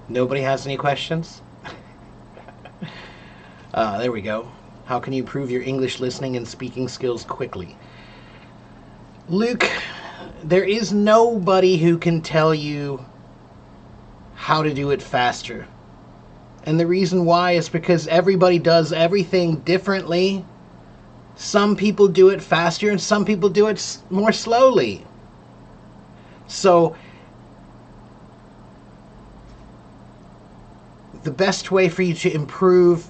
Nobody has any questions? There we go. How can you improve your English listening and speaking skills quickly? Luke, there is nobody who can tell you how to do it faster. And the reason why is because everybody does everything differently. Some people do it faster and some people do it more slowly. So the best way for you to improve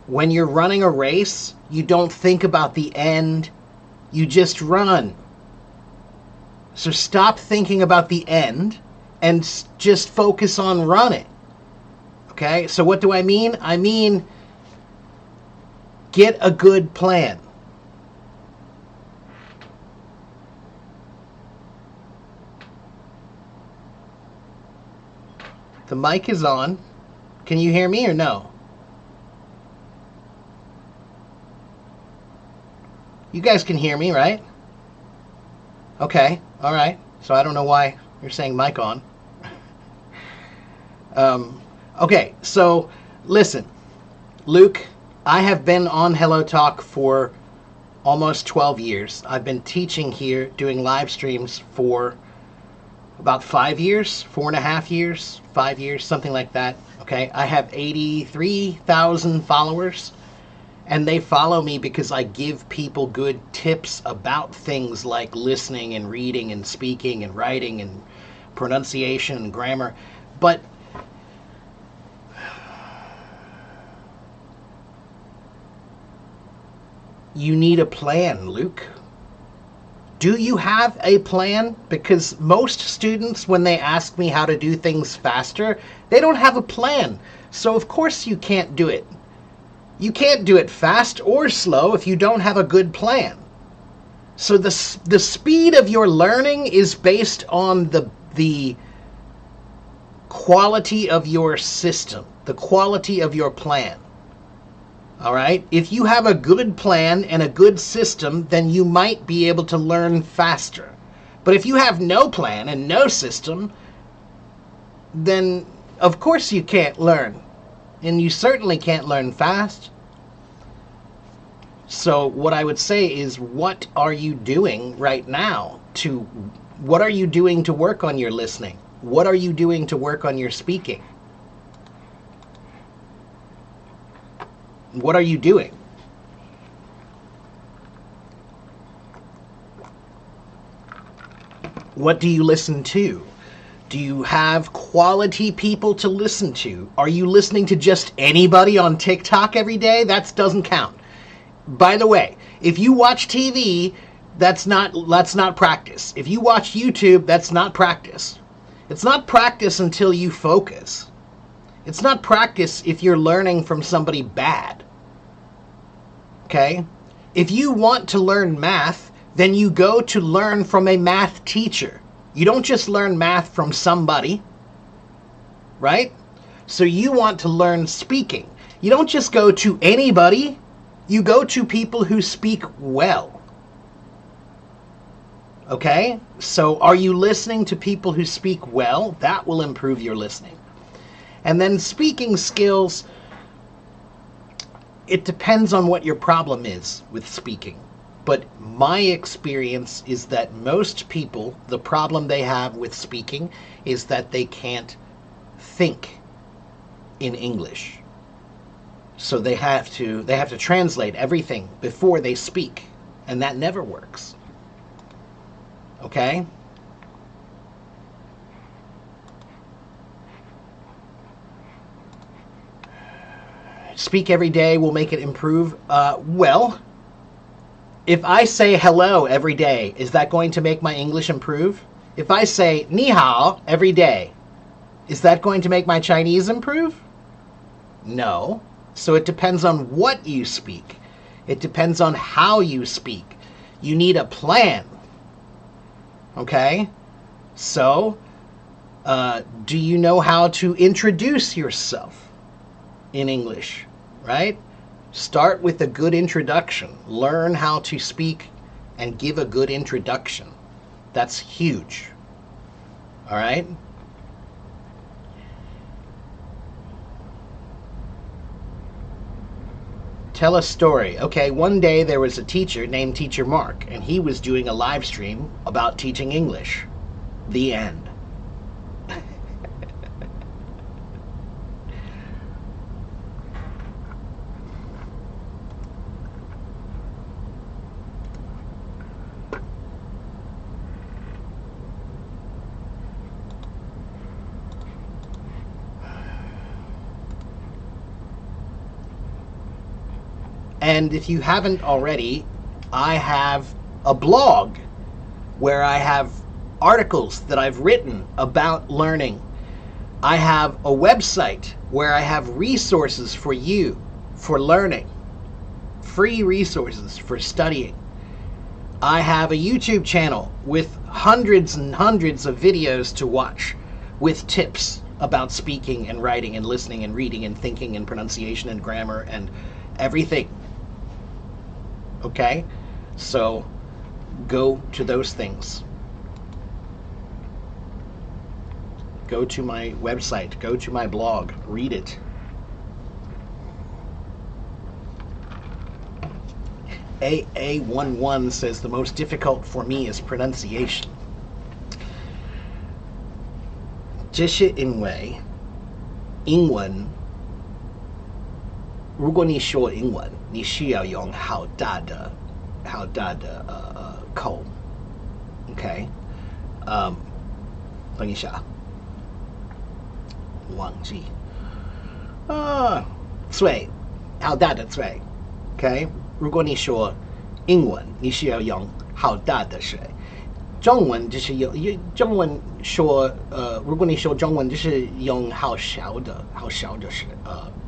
when you're running a race, you don't think about the end, you just run. So stop thinking about the end and just focus on running. Okay? So what do I mean? I mean, get a good plan. The mic is on. Can you hear me or no? You guys can hear me, right? Okay, all right. So I don't know why you're saying mic on. Okay, so listen, Luke, I have been on Hello Talk for almost 12 years. I've been teaching here, doing live streams for about 5 years, 4.5 years, 5 years, something like that. Okay, I have 83,000 followers, and they follow me because I give people good tips about things like listening and reading and speaking and writing and pronunciation and grammar. But you need a plan, Luke. Do you have a plan? Because most students, when they ask me how to do things faster, they don't have a plan. So of course you can't do it. You can't do it fast or slow if you don't have a good plan. So the speed of your learning is based on the quality of your system, the quality of your plan. All right? If you have a good plan and a good system, then you might be able to learn faster. But if you have no plan and no system, then of course you can't learn. And you certainly can't learn fast. So what I would say is, what are you doing right now what are you doing to work on your listening? What are you doing to work on your speaking? What are you doing? What do you listen to? Do you have quality people to listen to? Are you listening to just anybody on TikTok every day? That doesn't count. By the way, if you watch TV, that's not practice. If you watch YouTube, that's not practice. It's not practice until you focus. It's not practice if you're learning from somebody bad. Okay? If you want to learn math, then you go to learn from a math teacher. You don't just learn math from somebody, right? So you want to learn speaking. You don't just go to anybody. You go to people who speak well. Okay? So are you listening to people who speak well? That will improve your listening. And then speaking skills, it depends on what your problem is with speaking. But my experience is that most people, the problem they have with speaking is that they can't think in English. So they have to translate everything before they speak, and that never works. Okay? Speak every day will make it improve. Well, if I say hello every day, is that going to make my English improve? If I say ni hao every day, is that going to make my Chinese improve? No. So it depends on what you speak. It depends on how you speak. You need a plan. Okay? So, do you know how to introduce yourself in English? Right? Start with a good introduction. Learn how to speak and give a good introduction. That's huge. All right? Tell a story. Okay, one day there was a teacher named Teacher Mark, and he was doing a live stream about teaching English. The end. And if you haven't already, I have a blog where I have articles that I've written about learning. I have a website where I have resources for you for learning, free resources for studying. I have a YouTube channel with hundreds and hundreds of videos to watch with tips about speaking and writing and listening and reading and thinking and pronunciation and grammar and everything. Okay? So go to those things. Go to my website, go to my blog, read it. AA11 says the most difficult for me is pronunciation. 这是因为英文，如果你说英文，你需要用好大的口 ，OK， 等一下，忘记嘴，好大的嘴 ，OK。如果你说英文，你需要用好大的水。中文就是中文说如果你说中文就是用好小的水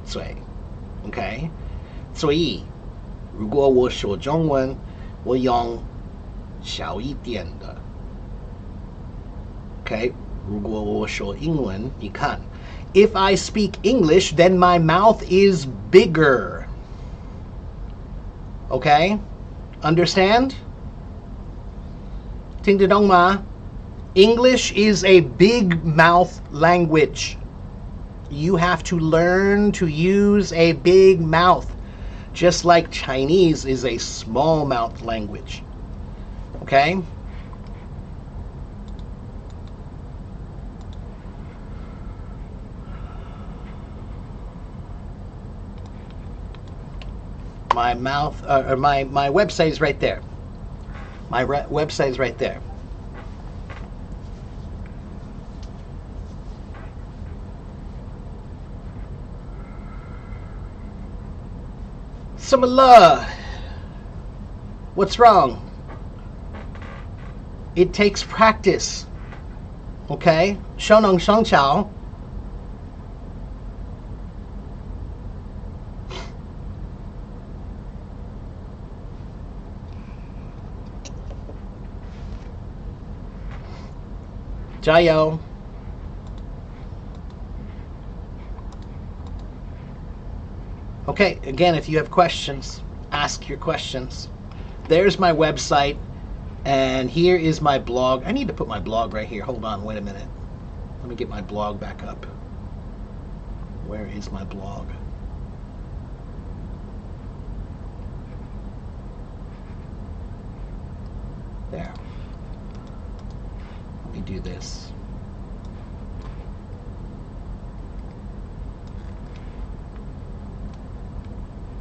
嘴 ，OK。所以如果我说中文，我用小一点的 ，OK。如果我说英文，你看 ，If I speak English, then my mouth is bigger. Okay? Understand? 听得懂吗? English is a big mouth language. You have to learn to use a big mouth, just like Chinese is a small mouth language. Okay? My mouth, or my website is right there. My website is right there. Samala, what's wrong? It takes practice. Okay? 小能上桥. Jayo. Okay, again, if you have questions, ask your questions. There's my website, and here is my blog. I need to put my blog right here. Hold on, wait a minute. Let me get my blog back up. Where is my blog? There. Let me do this.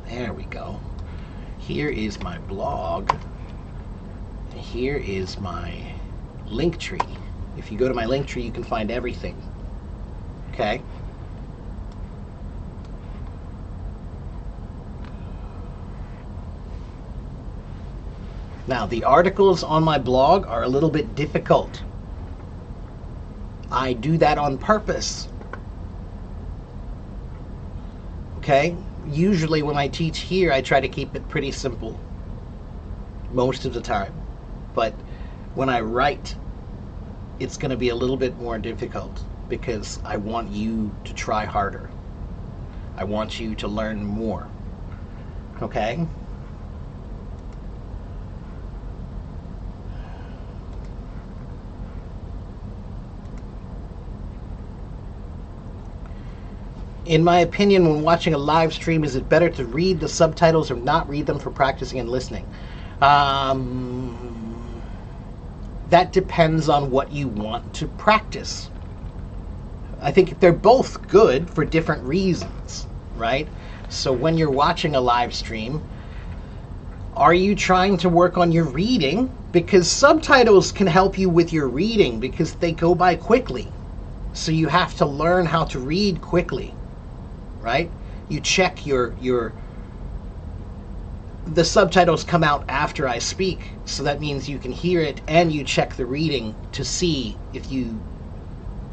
There we go. Here is my blog. Here is my link tree. If you go to my link tree, you can find everything. Okay? Now, the articles on my blog are a little bit difficult. I do that on purpose. Okay? Usually when I teach here, I try to keep it pretty simple most of the time. But when I write, it's going to be a little bit more difficult because I want you to try harder. I want you to learn more. Okay? In my opinion, when watching a live stream, is it better to read the subtitles or not read them for practicing and listening? That depends on what you want to practice. I think they're both good for different reasons, right? So when you're watching a live stream, are you trying to work on your reading? Because subtitles can help you with your reading because they go by quickly. So you have to learn how to read quickly, right? You check the subtitles come out after I speak, so that means you can hear it and you check the reading to see if you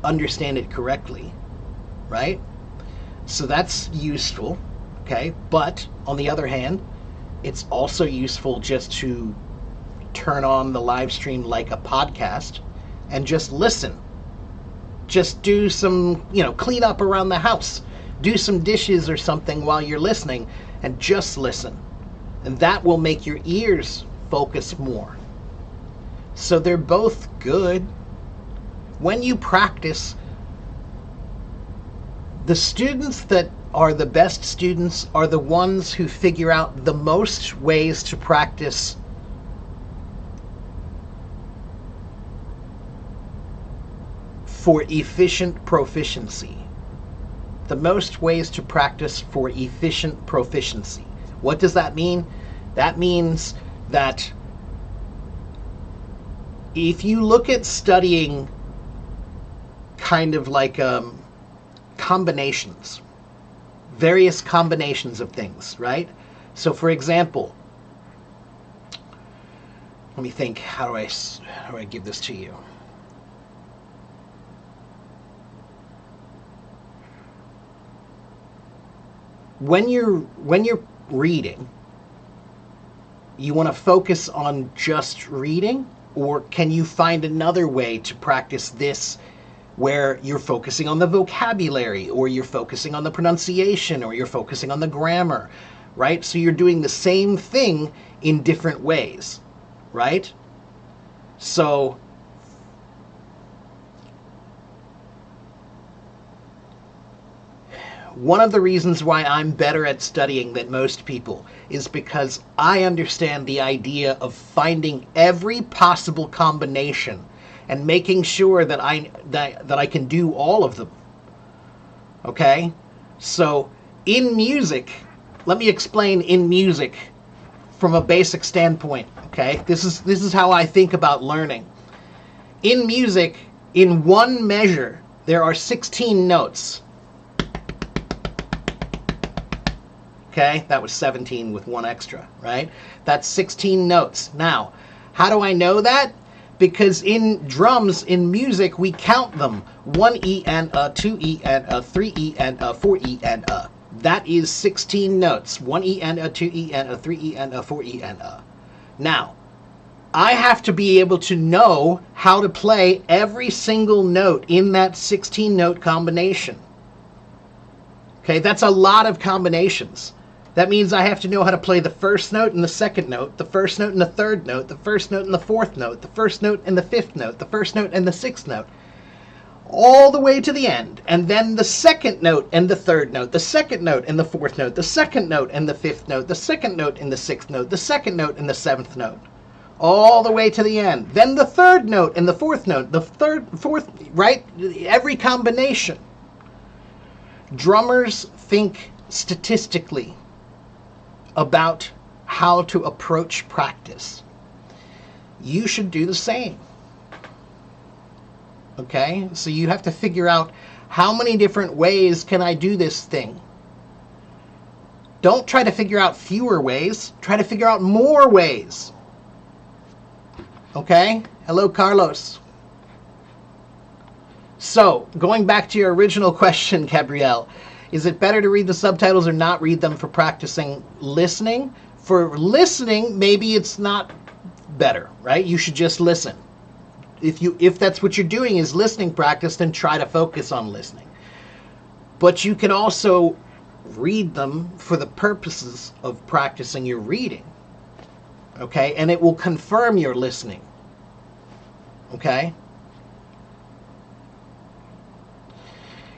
understand it correctly, right? So that's useful, okay? But on the other hand, it's also useful just to turn on the live stream like a podcast and just listen. Just do some, clean up around the house. Do some dishes or something while you're listening and just listen. And that will make your ears focus more. So they're both good. When you practice, the students that are the best students are the ones who figure out the most ways to practice for efficient proficiency. The most ways to practice for efficient proficiency. What does that mean? That means that if you look at studying kind of like combinations, various combinations of things, right? So for example, let me think, how do I give this to you? When you're reading, you want to focus on just reading, or can you find another way to practice this where you're focusing on the vocabulary, or you're focusing on the pronunciation, or you're focusing on the grammar, right? So you're doing the same thing in different ways, right? So one of the reasons why I'm better at studying than most people is because I understand the idea of finding every possible combination and making sure that I can do all of them. Okay? So in music, let me explain in music from a basic standpoint, okay? This is how I think about learning. In music, in one measure, there are 16 notes. Okay, that was 17 with one extra, right? That's 16 notes. Now, how do I know that? Because in drums, in music, we count them. 1 E and a, 2 E and a, 3 E and a, 4 E and a. That is 16 notes. 1 E and a, 2 E and a, 3 E and a, 4 E and a. Now, I have to be able to know how to play every single note in that 16-note combination. Okay, that's a lot of combinations. That means I have to know how to play the first note and the second note, the first note and the third note, the first note and the fourth note, the first note and the fifth note, the first note and the sixth note, all the way to the end. And then the second note and the third note, the second note and the fourth note, the second note and the fifth note, the second note and the sixth note, the second note and the seventh note, all the way to the end. Then the third note and the fourth note, the fourth, right? Every combination. Drummers think statistically about how to approach practice. You should do the same. Okay? So you have to figure out how many different ways can I do this thing. Don't try to figure out fewer ways. Try to figure out more ways. Okay? Hello, Carlos. So, going back to your original question, Gabrielle, is it better to read the subtitles or not read them for practicing listening? For listening, maybe it's not better, right? You should just listen. If that's what you're doing is listening practice, then try to focus on listening. But you can also read them for the purposes of practicing your reading. Okay? And it will confirm your listening. Okay?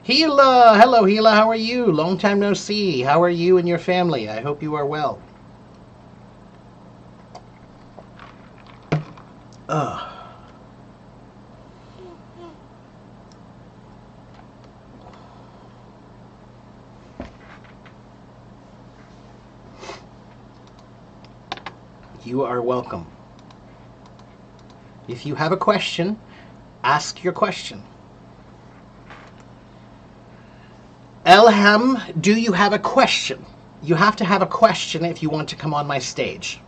Gila, hello Gila, how are you? Long time no see. How are you and your family? I hope you are well. You are welcome. If you have a question, ask your question. Elham, do you have a question? You have to have a question if you want to come on my stage.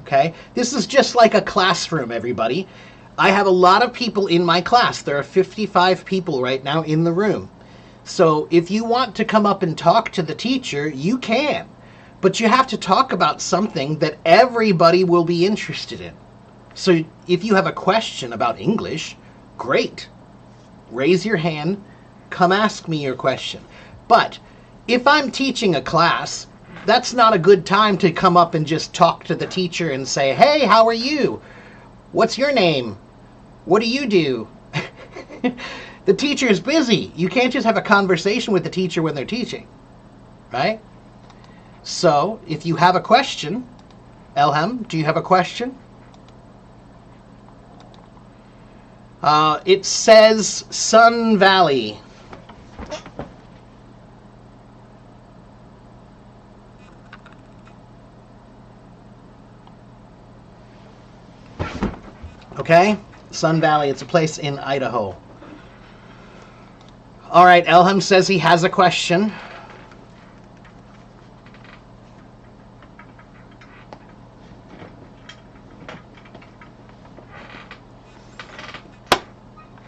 Okay? This is just like a classroom, everybody. I have a lot of people in my class. There are 55 people right now in the room. So if you want to come up and talk to the teacher, you can. But you have to talk about something that everybody will be interested in. So if you have a question about English, great. Raise your hand, come ask me your question. But if I'm teaching a class, that's not a good time to come up and just talk to the teacher and say, hey, how are you? What's your name? What do you do? The teacher is busy. You can't just have a conversation with the teacher when they're teaching, right? So if you have a question, Elham, do you have a question? It says Sun Valley. Okay? Sun Valley, it's a place in Idaho. All right, Elham says he has a question.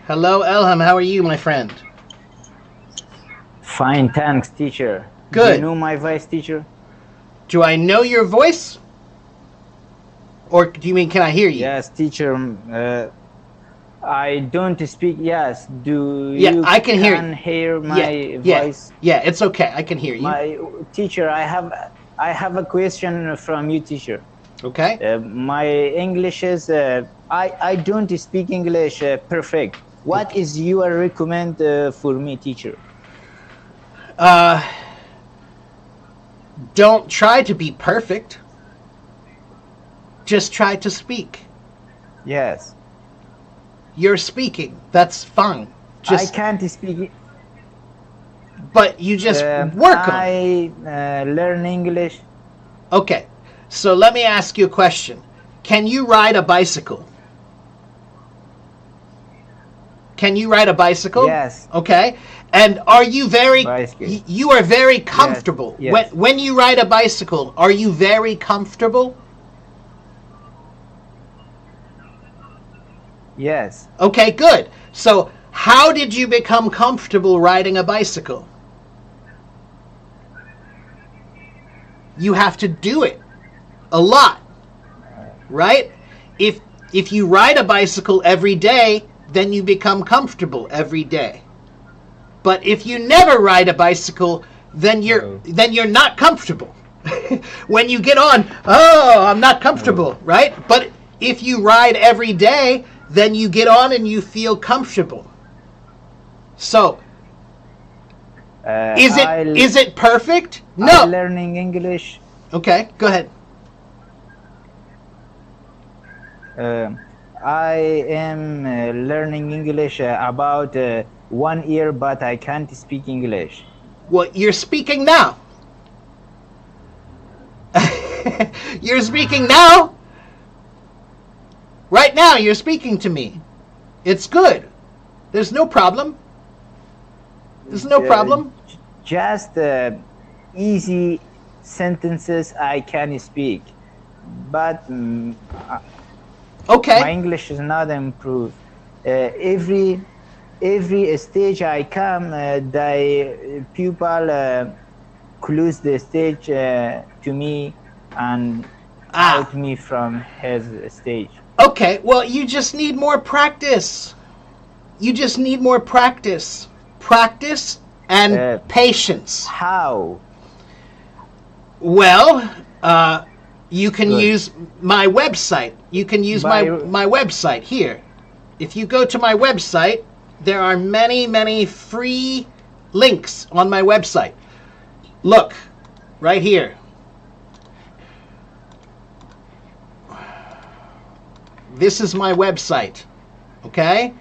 Hello, Elham. How are you, my friend? Fine, thanks, teacher. Good. Do you know my voice, teacher? Do I know your voice? Or do you mean, can I hear you? Yes, teacher. I don't speak. Yes. Do Yeah, you I can hear my Yeah, voice? yeah, it's okay. I can hear you. My teacher, I have a question from you, teacher. Okay. My English is I don't speak English perfect. What is your recommend for me, teacher? Don't try to be perfect. Just try to speak. Yes. You're speaking. That's fine. I can't speak. But you just work on it. I learn English. Okay. So let me ask you a question. Can you ride a bicycle? Can you ride a bicycle? Yes. Okay. And are you very Bicycle. You are very comfortable. Yes. When you ride a bicycle, are you very comfortable? Yes. Okay, good. So, how did you become comfortable riding a bicycle? You have to do it a lot. Right? If you ride a bicycle every day, then you become comfortable every day. But if you never ride a bicycle, then you're not comfortable. When you get on, oh, I'm not comfortable, right? But if you ride every day, then you get on and you feel comfortable. So, is it perfect? No. Learning English. Okay, go ahead. I am learning English about 1 year, but I can't speak English. Well, you're speaking now. You're speaking now. Right now, you're speaking to me. It's good. There's no problem. There's no problem. Just easy sentences I can speak, but Okay. my English is not improved. Every stage I come, the people close the stage to me and out me from his stage. Okay, well, you just need more practice. You just need more practice. Practice and patience. How? Well, you can use my website. You can use my website here. If you go to my website, there are many, many free links on my website. Look, right here. This is my website, okay?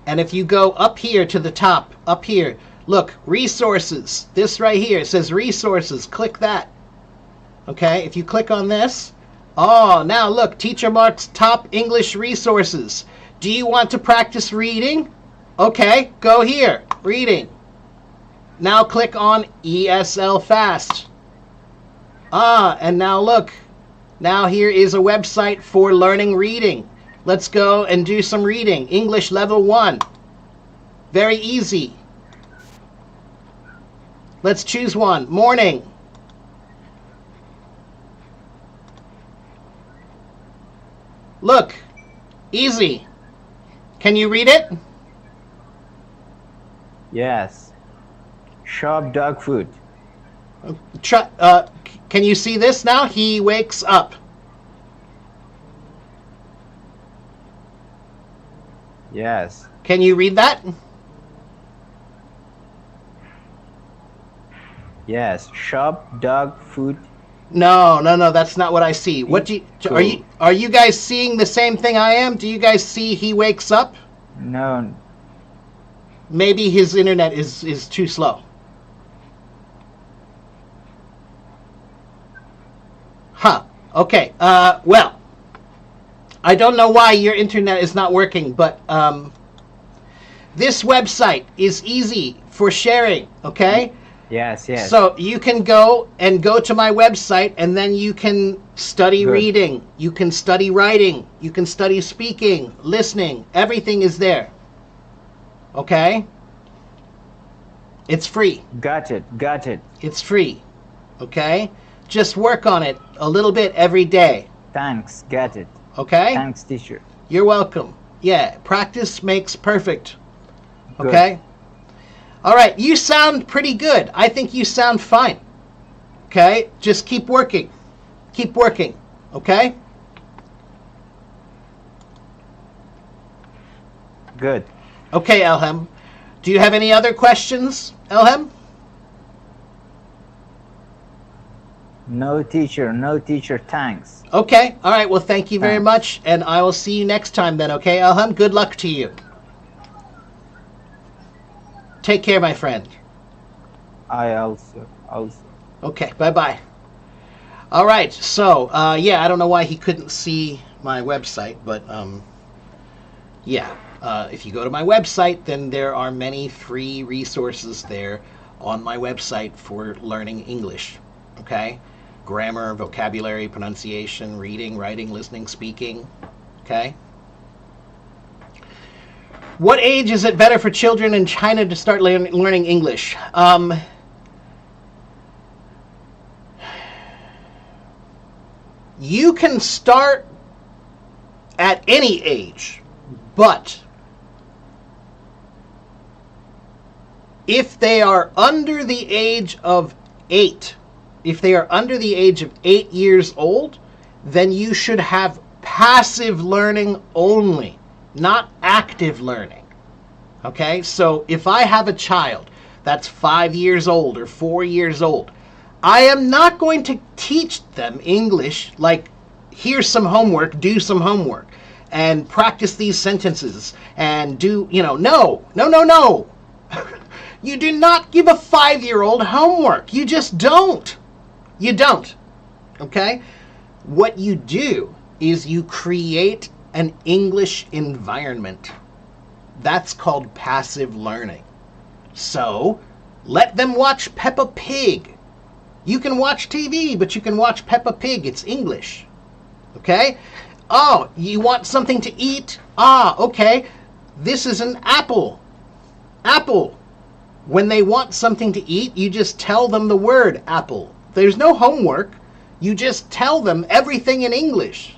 And if you go up here to the top, up here, look, resources. This right here, it says resources. Click that, okay? If you click on this, oh, now look, Teacher Mark's top English resources. Do you want to practice reading? Okay, go here, reading. Now click on ESL Fast. And now look, now here is a website for learning reading. Let's go and do some reading. English Level 1. Very easy. Let's choose one. Morning. Look, easy. Can you read it? Yes. Shop dog food. Can you see this now? He wakes up. Yes. Can you read that? Yes. Shop dog food. No, that's not what I see. What do you, Cool. are you guys seeing the same thing I am? Do you guys see he wakes up? No. Maybe his internet is too slow. Huh. Okay. Well, I don't know why your internet is not working, but this website is easy for sharing, okay? Yes, yes. So you can go to my website, and then you can study Good. reading, you can study writing, you can study speaking, listening. Everything is there. Okay? It's free. Got it. It's free. Okay? Just work on it a little bit every day. Thanks. Got it. Okay? Thanks, teacher. You're welcome. Yeah, practice makes perfect. Good. Okay? All right, you sound pretty good. I think you sound fine. Okay? Just keep working. Keep working. Okay? Good. Okay, Elham. Do you have any other questions, Elham? No, teacher. Thanks. Okay. All right. Well, thank you very Thanks. much, and I will see you next time then, okay, Elham? Good luck to you. Take care, my friend. I also. Okay, bye-bye. All right, so, yeah, I don't know why he couldn't see my website, but, yeah, if you go to my website, then there are many free resources there on my website for learning English, okay? Grammar, vocabulary, pronunciation, reading, writing, listening, speaking, okay? What age is it better for children in China to start learning English? You can start at any age, but if they are under the age of 8, if they are under the age of 8 years old, then you should have passive learning only, not active learning. Okay? So if I have a child that's 5 years old or 4 years old, I am not going to teach them English like, here's some homework, do some homework, and practice these sentences, and do, no. You do not give a 5-year-old homework. You just don't. You don't. Okay? What you do is you create an English environment. That's called passive learning. So, let them watch Peppa Pig. You can watch TV, but you can watch Peppa Pig. It's English. Okay? Oh, you want something to eat? Okay. This is an apple. Apple. When they want something to eat, you just tell them the word apple. There's no homework. You just tell them everything in English.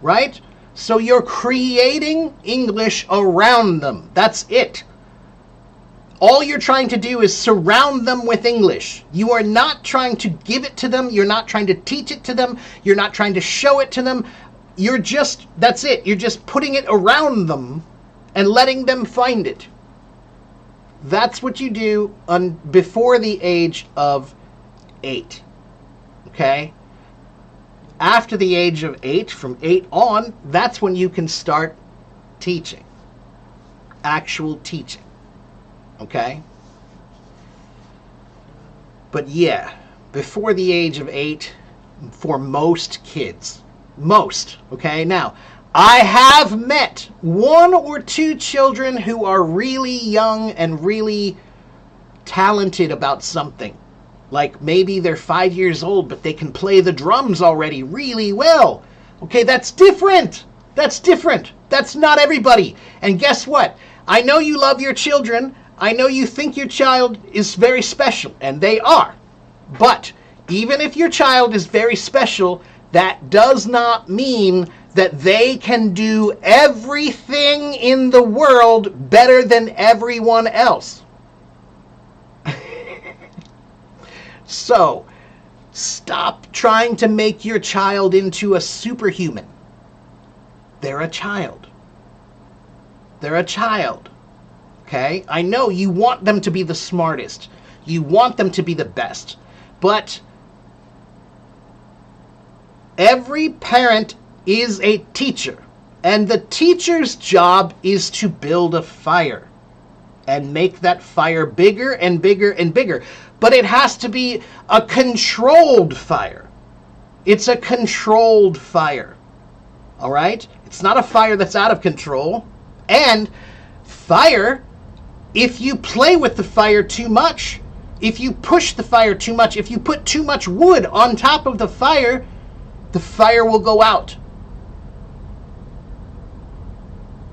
Right? So you're creating English around them. That's it. All you're trying to do is surround them with English. You are not trying to give it to them. You're not trying to teach it to them. You're not trying to show it to them. That's it. You're just putting it around them and letting them find it. That's what you do before the age of 8. Okay? After the age of 8, from 8 on, that's when you can start teaching. Actual teaching. Okay? But yeah, before the age of 8, for most kids. Most. Okay? Now, I have met 1 or 2 children who are really young and really talented about something. Like maybe they're 5 years old, but they can play the drums already really well. Okay, that's different. That's different. That's not everybody. And guess what? I know you love your children. I know you think your child is very special, and they are. But even if your child is very special, that does not mean that they can do everything in the world better than everyone else. So, stop trying to make your child into a superhuman. They're a child. They're a child. Okay? I know you want them to be the smartest. You want them to be the best. But every parent is a teacher. And the teacher's job is to build a fire. And make that fire bigger and bigger and bigger. But it has to be a controlled fire. It's a controlled fire. All right? It's not a fire that's out of control. And fire, if you play with the fire too much, if you push the fire too much, if you put too much wood on top of the fire will go out.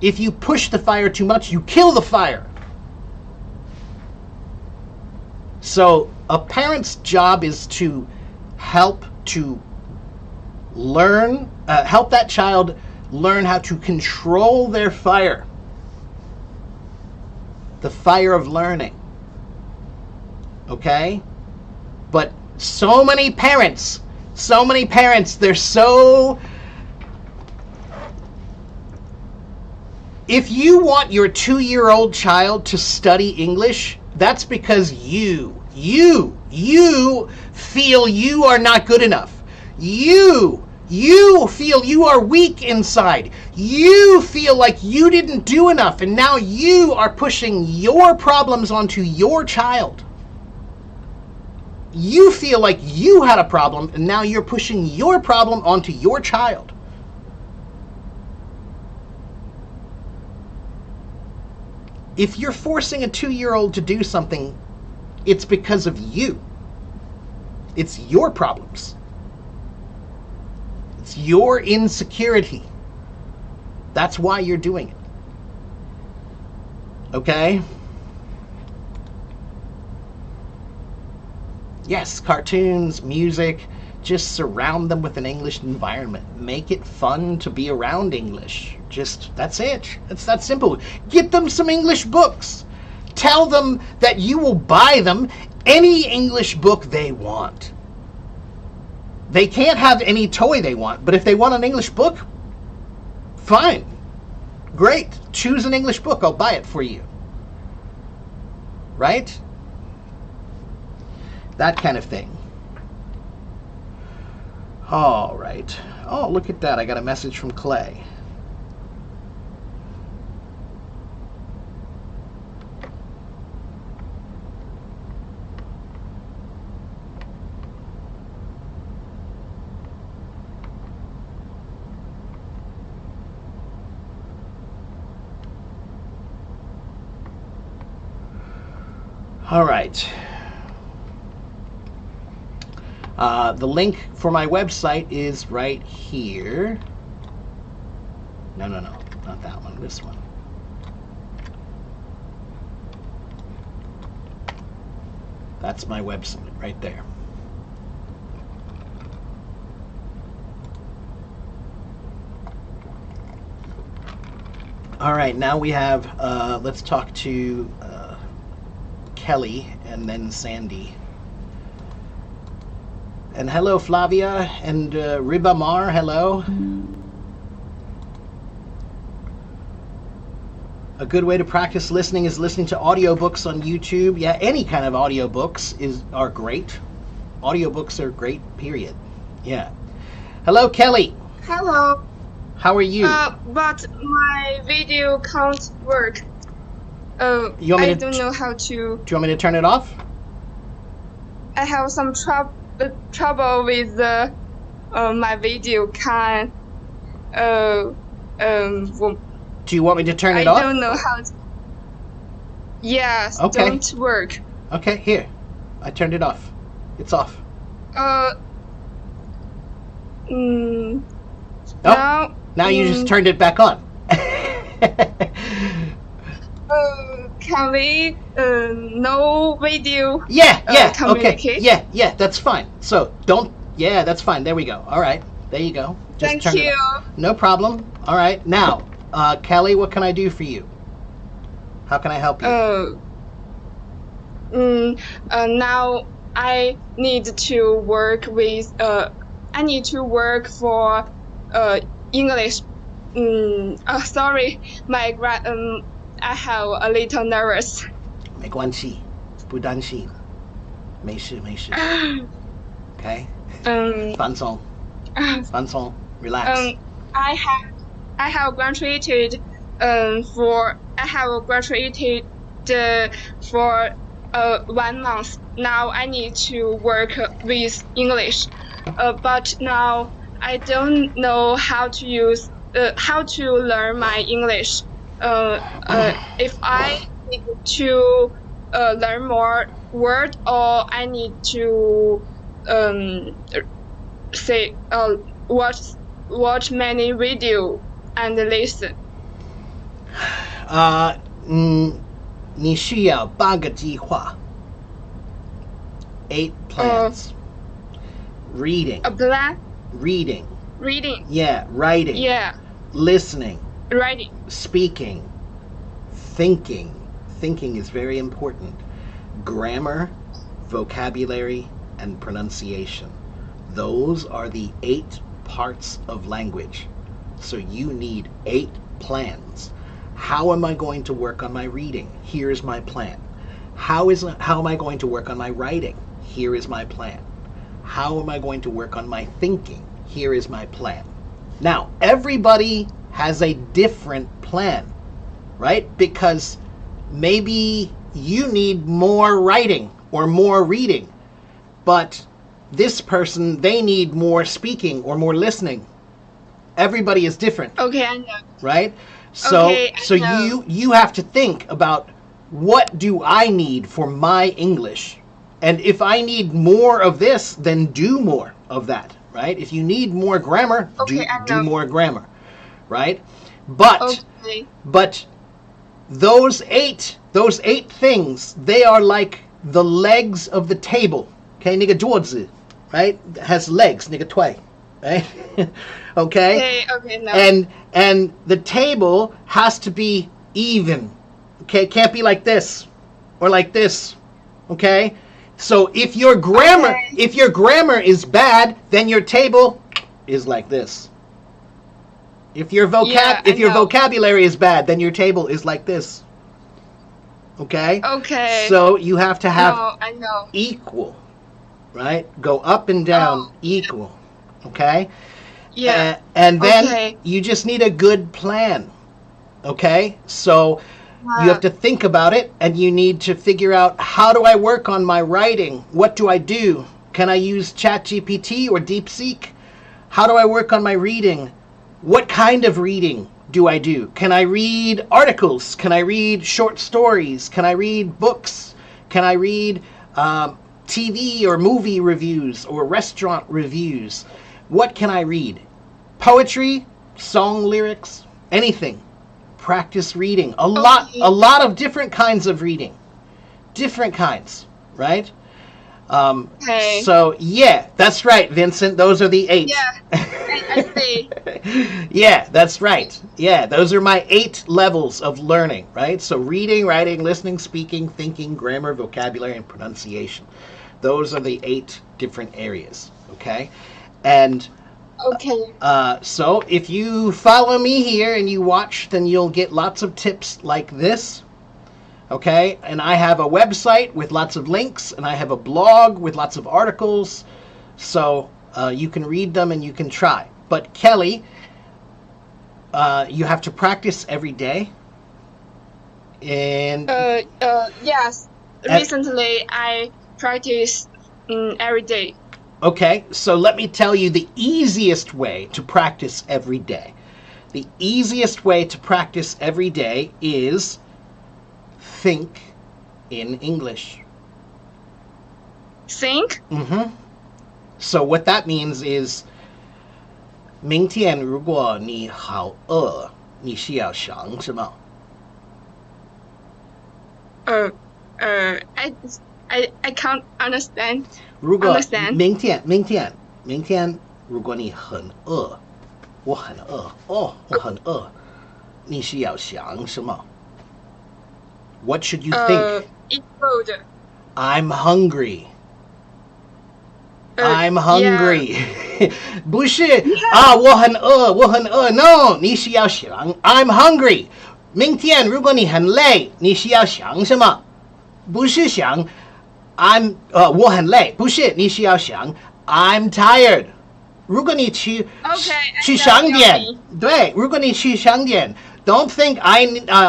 If you push the fire too much, you kill the fire. So a parent's job is to help that child learn how to control their fire. The fire of learning. Okay? But so many parents, they're so... If you want your 2-year-old child to study English, that's because you feel you are not good enough. You feel you are weak inside. You feel like you didn't do enough, and now you are pushing your problems onto your child. You feel like you had a problem, and now you're pushing your problem onto your child. If you're forcing a 2-year-old to do something, it's because of you. It's your problems. It's your insecurity. That's why you're doing it. Okay? Yes, cartoons, music, just surround them with an English environment. Make it fun to be around English. That's it. It's that simple. Get them some English books. Tell them that you will buy them any English book they want. They can't have any toy they want, but if they want an English book, fine. Great. Choose an English book. I'll buy it for you. Right? That kind of thing. All right. Oh, look at that. I got a message from Clay. All right. The link for my website is right here. No, not that one, this one. That's my website right there. All right, now we have, let's talk to Kelly and then Sandy. And hello, Flavia, and Ribamar, hello. A good way to practice listening is listening to audiobooks on YouTube. Yeah, any kind of audiobooks are great. Audiobooks are great, period. Yeah. Hello, Kelly. Hello. How are you? But my video can't work. You want me I to don't know how to. Do you want me to turn it off? I have some trouble with my video can. Do you want me to turn I it off? don't know how to. Yes, Okay. don't work. Okay, here. I turned it off. It's off. Now. Now you just turned it back on. Can we no video? Yeah, okay. communicate? Yeah, that's fine. So don't. Yeah, that's fine. There we go. All right, there you go. Just Thank turn it you. on. No problem. All right, now, Kelly, what can I do for you? How can I help you? Now I need to work with. I need to work for English. Sorry, I have a little nervous. 没关系，不担心，没事没事。Okay，放松，放松，relax。I have graduated for 1 month. Now I need to work with English, but now I don't know how to learn my English. If I need to learn more word, or I need to watch many video and listen. 你需要8个计划，8 plans. Reading. A plan? Reading. Reading. Yeah, writing. Yeah, Listening. writing. Speaking. Thinking. Thinking is very important. Grammar, vocabulary, and pronunciation. Those are the 8 parts of language. So you need 8 plans. How am I going to work on my reading? Here's my plan. How am I going to work on my writing? Here is my plan. How am I going to work on my thinking? Here is my plan. Now, everybody has a different plan, right? Because maybe you need more writing or more reading, but this person, they need more speaking or more listening. Everybody is different, Okay, I know. right? So Okay, I know. you have to think about, what do I need for my English? And if I need more of this, then do more of that, right? If you need more grammar, Okay, I do know. more grammar, right? But Okay. but those eight things, they are like the legs of the table. Okay, 那个桌子, right? Has legs, 那个腿, right? Okay? Okay, no. And the table has to be even. Okay, it can't be like this or like this. Okay? So if your grammar is bad, then your table is like this. If your Yeah, I know. vocabulary is bad, then your table is like this. Okay? Okay. So you have to have No, I know. equal, right? Go up and down, Oh. equal. Okay? Yeah. And then Okay. you just need a good plan. Okay? So you have to think about it, and you need to figure out, how do I work on my writing? What do I do? Can I use ChatGPT or DeepSeek? How do I work on my reading? What kind of reading do I do? Can I read articles? Can I read short stories? Can I read books? Can I read TV or movie reviews or restaurant reviews? What can I read? Poetry, song lyrics, anything. Practice reading. A lot of different kinds of reading. Different kinds, right? Okay. So, yeah, that's right, Vincent. Those are the 8. Yeah, I see. Yeah, that's right. Yeah, those are my 8 levels of learning, right? So reading, writing, listening, speaking, thinking, grammar, vocabulary, and pronunciation. Those are the 8 different areas, okay? And Okay. So if you follow me here and you watch, then you'll get lots of tips like this. Okay, and I have a website with lots of links, and I have a blog with lots of articles, so you can read them and you can try. But Kelly, you have to practice every day. And Yes. Recently, I practice every day. okay, so let me tell you the easiest way to practice every day. The easiest way to practice every day is think in English. Think? Mm-hmm. So what that means is 明天如果你好饿，你是要想什么？ I can't understand. 如果 Understand. 明天如果你很饿，我很饿，哦，我很饿，你是要想什么？ What should you think? Eat food. I'm hungry. I'm hungry. 不是啊，我很饿，我很饿。No， 你是要想 I'm hungry。明天如果你很累，你是要想什么？不是想我很累，不是，你是要想 I'm tired。如果你去 Okay, 去 I know 商店 you， 对，如果你去商店 ，Don't think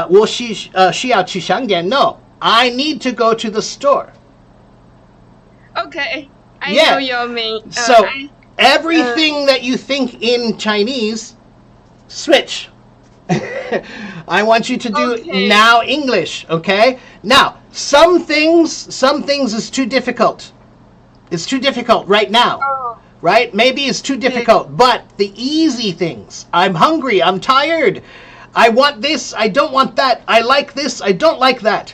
我需要去商店。No, I need to go to the store. Okay, I Yeah. know your mean. So everything that you think in Chinese, switch. I want you to do Okay. now English, okay? Now, some things is too difficult. It's too difficult right now. Right? Maybe it's too difficult, but the easy things. I'm hungry, I'm tired. I want this, I don't want that. I like this, I don't like that.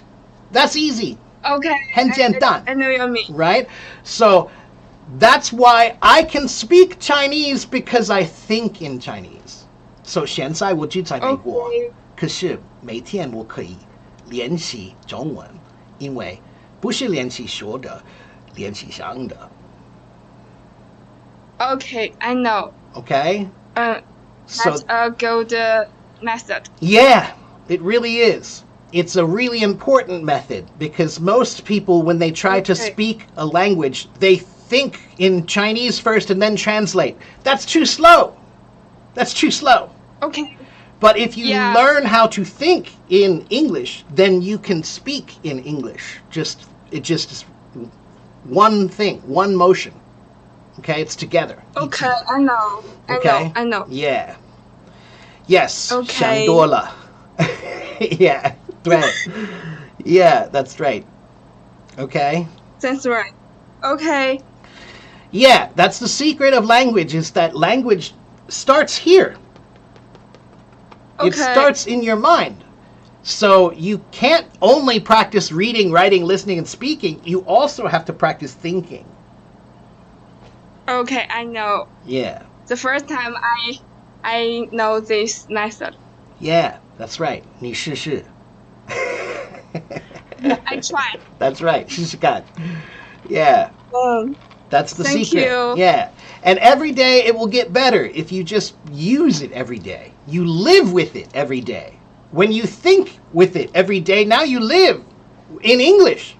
That's easy, Okay. 很简单。 I know your mean. right? So that's why I can speak Chinese because I think in Chinese. So 现在我就在美国， Okay. 可是每天我可以练习中文，因为不是练习说的，练习想的。 Okay, I know. Okay? So That's a good method. yeah, it really is. It's a really important method because most people, when they try to Okay. speak a language, they think in Chinese first and then translate. That's too slow. That's too slow. Okay. But if you Yeah. learn how to think in English, then you can speak in English. It just is one thing, one motion. Okay, it's together. Okay, I know. Okay. I know. Yeah. Yes. Okay. 想多了. Yeah. Right. Yeah, that's right. Okay. That's right. Okay. Yeah, that's the secret of language is that language starts here. It Okay. starts in your mind. So you can't only practice reading, writing, listening, and speaking. You also have to practice thinking. Okay, I know. Yeah. The first time I know this method. Yeah, that's right. 你试试. I tried. That's right. 试试看. Yeah. That's the Thank secret. you. Yeah. And every day it will get better if you just use it every day. You live with it every day. When you think with it every day, now you live in English.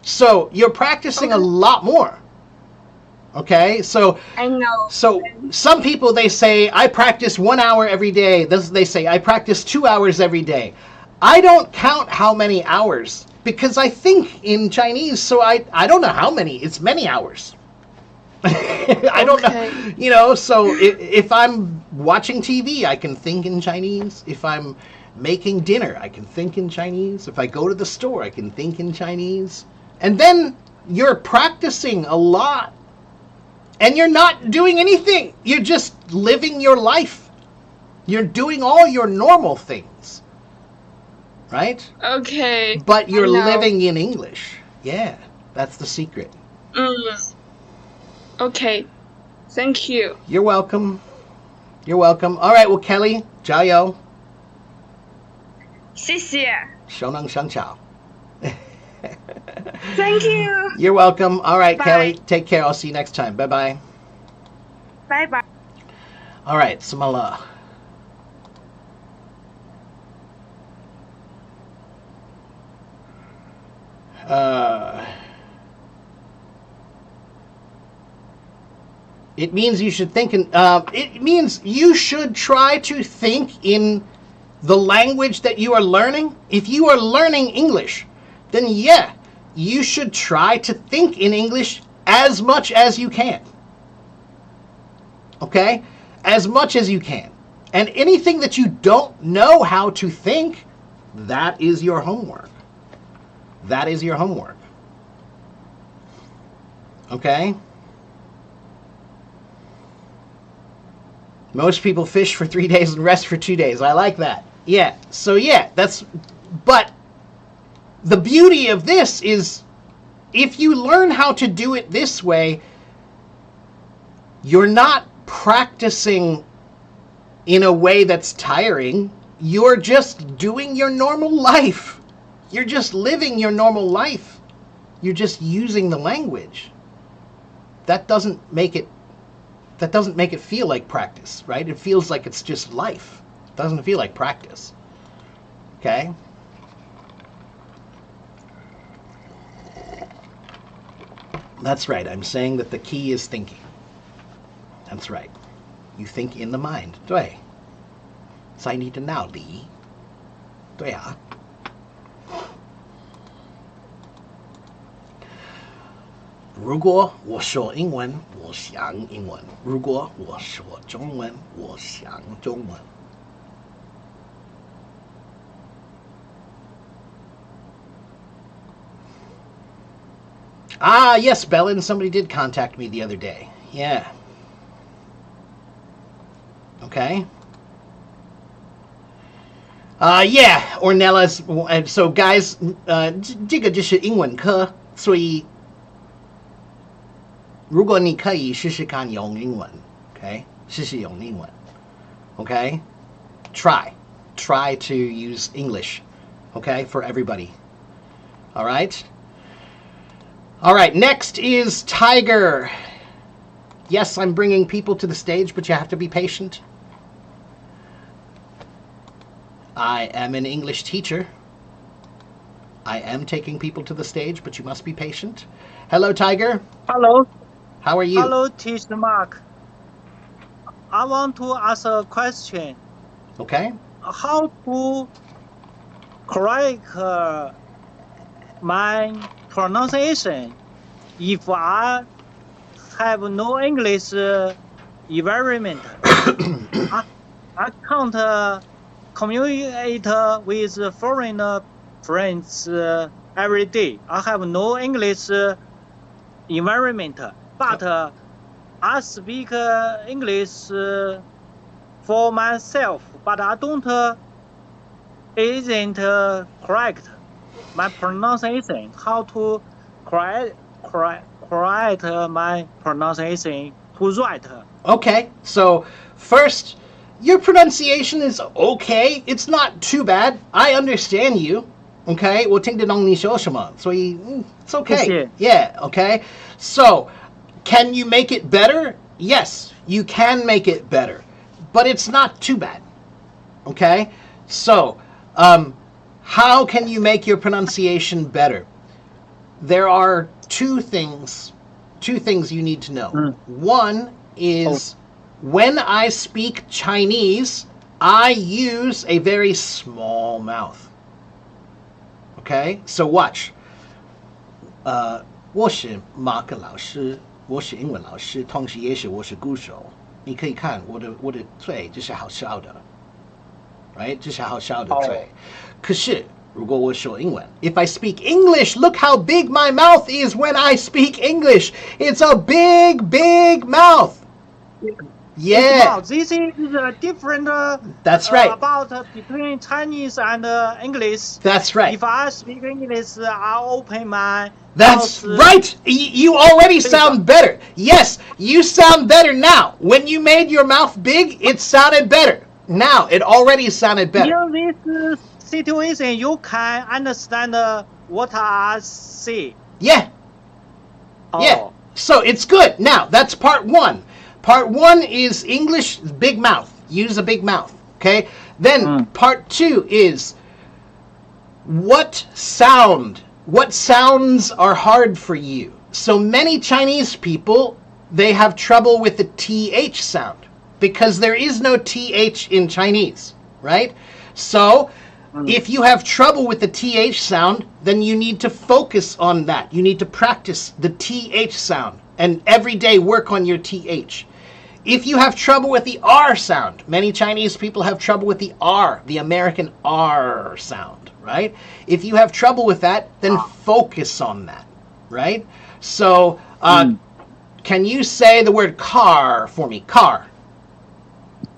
So you're practicing a Okay. lot more. Okay? So I know. some people, they say, I practice 1 hour every day. They say, I practice 2 hours every day. I don't count how many hours because I think in Chinese, so I don't know how many. It's many hours. I don't Okay. know. You know, so if I'm watching TV, I can think in Chinese. If I'm making dinner, I can think in Chinese. If I go to the store, I can think in Chinese. And then you're practicing a lot. And you're not doing anything. You're just living your life. You're doing all your normal things. Right? Okay. But you're I know. living in English. Yeah, that's the secret. Okay. Thank you. You're welcome. You're welcome. All right, well, Kelly, 加油. 谢谢. 手能相巧. Thank you. You're welcome. All right, Bye. Kelly, take care. I'll see you next time. Bye-bye. Bye bye. All right, Samala. It means you should think in. It means you should try to think in the language that you are learning. If you are learning English, then yeah, you should try to think in English as much as you can. Okay? As much as you can. And anything that you don't know how to think, that is your homework. That is your homework. Okay? Most people fish for 3 days and rest for 2 days. I like that. Yeah. So yeah, but the beauty of this is if you learn how to do it this way, you're not practicing in a way that's tiring. You're just doing your normal life. You're just living your normal life. You're just using the language. That doesn't make it feel like practice, right? It feels like it's just life. It doesn't feel like practice. Okay? That's right. I'm saying that the key is thinking. That's right. You think in the mind. 对。在你的脑里。对啊。如果我说英文，我想英文；如果我说中文，我想中文。Ah, yes, Bellin, somebody did contact me the other day. Yeah. Okay. Yeah, Ornella's. So, guys, 这个就是英文课，所以如果你可以试试看用英文 ，OK， 试试用英文 ，OK， try to use English, OK, for everybody. All right. All right, next is Tiger. Yes, I'm bringing people to the stage, but you have to be patient. I am an English teacher. I am taking people to the stage, but you must be patient. Hello, Tiger. Hello. How are you? Hello, Teacher Mark. I want to ask a question. Okay. How to correct my pronunciation if I have no English environment? I can't communicate with foreign friends every day. I have no English environment, but I speak English for myself, but I don't isn't correct my pronunciation. How to correct my pronunciation to right? Okay. So first, your pronunciation is okay. It's not too bad. I understand you. Okay, 我听得懂你说什么，所以it's okay. 谢谢。 Yeah, okay. So, can you make it better? Yes, you can make it better, but it's not too bad. Okay? So, how can you make your pronunciation better? There are two things you need to know. One is when I speak Chinese, I use a very small mouth. Okay, so watch. 我是马克老师，我是英文老师，同时也是我是鼓手。你可以看我的嘴就是好笑的 ，right？ 就是好笑的嘴。可是如果我说英文 ，if I speak English, look how big my mouth is when I speak English. It's a big, big mouth. Yeah. Wow, this is a different. That's right. About between Chinese and English. That's right. If I speak English, I open my. That's mouth, right. You already sound better. Yes, you sound better now. When you made your mouth big, it sounded better. Now, it already sounded better. In this situation, you can understand what I say. Yeah. Oh. Yeah. So it's good. Now, that's part one. Part 1 is English, big mouth. Use a big mouth. Okay? Then part 2 is what sounds are hard for you. So many Chinese people, they have trouble with the TH sound because there is no TH in Chinese, right? So if you have trouble with the TH sound, then you need to focus on that. You need to practice the TH sound and every day work on your TH. If you have trouble with the R sound, many Chinese people have trouble with the R, the American R sound, right? If you have trouble with that, then focus on that, right? So, can you say the word car for me? Car.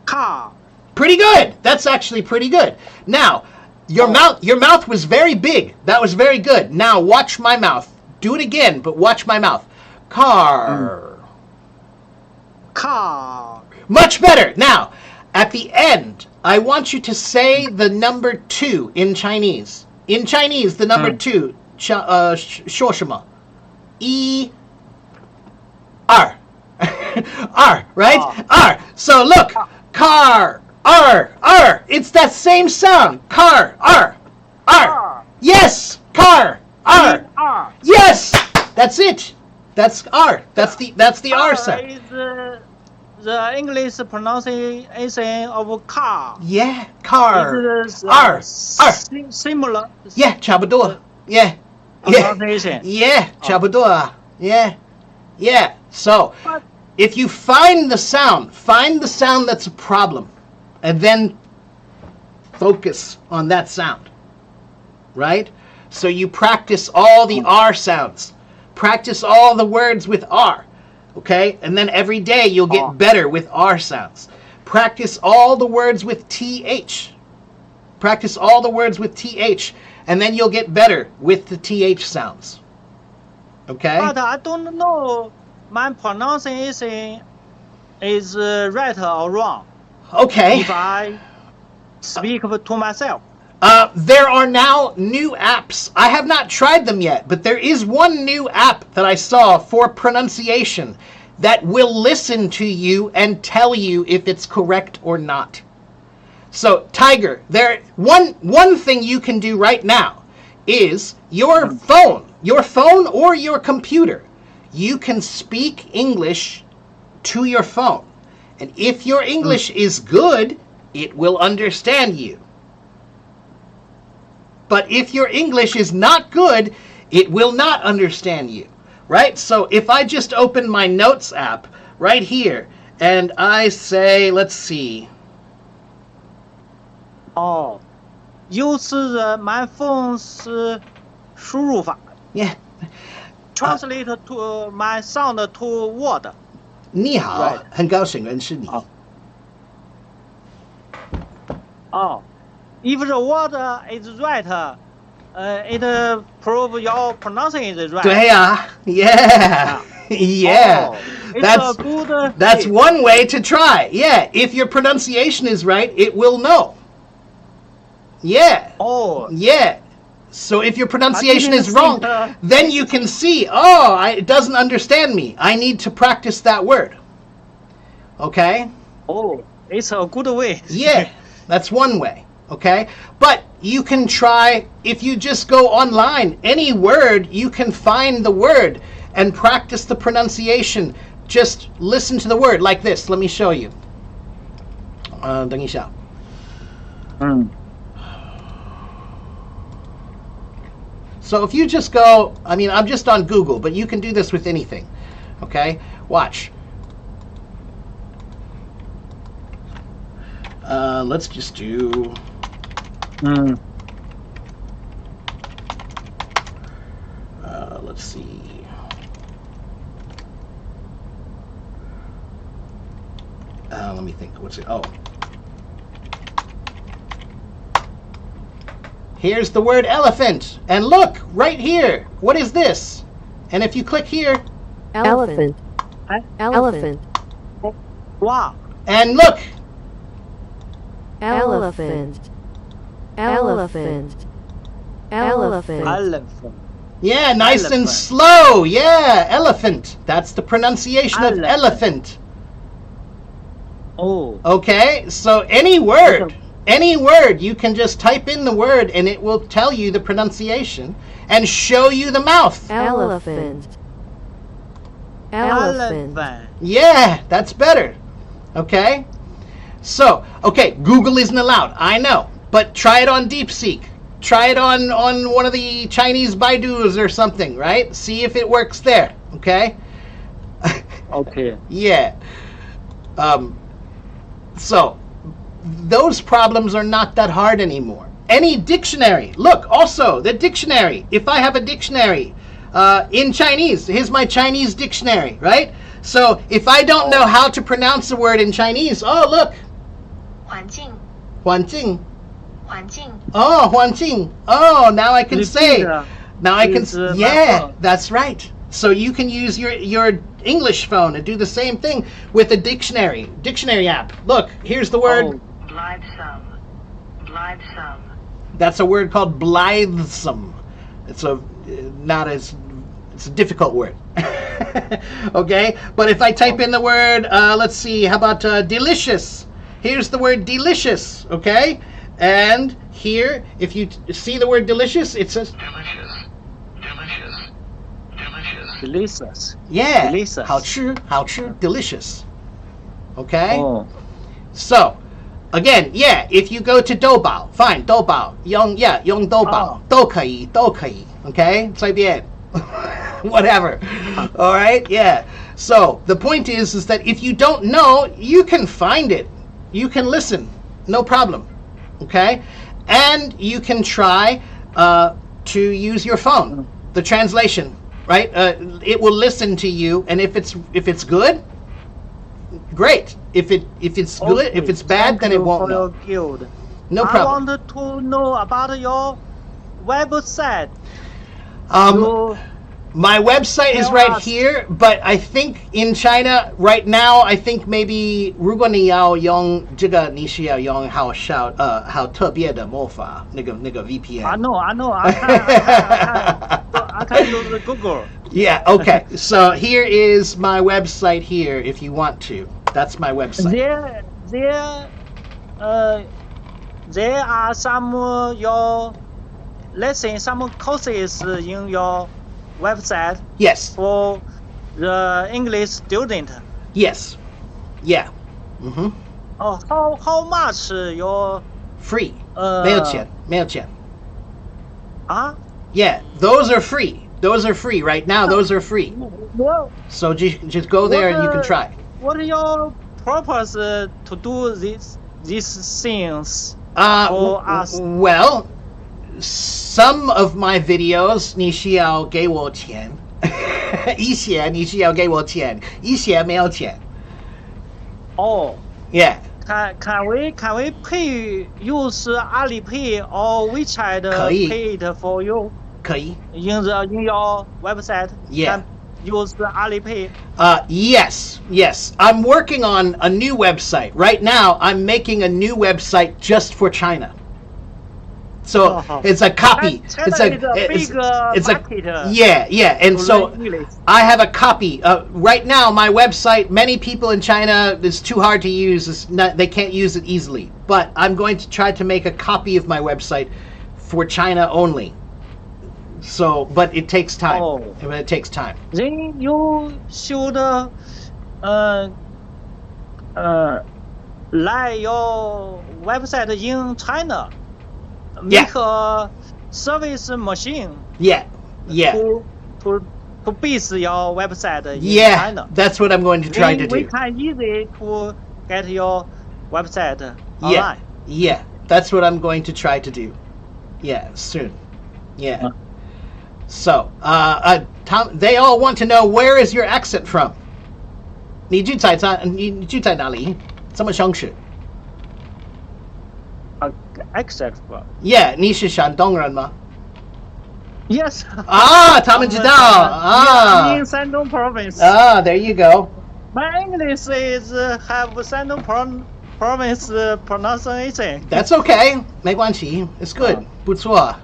Car. Pretty good. That's actually pretty good. Now, your mouth was very big. That was very good. Now watch my mouth. Do it again, but watch my mouth. Car. Car. Much better. Now, at the end, I want you to say the number 2 in Chinese. In Chinese, the number 2, 说什么? E R. R, right? R. So look, car, R, R. It's that same sound. Car, R, R. Yes, car, R. R. Yes, that's it. That's R. That's the R sound. Is the English pronunciation of car. Yeah, car. Is R. R. Similar. Yeah, 差不多. Yeah. Pronunciation. Yeah, 差不多. Yeah. Yeah. So, if you find the sound that's a problem, and then focus on that sound. Right? So you practice all the R sounds. Practice all the words with R. Okay? And then every day you'll get better with R sounds. Practice all the words with TH. Practice all the words with TH, and then you'll get better with the TH sounds. Okay? But I don't know my pronunciation is right or wrong. Okay. If I speak to myself. There are now new apps. I have not tried them yet, but there is one new app that I saw for pronunciation that will listen to you and tell you if it's correct or not. So, Tiger, one thing you can do right now is your phone or your computer. You can speak English to your phone. And if your English is good, it will understand you. But if your English is not good, it will not understand you, right? So if I just open my notes app right here and I say, let's see. Use my phone's 输入法. Yeah. Translate to my sound to word. 你好, Right. 很高兴认识你. If the word is right, it prove your pronunciation is right. 对啊, yeah. Yeah. It's a good That's one way to try. Yeah, if your pronunciation is right, it will know. Yeah. Yeah. So if your pronunciation is wrong, then you can see, it doesn't understand me. I need to practice that word. Okay? It's a good way. Yeah, that's one way. Okay? But you can try, if you just go online, any word, you can find the word and practice the pronunciation. Just listen to the word like this. Let me show you. 等一下. So if you just go, I'm just on Google, but you can do this with anything. Okay? Watch. Let's just do... let's see. Let me think. What's it? Here's the word elephant. And look, right here. What is this? And if you click here. Elephant. Elephant. Wow. And look. Elephant. Elephant. Elephant. Elephant. Yeah, nice and Elephant. slow. Yeah, elephant. That's the pronunciation of elephant. Oh. Okay, so any word you can just type in the word and it will tell you the pronunciation and show you the mouth. Elephant. Elephant. Elephant. Yeah, that's better. Okay? So, okay, Google isn't allowed. I know. But try it on DeepSeek. Try it on one of the Chinese Baidus or something, right? See if it works there. Okay? Okay. Yeah. So, those problems are not that hard anymore. Any dictionary. Look, also, the dictionary. If I have a dictionary in Chinese, here's my Chinese dictionary, right? So, if I don't know how to pronounce a word in Chinese, oh, look. 环境 Huanjing. 环境 Oh, Huanjing. Oh, now I can say. Repeat, Now I can. is, my Yeah, phone. that's right. So you can use your English phone and do the same thing with a dictionary app. Look, here's the word. Oh. blithesome blithesome That's a word called blithesome. It's a not as it's a difficult word. Okay, but if I type in the word, let's see, how about delicious? Here's the word delicious. Okay, and here, if you see the word delicious, it says delicious delicious delicious Delicious. yeah, Delicious. 好吃,好吃, delicious. Okay. Oh. So, again, yeah, if you go to Doubao, fine, Doubao, 用 Doubao, 都可以, okay? 随便. Whatever. All right? Yeah. So, the point is that if you don't know, you can find it. You can listen. No problem. Okay? And you can try to use your phone. The translation, right? It will listen to you, and if it's good, great. If it's good, Okay, if it's bad, thank then it you won't for know. your guild. No I problem. wanted to know about your website. Um, my website is Tell right us. here, but I think in China right now, I think maybe 如果你要用这个，你需要用好特别的魔法，那个 VPN. I know. I can use the Google. Yeah, okay. So here is my website here if you want to. That's my website. There are some your lessons, some courses in your website Yes. for the English student. Yes. Yeah. Mhm. Oh, how much your Free. 呃没有钱，没有钱. ah? Yeah, those are free. Those are free right now. Those are free. What So just go there and you can try. what your purpose to do these things? For us. Well, some of my videos 你需要给我钱，一些你需要给我钱，一些没有钱。 Oh, Yeah. can we pay use Alipay or WeChat 可以。 pay it for you 可以. in your website? Yeah. Can use Alipay. Yes. I'm working on a new website. Right now, I'm making a new website just for China. So Oh. it's a copy. China It's a is a big market. yeah. And to so learn English. I have a copy. Right now, my website, many people in China, it's too hard to use. They can't use it easily. But I'm going to try to make a copy of my website for China only. So, but it takes time. Oh. It takes time. Then you should like your website in China. Make a service machine Yeah. to base your website in Yeah. China. That's what I'm going to try to We do. can easy to get your website Yeah. online. Yeah. That's what I'm going to try to do. Yeah, soon. Yeah. So, Tom, they all want to know, where is your accent from? 你住在哪里？这么相似。 Except Yeah, 你是山东人吗？ yes. 他们知道。 In Shandong province. There you go. My English is have Shandong province pronunciation. That's okay. 没关系. It's good. 不错.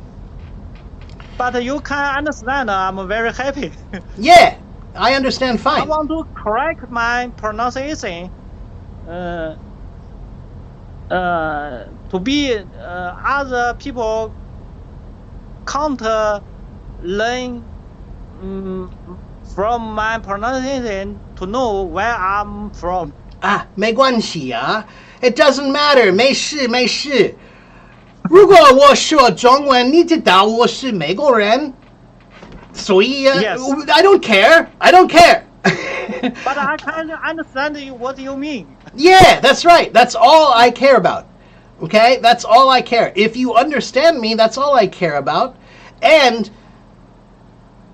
But you can understand. I'm very happy. Yeah, I understand I fine. want to correct my pronunciation. to be other people can't learn from my pronunciation to know where I'm from. 啊，没关系啊，It doesn't matter，没事没事。如果我说中文，你知道我是美国人，所以 Yes. I don't care. I don't care. But I can understand what you mean. Yeah, that's right. That's all I care about. Okay? That's all I care. If you understand me, that's all I care about. And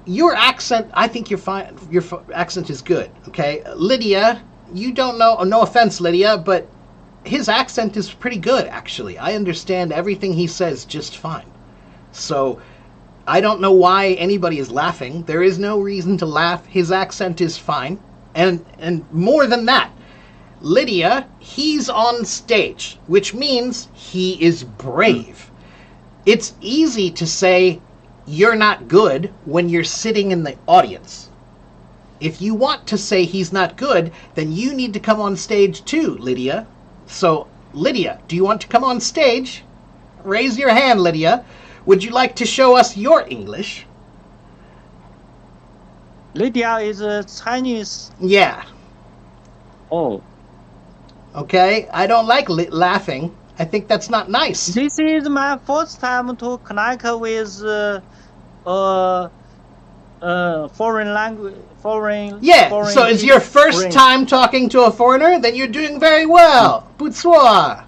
your accent, I think you're fine. Your accent is good. Okay? Lydia, you don't know, no offense, Lydia, but his accent is pretty good, actually. I understand everything he says just fine. So I don't know why anybody is laughing. There is no reason to laugh. His accent is fine. And more than that, Lydia, he's on stage, which means he is brave. It's easy to say you're not good when you're sitting in the audience. If you want to say he's not good, then you need to come on stage too, Lydia. So, Lydia, do you want to come on stage? Raise your hand, Lydia. Would you like to show us your English? Lydia is Chinese. Yeah. Oh, Okay. I don't like laughing. I think that's not nice. this is my first time to connect with foreign language. Yeah. Foreign So it's your first foreign- time talking to a foreigner? Then you're doing very well. 不错，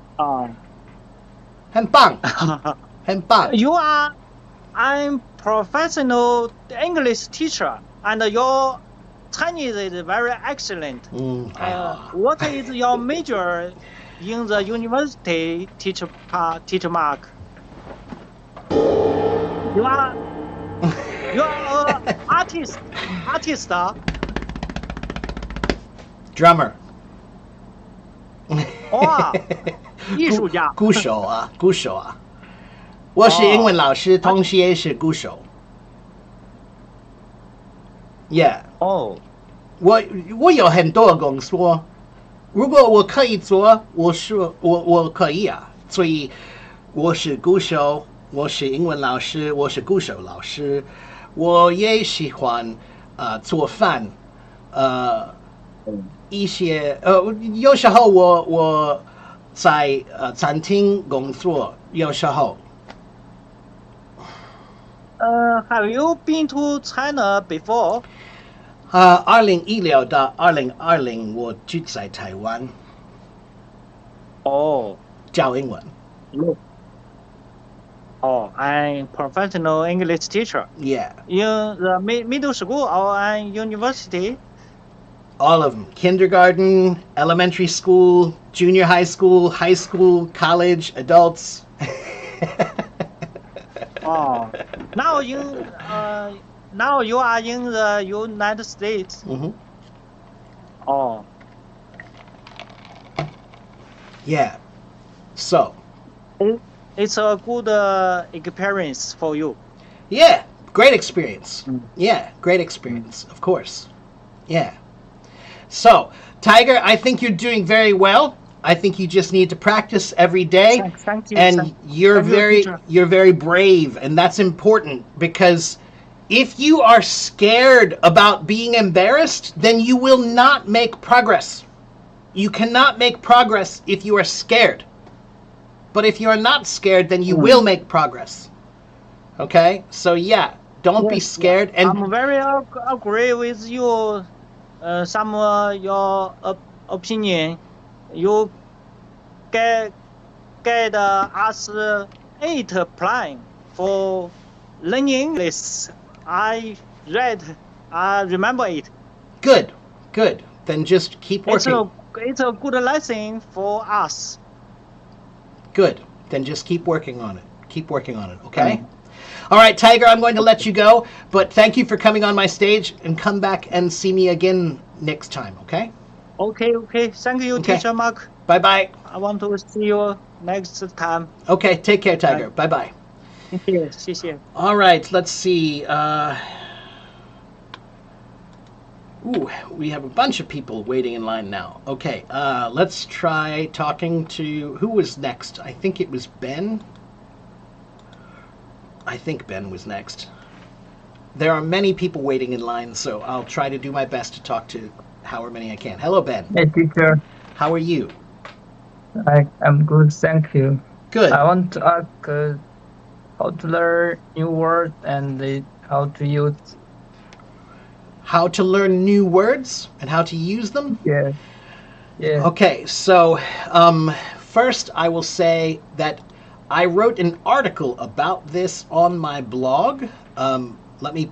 很棒，很棒。 You are I'm professional English teacher, and your Chinese is very excellent. 还好啊。 What is your major in the university, teacher Mark? You are an artist, Drummer. or 艺术家。鼓手啊，鼓手啊。我是英文老师，同时也是鼓手。Yeah，哦，我有很多工作，如果我可以做，我可以啊。所以我是鼓手，我是英文老师，我是鼓手老师，我也喜欢做饭，一些有时候我在餐厅工作，有时候。 Have you been to China before? 2016到2020，我住在台湾哦教英文。哦，I'm professional English teacher Yeah, in the middle school or an university. all of them. Kindergarten, elementary school, junior high school, college, adults. Oh, now you are in the United States. Mhm. Oh, Yeah. So, it's a good experience for you. yeah, great experience. Yeah, great experience, of course. Yeah. So, Tiger, I think you're doing very well. I think you just need to practice every day. Thank you. And you're thank you, very teacher. brave, and that's important, because if you are scared about being embarrassed, then you will not make progress. You cannot make progress if you are scared. But if you are not scared, then you will make progress. Okay? So yeah, don't be scared. And I'm very agree with you. Some your opinion. You get us 8 plan for learning English. I remember it. good. Then just keep working. It's a good lesson for us. Good. Then just keep working on it. Keep working on it, okay? All right, Tiger, I'm going to let you go, but thank you for coming on my stage, and come back and see me again next time, okay? Okay. Thank you, Okay. Teacher Mark. Bye-bye. I want to see you next time. Okay, take care, Tiger. Bye-bye. 谢谢。 All right, let's see. Ooh, we have a bunch of people waiting in line now. Okay, let's try talking to... Who was next? I think it was Ben. I think Ben was next. There are many people waiting in line, so I'll try to do my best to talk to however many I can. Hello, Ben. Hey, teacher. How are you? I'm good, thank you. Good. I want to ask how to learn new words and how to use. How to learn new words and how to use them? Yeah. Yeah. Okay, so first I will say that I wrote an article about this on my blog. Let me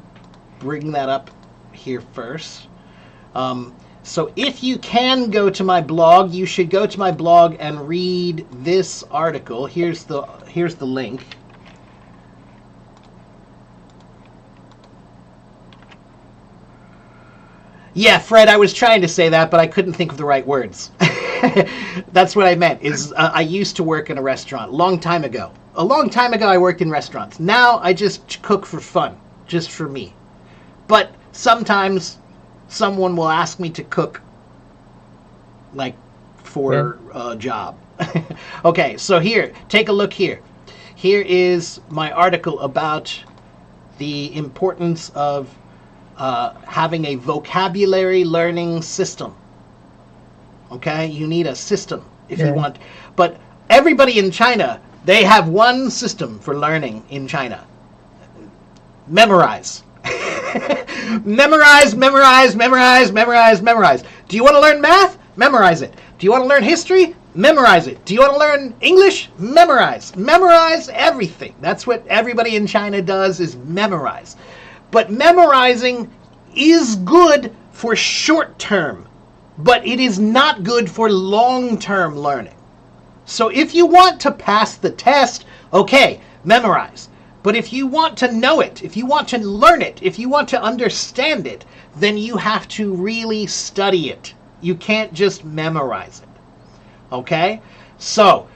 bring that up here first. So if you can go to my blog, you should go to my blog and read this article. Here's the link. Yeah, Fred, I was trying to say that, but I couldn't think of the right words. That's what I meant, is I used to work in a restaurant a long time ago. A long time ago, I worked in restaurants. Now, I just cook for fun, just for me. But sometimes someone will ask me to cook, like, for a job. Okay, so here, take a look here. Here is my article about the importance of having a vocabulary learning system. Okay, you need a system if you want. But everybody in China, they have one system for learning in China. Memorize. Memorize, memorize, memorize, memorize, memorize. Do you want to learn math? Memorize it. Do you want to learn history? Memorize it. Do you want to learn English? Memorize. Memorize everything. That's what everybody in China does, is memorize. But memorizing is good for short term, but it is not good for long-term learning. So if you want to pass the test, okay, memorize. But if you want to know it, if you want to learn it, if you want to understand it, then you have to really study it. You can't just memorize it. Okay? So,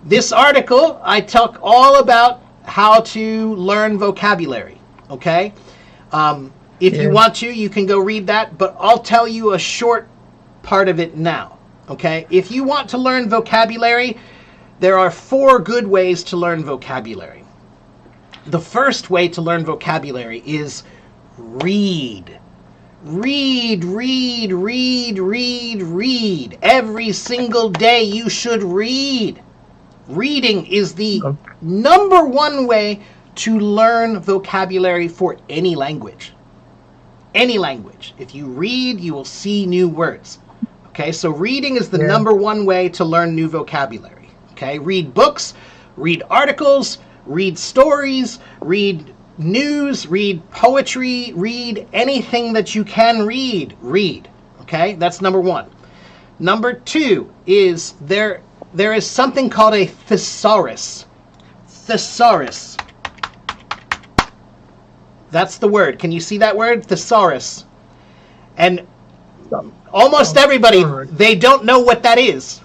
this article, I talk all about how to learn vocabulary. Okay? If you want to, you can go read that, but I'll tell you a short part of it now. Okay? If you want to learn vocabulary, there are 4 good ways to learn vocabulary. The first way to learn vocabulary is read. Read, read, read, read, read. Every single day you should read. Reading is the number 1 way to learn vocabulary for any language. Any language. If you read, you will see new words. Okay, so reading is the number 1 way to learn new vocabulary. Okay, read books, read articles, read stories, read news, read poetry, read anything that you can read. Read. Okay, that's number 1. Number 2 is there is something called a thesaurus. Thesaurus. That's the word. Can you see that word? Thesaurus. And almost everybody, they don't know what that is.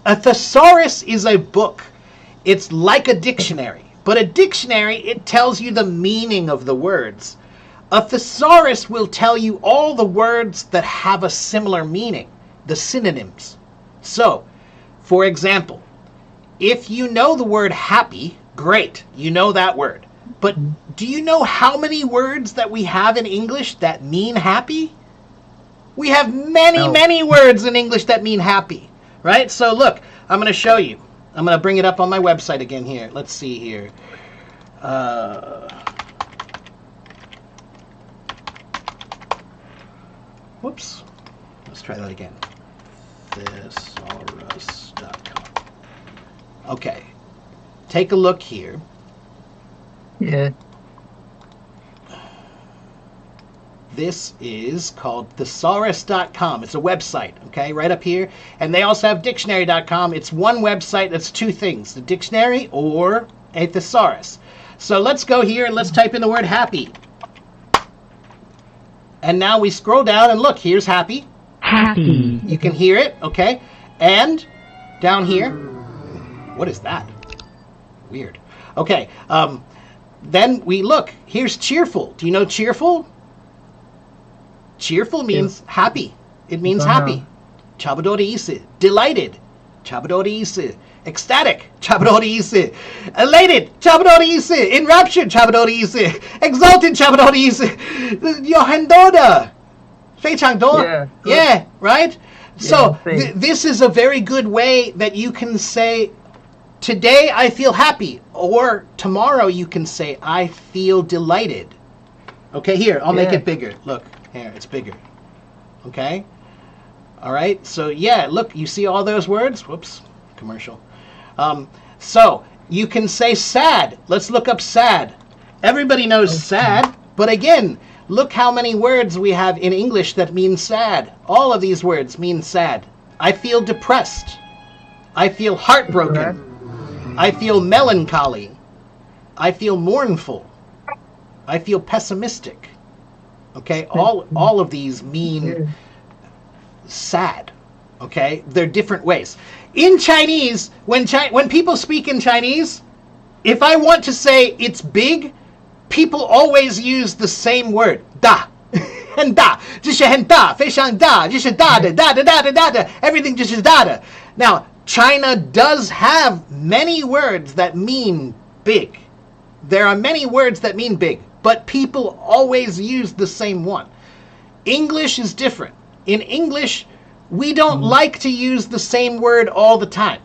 A thesaurus is a book. It's like a dictionary. But a dictionary, it tells you the meaning of the words. A thesaurus will tell you all the words that have a similar meaning, the synonyms. So, for example, if you know the word happy, great, you know that word. But do you know how many words that we have in English that mean happy? We have many words in English that mean happy, right? So look, I'm going to show you. I'm going to bring it up on my website again here. Let's see here. Whoops. Let's try that again. Thesaurus.com. Okay. Take a look here. Yeah. This is called thesaurus.com. It's a website, okay, right up here. And they also have dictionary.com. It's one website that's 2 things, the dictionary or a thesaurus. So let's go here and let's type in the word happy. And now we scroll down and look, here's happy. Happy. You can hear it, okay? And down here, what is that? Weird. Okay, then we look, here's cheerful. Do you know cheerful? Cheerful means happy. It means 当然。 happy. 差不多的意思. Delighted. 差不多的意思. Ecstatic. 差不多的意思. Elated. 差不多的意思. Enraptured. 差不多的意思. Exalted. 差不多的意思. 有很多的. 非常多. Yeah. Yeah, right? So Yeah, this is a very good way that you can say, today I feel happy. Or tomorrow you can say, I feel delighted. Okay, here, I'll make Yeah. it bigger. Look, here, it's bigger. Okay? All right, so yeah, look, you see all those words? Whoops, commercial. So you can say sad. Let's look up sad. Everybody knows sad, but again, look how many words we have in English that mean sad. All of these words mean sad. I feel depressed. I feel heartbroken. I feel melancholy. I feel mournful. I feel pessimistic. Okay, all of these mean sad. Okay, they're different ways. In Chinese, when people speak in Chinese, if I want to say it's big, people always use the same word, 大. 很大,就是很大,非常大,就是大的,大的,大的,大的, everything 就是大的. Now, China does have many words that mean big. There are many words that mean big, but people always use the same one. English is different. In English, we don't like to use the same word all the time.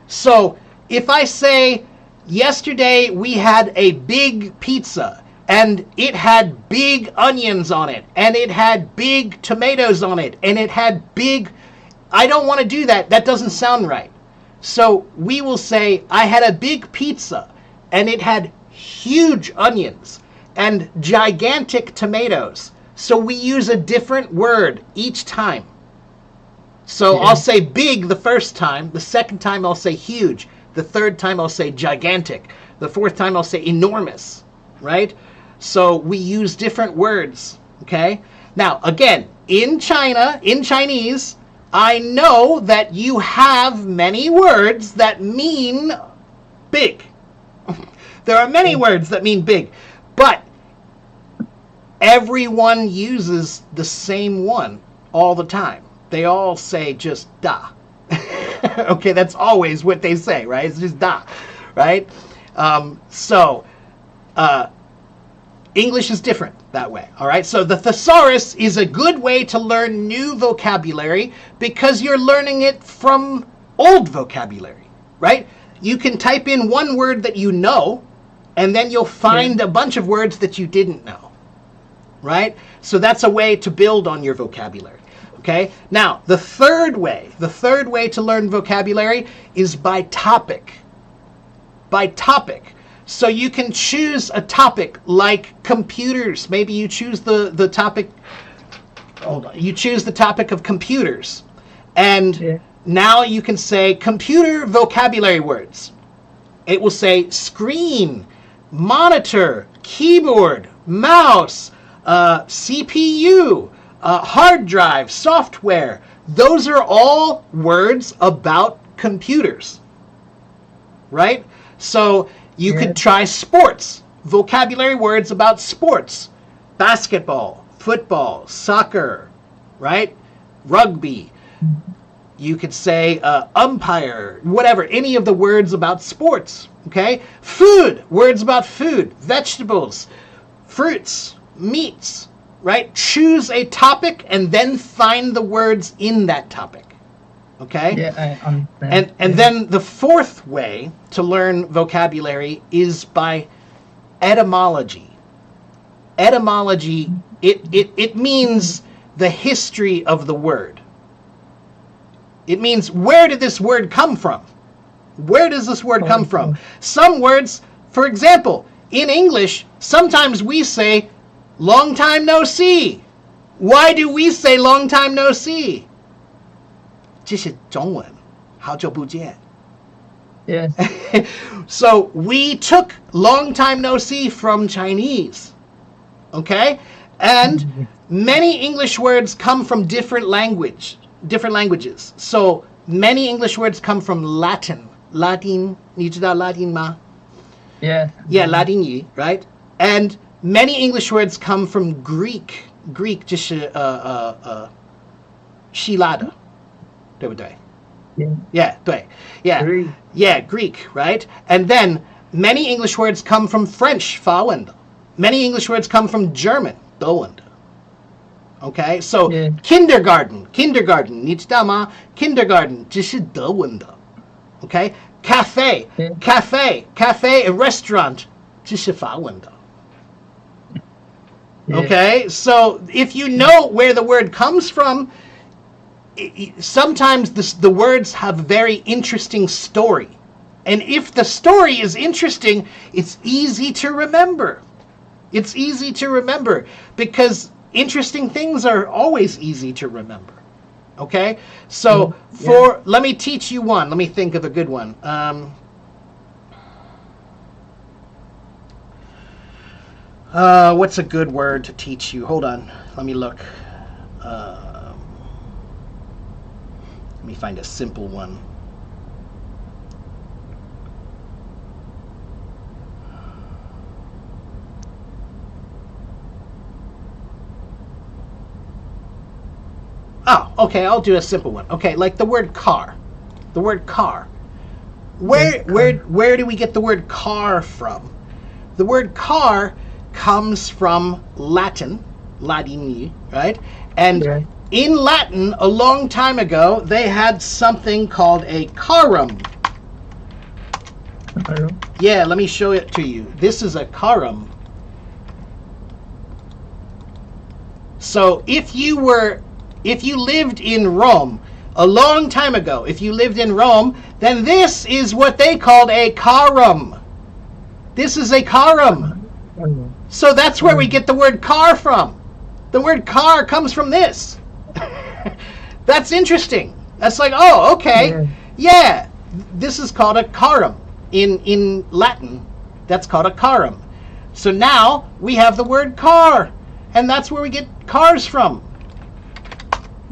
So, if I say, yesterday we had a big pizza, and it had big onions on it, and it had big tomatoes on it, and it had big... I don't want to do that. That doesn't sound right. So we will say, I had a big pizza, and it had huge onions and gigantic tomatoes. So we use a different word each time. So I'll say big the first time. The second time I'll say huge. The third time I'll say gigantic. The fourth time I'll say enormous. Right? So we use different words. Okay? Now, again, in China, in Chinese, I know that you have many words that mean big. There are many words that mean big. But everyone uses the same one all the time. They all say just da. Okay, that's always what they say, right? It's just da, right? English is different that way, all right? So the thesaurus is a good way to learn new vocabulary because you're learning it from old vocabulary, right? You can type in one word that you know, and then you'll find a bunch of words that you didn't know, right? So that's a way to build on your vocabulary, okay? Now, the third way to learn vocabulary is by topic. By topic. So you can choose a topic like computers. Maybe you choose the topic. Hold on. You choose the topic of computers, and now you can say computer vocabulary words. It will say screen, monitor, keyboard, mouse, CPU, hard drive, software. Those are all words about computers, right? So you could try sports, vocabulary words about sports, basketball, football, soccer, right? Rugby. You could say umpire, whatever, any of the words about sports, okay? Food, words about food, vegetables, fruits, meats, right? Choose a topic and then find the words in that topic. Okay? Yeah, I understand. And then the fourth way to learn vocabulary is by etymology. Etymology, it means the history of the word. It means, where did this word come from? Where does this word come from? Some words, for example, in English, sometimes we say, long time no see. Why do we say long time no see? 这是中文，好久不见。 Yes. So we took long time no see from Chinese. Okay? And many English words come from different languages. So many English words come from Latin. Latin, 你知道 Latin 吗? Yeah. Yeah, Latin, right? And many English words come from Greek. Greek 就是希腊的，对不对？ Yeah. Yeah, 对 Yeah. Greek. Yeah, Greek, right? And then many English words come from French, 法文的. Many English words come from German, 德文的. Okay, so Yeah. kindergarten, 你知道吗？ Kindergarten 这是德文的. Okay, cafe, Yeah. cafe, a restaurant 这是法文的. Yeah. Okay, so if you know where the word comes from, sometimes the words have very interesting story. And if the story is interesting, it's easy to remember. It's easy to remember because interesting things are always easy to remember. Okay? So let me teach you one. Let me think of a good one. What's a good word to teach you? Hold on. Let me look. Let me find a simple one. Oh, okay, I'll do a simple one. Okay, like the word car. The word car. Where do we get the word car from? The word car comes from Latin, Latini, right? And Yeah. in Latin, a long time ago, they had something called a carum. Yeah, let me show it to you. This is a carum. So if you lived in Rome a long time ago, if you lived in Rome, then this is what they called a carum. This is a carum. So that's where we get the word car from. The word car comes from this. That's interesting. That's like, oh, okay. Yeah, this is called a carum. In Latin, that's called a carum. So now we have the word car, and that's where we get cars from.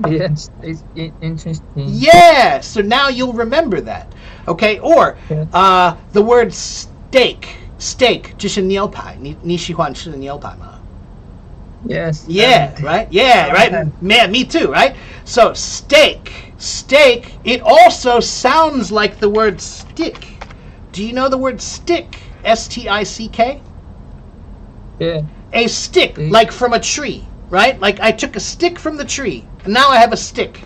Yes, it's interesting. Yeah, so now you'll remember that. Okay, or the word steak. Steak, 就是牛排。你喜欢吃牛排吗？ Yes. Yeah, right? Yeah, right? Man, me too, right? So steak, it also sounds like the word stick. Do you know the word stick? S-T-I-C-K? Yeah. A stick, like from a tree, right? Like I took a stick from the tree, and now I have a stick,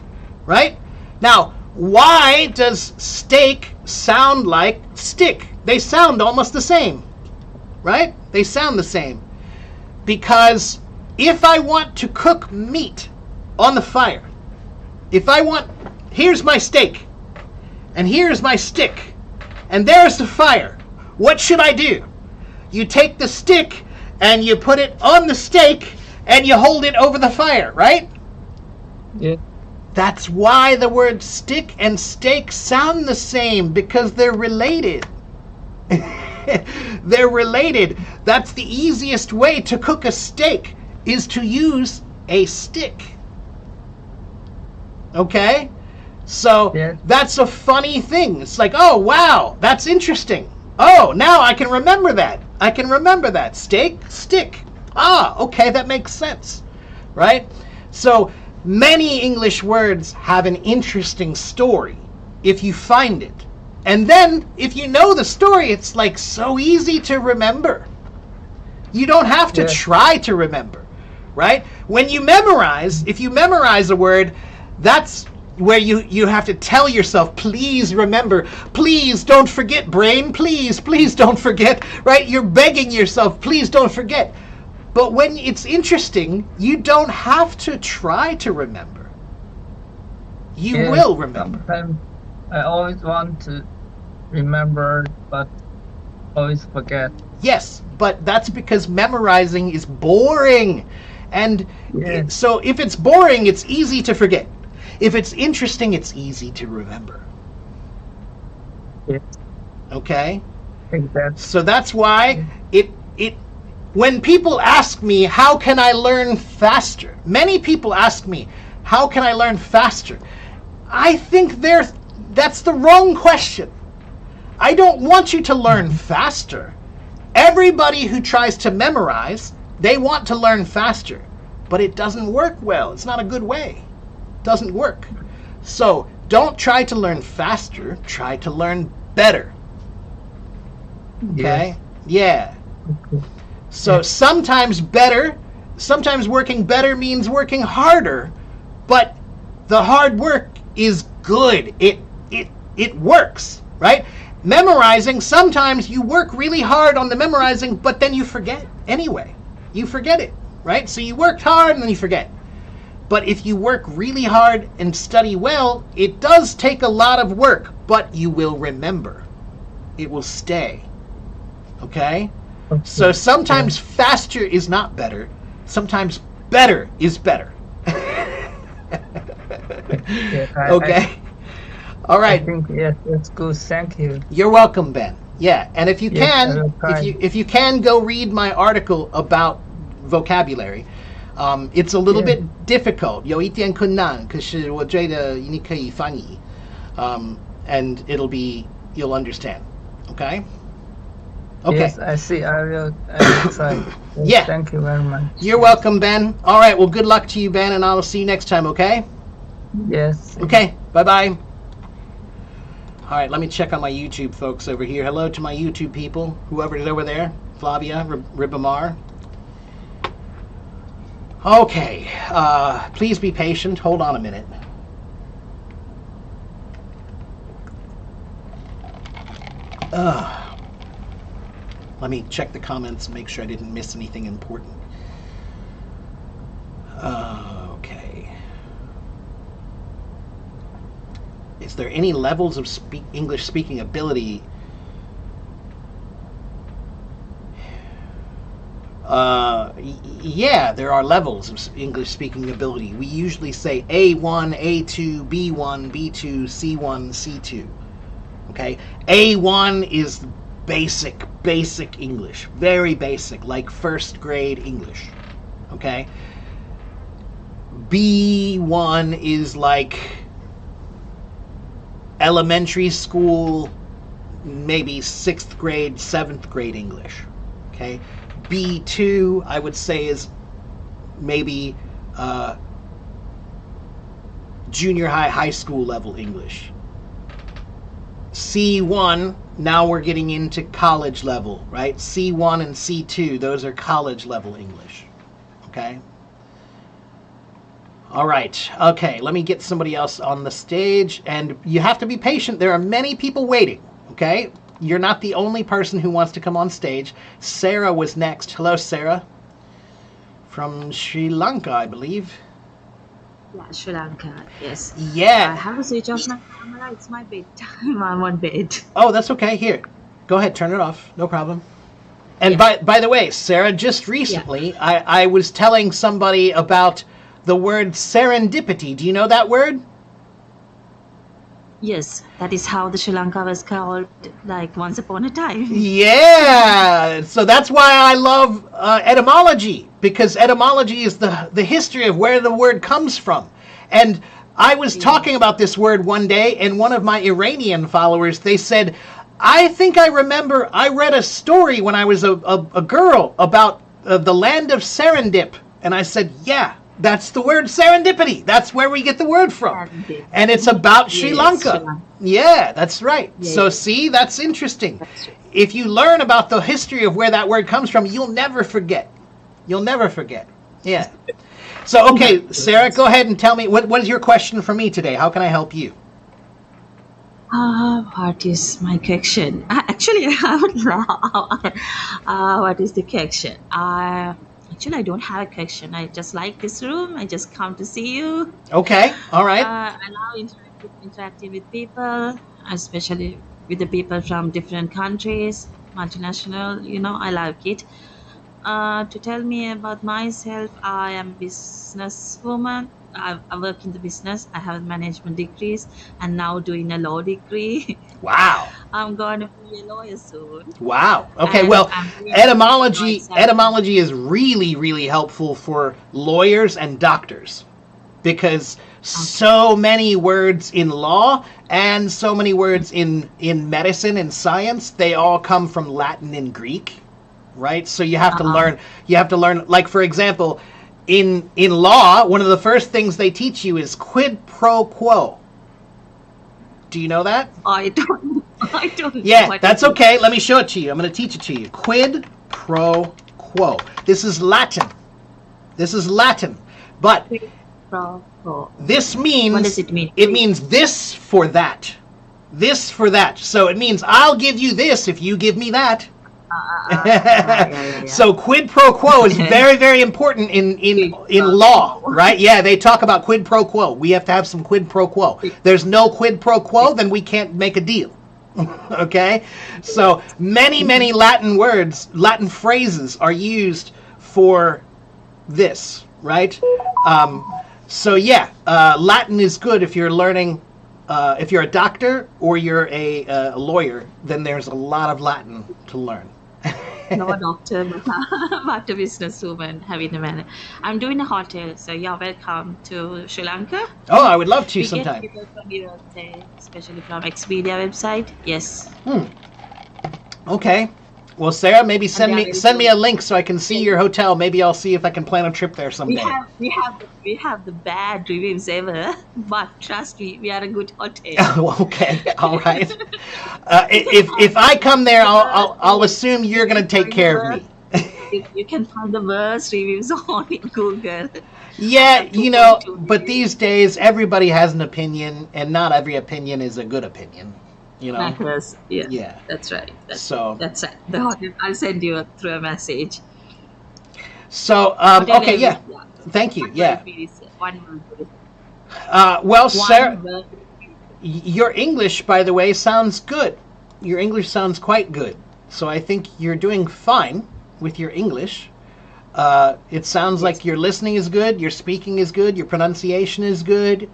right? Now, why does steak sound like stick? They sound almost the same, right? They sound the same. Because if I want to cook meat on the fire, here's my steak, and here's my stick, and there's the fire. What should I do? You take the stick and you put it on the steak and you hold it over the fire, right? Yeah. That's why the word stick and steak sound the same, because they're related. They're related. That's the easiest way to cook a steak, is to use a stick. Okay? So that's a funny thing. It's like, oh, wow, that's interesting. Oh, now I can remember that. Steak, stick. Ah, okay, that makes sense. Right? So many English words have an interesting story if you find it. And then if you know the story, it's like so easy to remember. You don't have to try to remember, right? When you memorize, if you memorize a word, that's where you have to tell yourself, please remember, please don't forget, brain, please don't forget, right? You're begging yourself, please don't forget. But when it's interesting, you don't have to try to remember. You will remember. Sometimes I always want to remember, but always forget. Yes, but that's because memorizing is boring. And so if it's boring, it's easy to forget. If it's interesting, it's easy to remember. Yeah. Okay? Exactly. So that's why when people ask me, how can I learn faster? Many people ask me, how can I learn faster? I think that's the wrong question. I don't want you to learn faster. Everybody who tries to memorize, they want to learn faster. but it doesn't work well. It's not a good way. It doesn't work. So don't try to learn faster. Try to learn better. Okay? Yeah. So sometimes working better means working harder, but the hard work is good. It works, right? Memorizing, sometimes you work really hard on the memorizing, but then you forget anyway. You forget it, right? So you worked hard and then you forget. But if you work really hard and study well, it does take a lot of work, but you will remember. It will stay. Okay? So sometimes faster is not better. Sometimes better is better. Okay? All right. I think yes, that's good. Thank you. You're welcome, Ben. Yeah, and if you Yes, I can, will try. if you can go read my article about vocabulary, it's a little Yeah. bit difficult. 有一点困难，可是我觉得你可以翻译, and you'll understand. Okay. Okay. Yes, I see. I will try. Yes, Yeah. Thank you very much. You're welcome, Ben. All right. Well, good luck to you, Ben, and I'll see you next time. Okay. Yes. Okay. Bye bye. All right, let me check on my YouTube folks over here. Hello to my YouTube people, whoever's over there. Flavia, Ribamar. Okay, please be patient. Hold on a minute. Let me check the comments and make sure I didn't miss anything important. Okay. Is there any levels of English speaking ability? Yeah, there are levels of English speaking ability. We usually say A1, A2, B1, B2, C1, C2. Okay? A1 is basic English. Very basic, like first grade English. Okay? B1 is like elementary school, maybe 6th grade, 7th grade English. Okay? B2, I would say, is maybe junior high school level English. C1, now we're getting into college level, right? C1 and C2, those are college level English. Okay? All right. Okay, let me get somebody else on the stage. And you have to be patient. There are many people waiting. Okay? You're not the only person who wants to come on stage. Sarah was next. Hello, Sarah. From Sri Lanka, I believe. Yeah, Sri Lanka, yes. I Yeah. have to switch off my camera. It's my bedtime. I'm on bed. Oh, that's okay. Here. Go ahead. Turn it off. No problem. And by the way, Sarah, just recently, I was telling somebody about the word serendipity. Do you know that word? Yes, that is how the Sri Lanka was called, like once upon a time. Yeah, so that's why I love etymology, because etymology is the history of where the word comes from. And I was talking about this word one day, and one of my Iranian followers, they said, I think I remember I read a story when I was a girl about the land of Serendip. And I said, yeah, that's the word serendipity. That's where we get the word from. Serendip. And it's about Sri Yes, Lanka. Sri Lanka. Yeah, that's right. Yeah, So yeah. see, that's interesting. That's right. If you learn about the history of where that word comes from, you'll never forget. You'll never forget. Yeah. So, okay, Sarah, go ahead and tell me, what is your question for me today? How can I help you? What is my question? Actually, I would know. What is the question? Actually, I don't have a question. I just like this room. I just come to see you. Okay, all right. I love interacting with people, especially with the people from different countries, multinational. I like it. To tell me about myself, I am a businesswoman. I work in the business. I have management degrees and now doing a law degree. Wow. I'm going to be a lawyer soon. Wow. Okay, And well, I'm really etymology myself. etymology is really, really helpful for lawyers and doctors, because so many words in law and so many words in medicine and science, they all come from Latin and Greek, right? So you have to learn, like, for example, in law, one of the first things they teach you is quid pro quo. Do you know that? I don't. I don't. know Yeah, what that's it is. okay. Let me show it to you. I'm going to teach it to you. Quid pro quo. This is Latin. This is Latin. But Pro quo. this means... What does it mean? It means this for that. This for that. So it means I'll give you this if you give me that. Yeah. So quid pro quo is very, very important in law, right? Yeah, they talk about quid pro quo. We have to have some quid pro quo. There's no quid pro quo, then we can't make a deal. Okay? So many Latin words, Latin phrases are used for this, right? So yeah, Latin is good if you're learning. If you're a doctor or you're a lawyer, then there's a lot of Latin to learn. No doctor, but a businesswoman having a man. I'm doing a hotel, so you're welcome to Sri Lanka. Oh, I would love to We get sometime. people from Europe there, especially from Expedia website. Yes. Okay. Well, Sarah, maybe send yeah, me very send me good. a link so I can see your hotel. Maybe I'll see if I can plan a trip there We someday. have the bad reviews ever, but trust me, we are a good hotel. Okay. All right. If I come there, I'll assume you're gonna take care of me. You can find the worst reviews on Google. Yeah, you know, but these days everybody has an opinion, and not every opinion is a good opinion. You know. Matters. Yeah. Yeah. That's right. So. That's right. The hotel. I'll send you through a message. So. Hotel Okay. name Yeah. is- Thank you. One Yeah. word, please. One word. Well, One Sarah, word. your English, by the way, sounds good. Your English sounds quite good. So I think you're doing fine with your English. It sounds like your listening is good, your speaking is good, your pronunciation is good.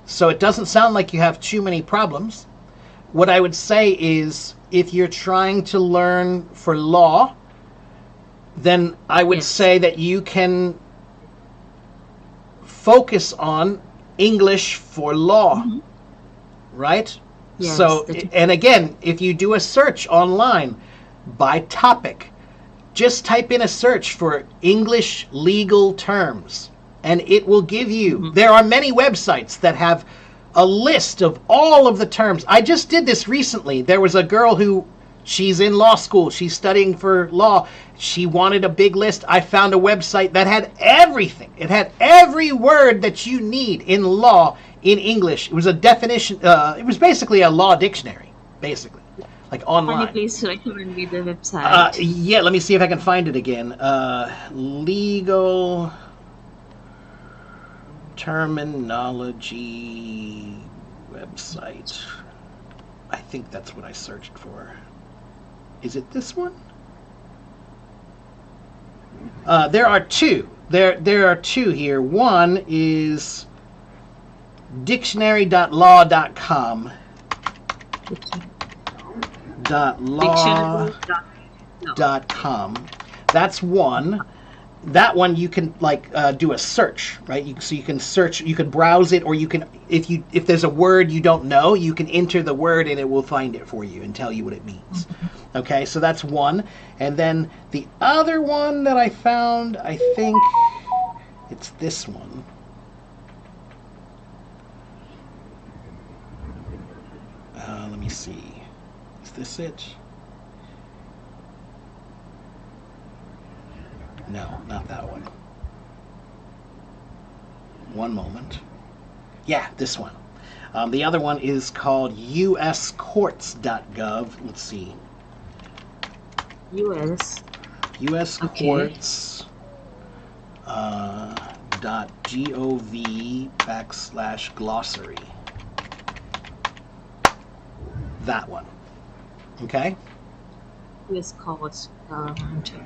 So it doesn't sound like you have too many problems. What I would say is if you're trying to learn for law, then I would Yes. say that you can focus on English for law, right? Yes, So, that- and again, if you do a search online by topic, just type in a search for English legal terms, and it will give you, there are many websites that have a list of all of the terms. I just did this recently. There was a girl who, she's in law school, she's studying for law. She wanted a big list. I found a website that had everything. It had every word that you need in law in English. It was a definition, it was basically a law dictionary, basically, like Can you online. please recommend me the website? Yeah, let me see if I can find it again. Legal terminology website. I think that's what I searched for. Is it this one? There are two. There are two here. One is dictionary.law.com. .law.com. That's one. That one you can do a search, right? So you can search, you can browse it, or you can, if there's a word you don't know, you can enter the word and it will find it for you and tell you what it means. Okay, so that's one. And then the other one that I found, I think it's this one. Let me see. Is this it? No, not that one. One moment. Yeah, this one. The other one is called uscourts.gov. Let's see. US. US Okay. Courts .gov/glossary. That one. Okay? US courts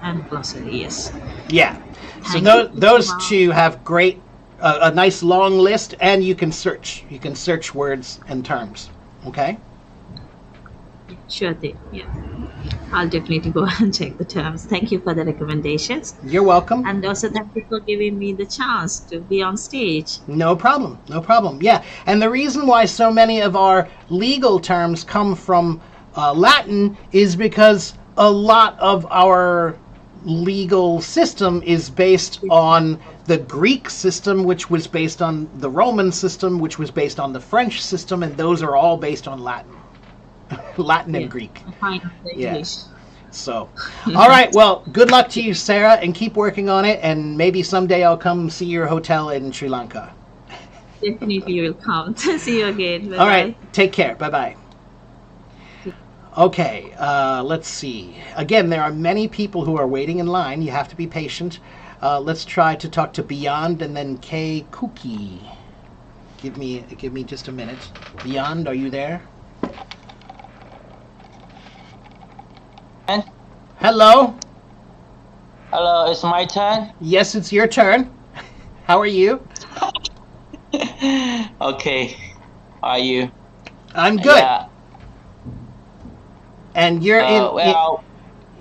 and glossary. Yes. Yeah. So Thank you. those Wow. two have great, a nice long list, and you can search. You can search words and terms. Okay? Sure thing. Yeah. I'll definitely go and check the terms. Thank you for the recommendations. You're welcome. And also thank you for giving me the chance to be on stage. No problem. No problem. Yeah. And the reason why so many of our legal terms come from Latin is because a lot of our legal system is based on the Greek system, which was based on the Roman system, which was based on the French system, and those are all based on Latin. Latin and Greek. Fine, English. So, all right. Well, good luck to you, Sarah, and keep working on it. And maybe someday I'll come see your hotel in Sri Lanka. Definitely will come. See you again. Bye-bye. All right. Take care. Bye bye. Okay. Let's see. Again, there are many people who are waiting in line. You have to be patient. Let's try to talk to Beyond and then Kay Cookie. Give me just a minute. Beyond, are you there? Hello. Hello, it's my turn. Yes, it's your turn. How are you? Okay, how are you? I'm good. Yeah. And you're well,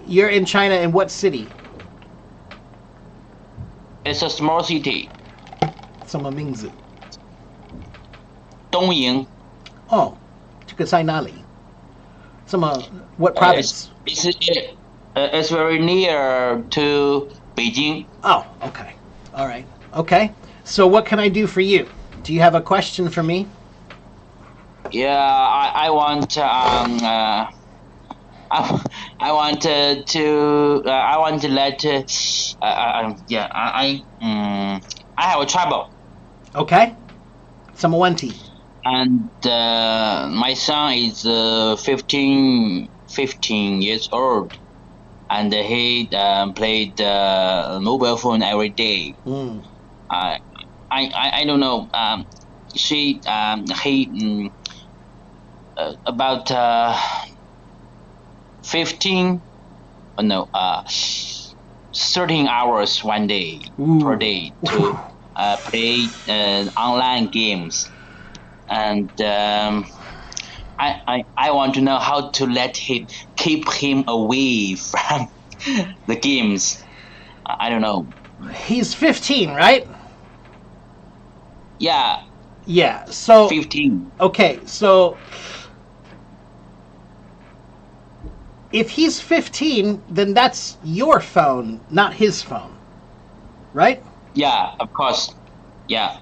you're in China. In what city? it's a small city, 什么名字？东营。哦，这个在哪里？what province? It's very near to Beijing. Oh, okay. All right. Okay. So what can I do for you? Do you have a question for me? Yeah, I want I want to let I have a trouble. Okay. 什么问题？ And my son is 15 years old, and he played mobile phone every day. I don't know. He about 13 hours one day per day to play online games. And I want to know how to keep him away from the games. I don't know. He's 15, right? Yeah. Yeah. So 15. Okay. So if he's 15, then that's your phone, not his phone, right? Yeah, of course. Yeah.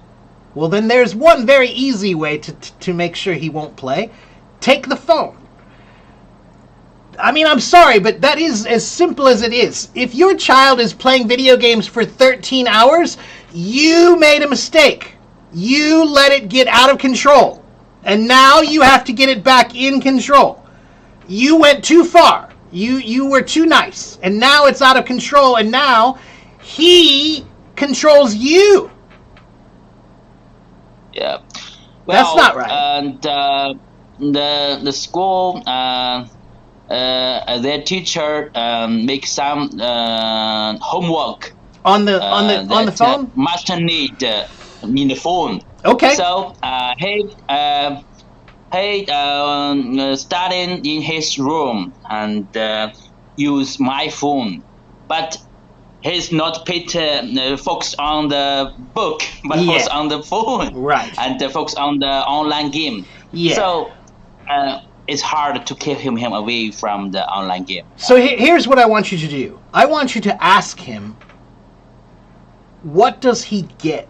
Well, then there's one very easy way to make sure he won't play. Take the phone. I mean, I'm sorry, but that is as simple as it is. If your child is playing video games for 13 hours, you made a mistake. You let it get out of control. And now you have to get it back in control. You went too far. You were too nice. And now it's out of control. And now he controls you. Yeah, well, that's not right. And the school, their teacher make some homework on the phone. Must need in the phone. Okay. So he studying in his room and use my phone, but he's not focused on the book, but focused on the phone. Right. And focused on the online game. Yeah. So it's hard to keep him away from the online game. So here's what I want you to do. I want you to ask him, what does he get?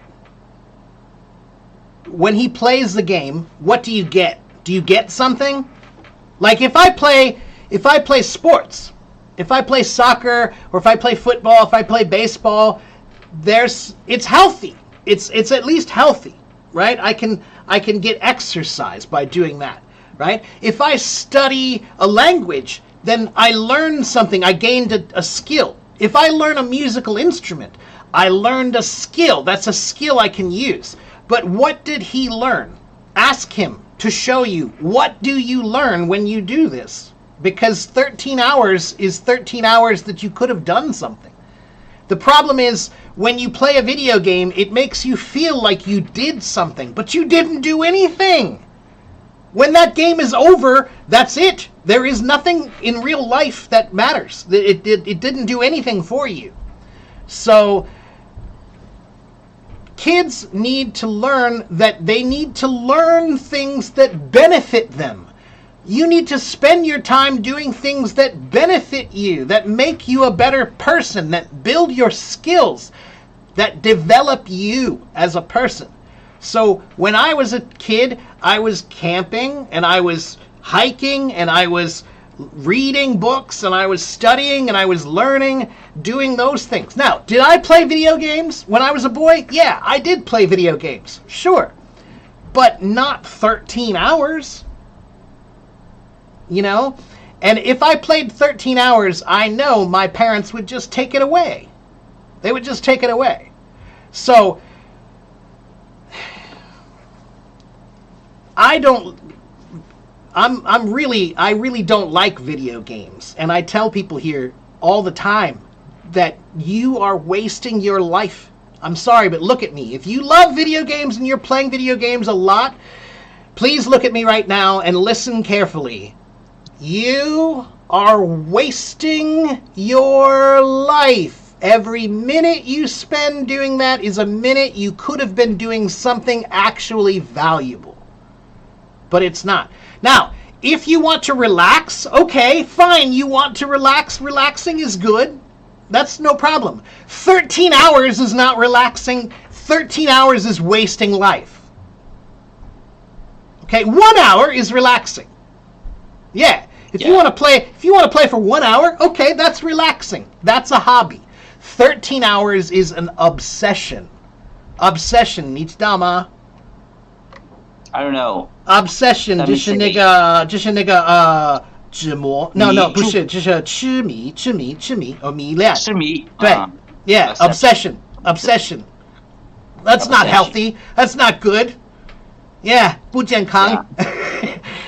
When he plays the game, what do you get? Do you get something? Like if I play sports, if I play soccer, or if I play football, if I play baseball, it's healthy. It's at least healthy, right? I can get exercise by doing that, right? If I study a language, then I learn something. I gained a skill. If I learn a musical instrument, I learned a skill. That's a skill I can use. But what did he learn? Ask him to show you. What do you learn when you do this? Because 13 hours is 13 hours that you could have done something. The problem is, when you play a video game, it makes you feel like you did something, but you didn't do anything. When that game is over, that's it. There is nothing in real life that matters. It didn't do anything for you. So, kids need to learn that they need to learn things that benefit them. You need to spend your time doing things that benefit you, that make you a better person, that build your skills, that develop you as a person. So when I was a kid, I was camping and I was hiking and I was reading books and I was studying and I was learning, doing those things. Now, did I play video games when I was a boy? Yeah, I did play video games, sure. But not 13 hours. You know? And if I played 13 hours, I know my parents would just take it away. They would just take it away. So, I really don't like video games. And I tell people here all the time that you are wasting your life. I'm sorry, but look at me. If you love video games and you're playing video games a lot, please look at me right now and listen carefully. You are wasting your life. Every minute you spend doing that is a minute you could have been doing something actually valuable. But it's not. Now, if you want to relax, okay, fine, you want to relax. Relaxing is good. That's no problem. 13 hours is not relaxing. 13 hours is wasting life. Okay, 1 hour is relaxing. Yeah. If you want to play for 1 hour, okay, that's relaxing. That's a hobby. 13 hours is an obsession. Obsession, 你知道吗? I don't know. Obsession 就是那个纸膜 No, 不是，就是痴迷迷恋。痴迷。对 Yeah, obsession. That's not healthy. That's not good. Yeah, 不健康.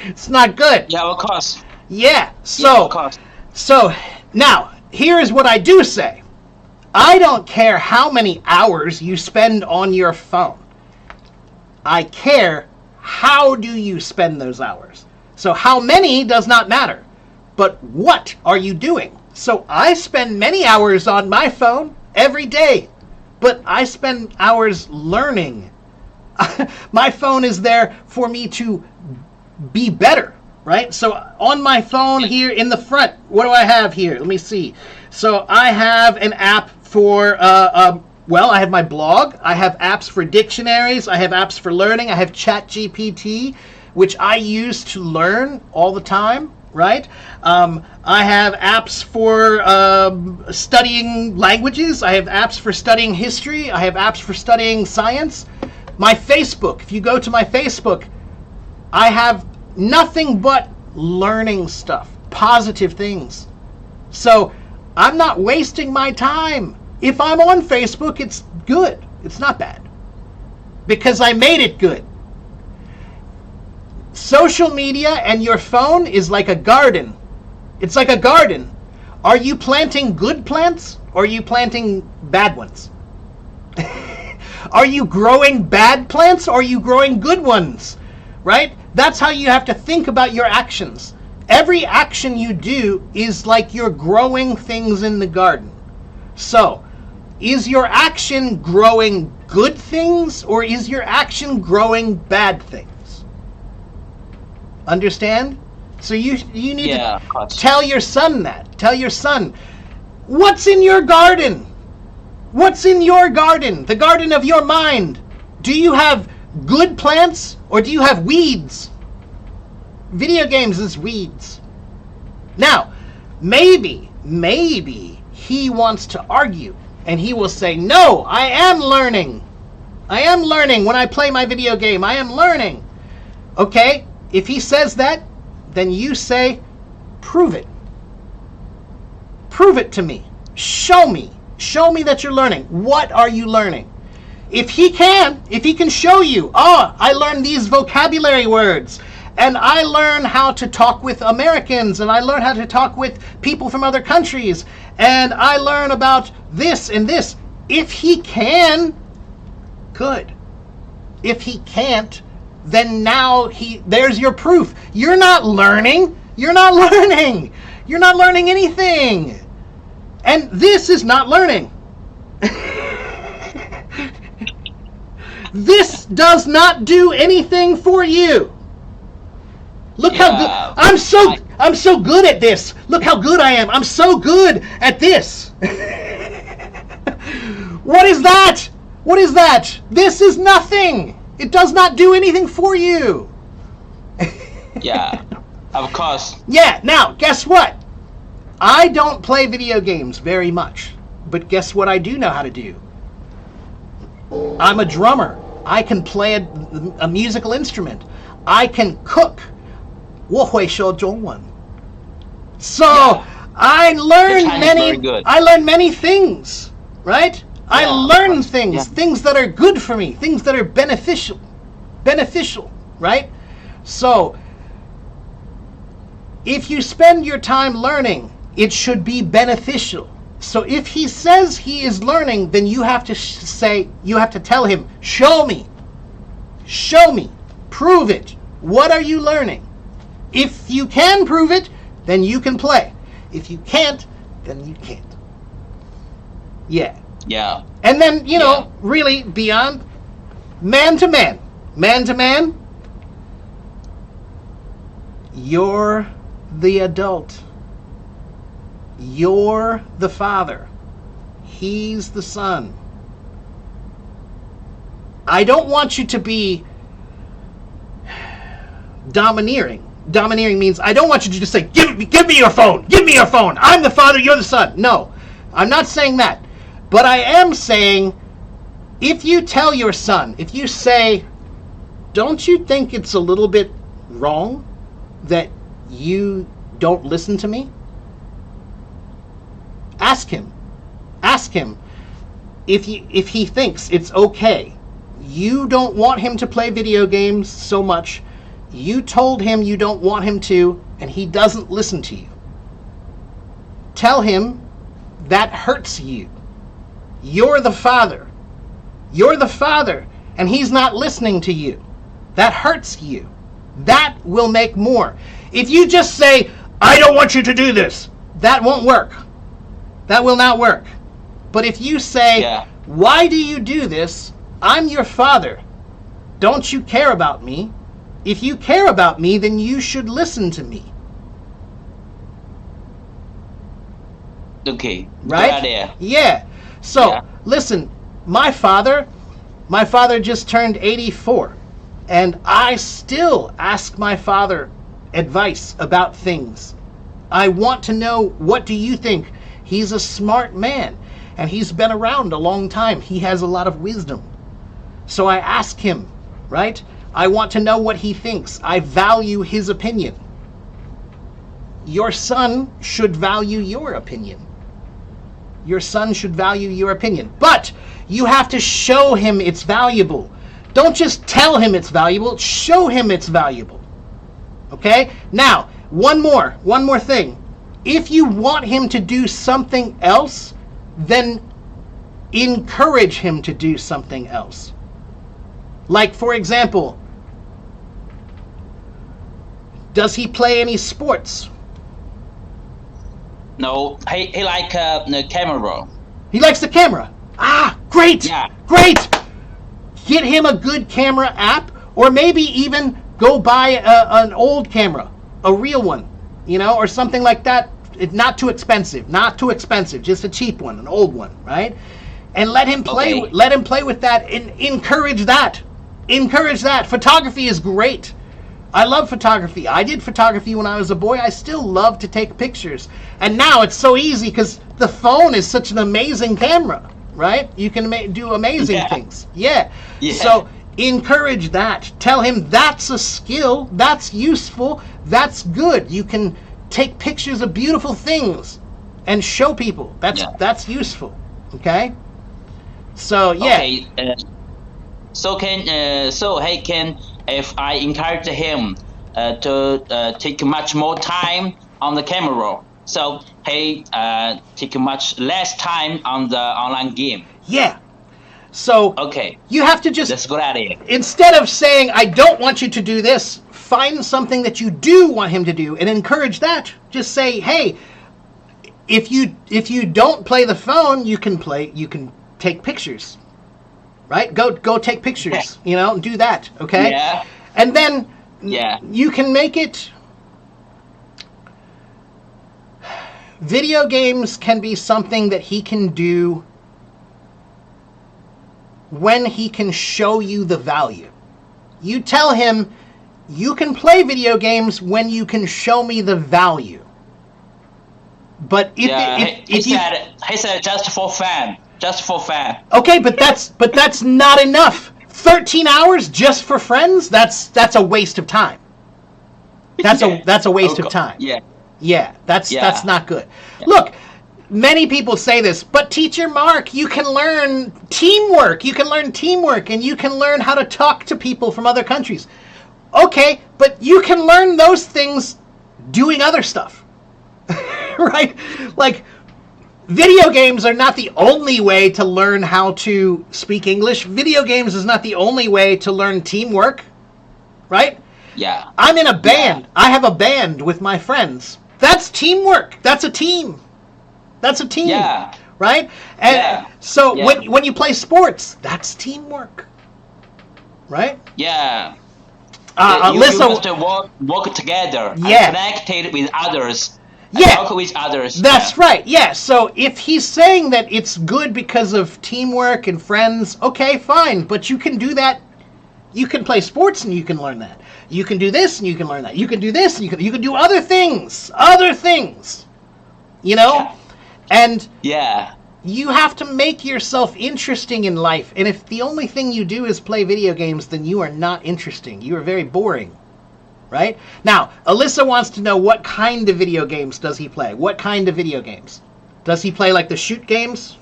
It's not good. Yeah, of course. Yeah, of course. So now, here is what I do say. I don't care how many hours you spend on your phone. I care how do you spend those hours. So how many does not matter. But what are you doing? So I spend many hours on my phone every day. But I spend hours learning. My phone is there for me to be better. Right? So on my phone here in the front, what do I have here? Let me see. So I have an app for, I have my blog. I have apps for dictionaries. I have apps for learning. I have ChatGPT, which I use to learn all the time. Right? I have apps for studying languages. I have apps for studying history. I have apps for studying science. My Facebook, if you go to my Facebook, I have nothing but learning stuff, positive things. So I'm not wasting my time. If I'm on Facebook, it's good. It's not bad. Because I made it good. Social media and your phone is like a garden. It's like a garden. Are you planting good plants or are you planting bad ones? Are you growing bad plants or are you growing good ones? Right? That's how you have to think about your actions. Every action you do is like you're growing things in the garden. So, is your action growing good things or is your action growing bad things? Understand? So you need to tell your son that. Tell your son, what's in your garden? What's in your garden? The garden of your mind. Do you have good plants or do you have weeds? Video games is weeds. Now, maybe he wants to argue and he will say, no, I am learning. I am learning when I play my video game. I am learning. Okay, if he says that, then you say, prove it. Prove it to me. Show me. Show me that you're learning. What are you learning? If he can show you, I learned these vocabulary words, and I learn how to talk with Americans, and I learn how to talk with people from other countries, and I learn about this and this. If he can, good. If he can't, then now there's your proof. You're not learning. You're not learning. You're not learning anything. And this is not learning. This does not do anything for you. Look how good I'm so good at this. Look how good I am. I'm so good at this. What is that? What is that? This is nothing. It does not do anything for you. Yeah, of course. Yeah, now, guess what? I don't play video games very much, but guess what I do know how to do? I'm a drummer. I can play a musical instrument. I can cook. 我会说中文. So, I learn many things, right? I learn things that are good for me, things that are beneficial, right? So, if you spend your time learning, it should be beneficial. So if he says he is learning, then you have to tell him, show me, prove it. What are you learning? If you can prove it, then you can play. If you can't, then you can't. Yeah. Yeah. And then, really beyond man to man, you're the adult. You're the father. He's the son. I don't want you to be domineering. Domineering means I don't want you to just say, give me your phone. Give me your phone. I'm the father, you're the son. No, I'm not saying that. But I am saying, if you tell your son, if you say, don't you think it's a little bit wrong that you don't listen to me? Ask him if he thinks it's okay. You don't want him to play video games so much. You told him you don't want him to, and he doesn't listen to you. Tell him that hurts you. You're the father. You're the father, and he's not listening to you. That hurts you. That will make more. If you just say, I don't want you to do this, that won't work. That will not work. But if you say, why do you do this? I'm your father. Don't you care about me? If you care about me, then you should listen to me. Okay. Right? Good idea. Yeah. So, listen, my father just turned 84. And I still ask my father advice about things. I want to know, what do you think? He's a smart man, and he's been around a long time. He has a lot of wisdom. So I ask him, right? I want to know what he thinks. I value his opinion. Your son should value your opinion. Your son should value your opinion. But you have to show him it's valuable. Don't just tell him it's valuable. Show him it's valuable. Okay? Now, one more thing. If you want him to do something else, then encourage him to do something else. Like, for example, does he play any sports? No, he like the camera. He likes the camera. Ah, great. Yeah. Great. Get him a good camera app, or maybe even go buy an old camera, a real one, or something like that. It's not too expensive, just a cheap one, an old one, right? And let him play. Okay. Let him play with that, and encourage that. Encourage that. Photography is great. I love photography. I did photography when I was a boy. I still love to take pictures. And now it's so easy because the phone is such an amazing camera, right? You can do amazing things. Yeah. So encourage that. Tell him that's a skill. That's useful. That's good. You can take pictures of beautiful things and show people. That's useful. Okay. So Okay. So he can, if I encourage him to take much more time on the camera, so he take much less time on the online game. Yeah. So you have to just, that's a good idea. Instead of saying, I don't want you to do this, find something that you do want him to do and encourage that. Just say, hey, if you don't play the phone, you can take pictures. Right? Go take pictures, and do that, okay? Yeah. And then Yeah. You can make it. Video games can be something that he can do when he can show you the value. You tell him, you can play video games when you can show me the value. But he said just for fun. Just for fun. Okay, but that's not enough. 13 hours just for friends? That's a waste of time. That's a waste of time. Yeah. Yeah, that's not good. Yeah. Look, many people say this, but Teacher Mark, you can learn teamwork. You can learn teamwork, and you can learn how to talk to people from other countries. Okay, but you can learn those things doing other stuff. Right? Like, video games are not the only way to learn how to speak English. Video games is not the only way to learn teamwork. Right? Yeah. I'm in a band. Yeah. I have a band with my friends. That's teamwork. That's a team. That's a team. Yeah. Right? And so when you play sports, that's teamwork. Right? Yeah. You must work together and connected with others. Talk with others. That's right. Yeah. So if he's saying that it's good because of teamwork and friends, okay, fine. But you can do that. You can play sports and you can learn that. You can do this and you can learn that. You can do this and you can do other things. You know? And you have to make yourself interesting in life. And if the only thing you do is play video games, then you are not interesting. You are very boring. Right? Now, Alyssa wants to know, what kind of video games does he play? What kind of video games? Does he play like the shoot games?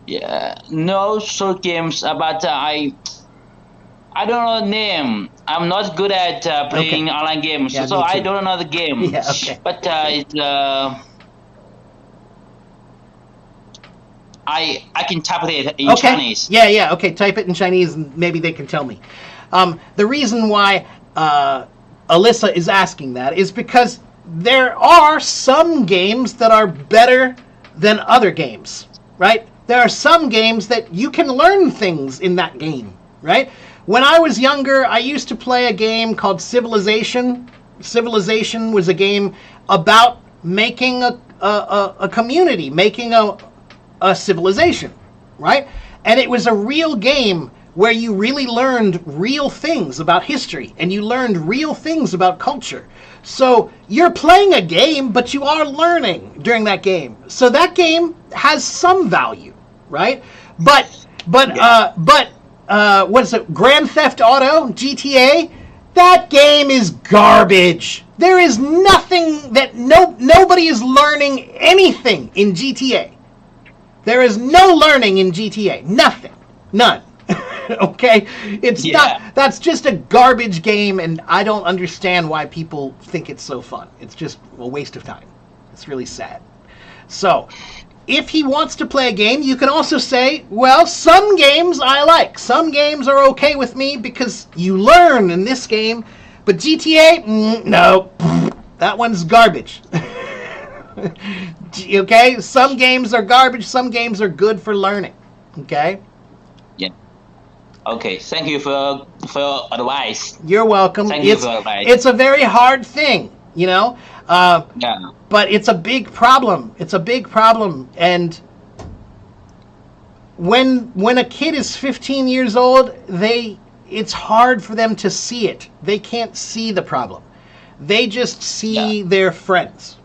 Yeah, no shoot games, but I don't know the name. I'm not good at playing online games, so I don't know the game. Yeah, okay. But it's I can type it in Chinese. Yeah, okay. Type it in Chinese and maybe they can tell me. The reason why Alyssa is asking that is because there are some games that are better than other games, right? There are some games that you can learn things in that game, right? When I was younger, I used to play a game called Civilization. Civilization was a game about making a community, making a civilization, right? And it was a real game where you really learned real things about history and you learned real things about culture. So you're playing a game, but you are learning during that game. So that game has some value, right? But what is it? Grand Theft Auto, GTA? That game is garbage. There is nothing that nobody is learning anything in GTA. There is no learning in GTA. Nothing. None. Okay? It's not. That's just a garbage game, and I don't understand why people think it's so fun. It's just a waste of time. It's really sad. So, if he wants to play a game, you can also say, well, some games I like. Some games are okay with me because you learn in this game. But GTA, no. That one's garbage. Okay? Some games are garbage. Some games are good for learning. Okay? Yeah. Okay. Thank you for your advice. You're welcome. Thank you for your advice. It's a very hard thing, you know? But it's a big problem. It's a big problem. And when a kid is 15 years old, it's hard for them to see it. They can't see the problem. They just see their friends.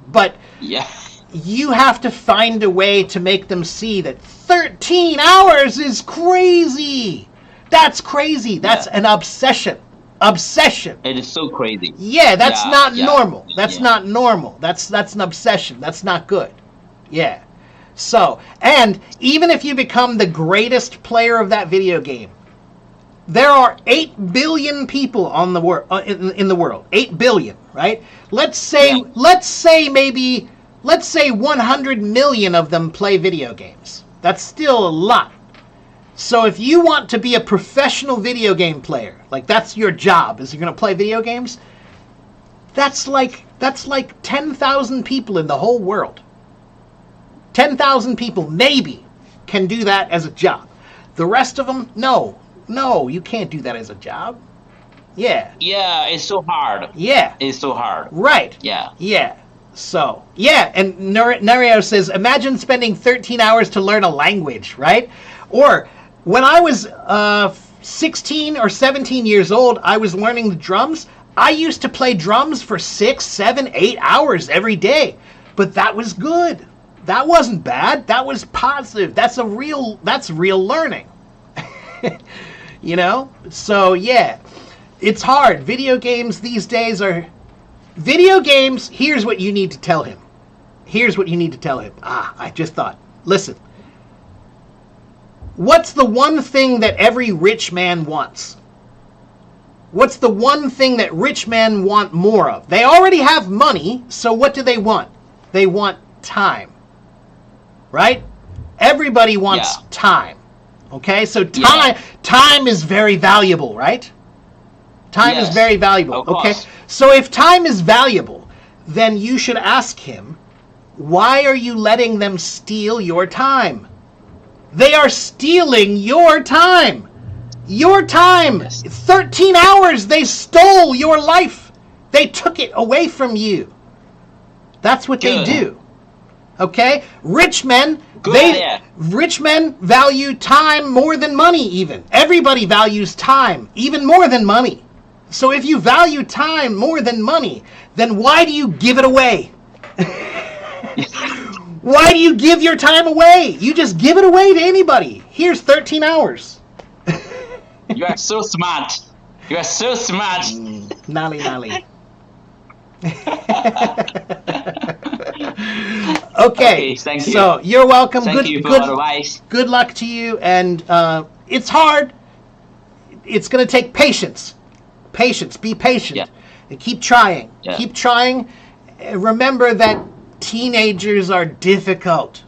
But you have to find a way to make them see that 13 hours is crazy. That's crazy. That's an obsession. Obsession. It is so crazy. Yeah, that's not normal. That's not normal. That's an obsession. That's not good. Yeah. So, and even if you become the greatest player of that video game, there are 8 billion people on the in the world. 8 billion, right? Let's say 100 million of them play video games. That's still a lot. So if you want to be a professional video game player, like that's your job, is you're going to play video games, that's like 10,000 people in the whole world. 10,000 people maybe can do that as a job. The rest of them, no, you can't do that as a job. Yeah. Yeah, it's so hard. Yeah. It's so hard. Right. Yeah. Yeah. So, yeah, and Nario says, imagine spending 13 hours to learn a language, right? Or, when I was 16 or 17 years old, I was learning the drums. I used to play drums for 6, 7, 8 hours every day. But that was good. That wasn't bad. That was positive. That's real learning. You know? So, yeah. It's hard. Video games these days are... Video games, here's what you need to tell him. Here's what you need to tell him. I just thought. Listen. What's the one thing that every rich man wants? What's the one thing that rich men want more of? They already have money, so what do they want? They want time. Right? Everybody wants time. Okay? So time is very valuable, right? Time is very valuable. Okay? So if time is valuable, then you should ask him, why are you letting them steal your time? They are stealing your time. Your time. 13 hours. They stole your life. They took it away from you. That's what they do. Okay? Rich men, rich men value time more than money even. Everybody values time even more than money. So if you value time more than money, then why do you give it away? Why do you give your time away? You just give it away to anybody. Here's 13 hours. You are so smart. You are so smart. Nali nali. Okay, thank you. So you're welcome. Thank you for advice. Good luck to you. And it's hard. It's going to take patience. Patience. Be patient. And keep trying. Keep trying. Remember that teenagers are difficult.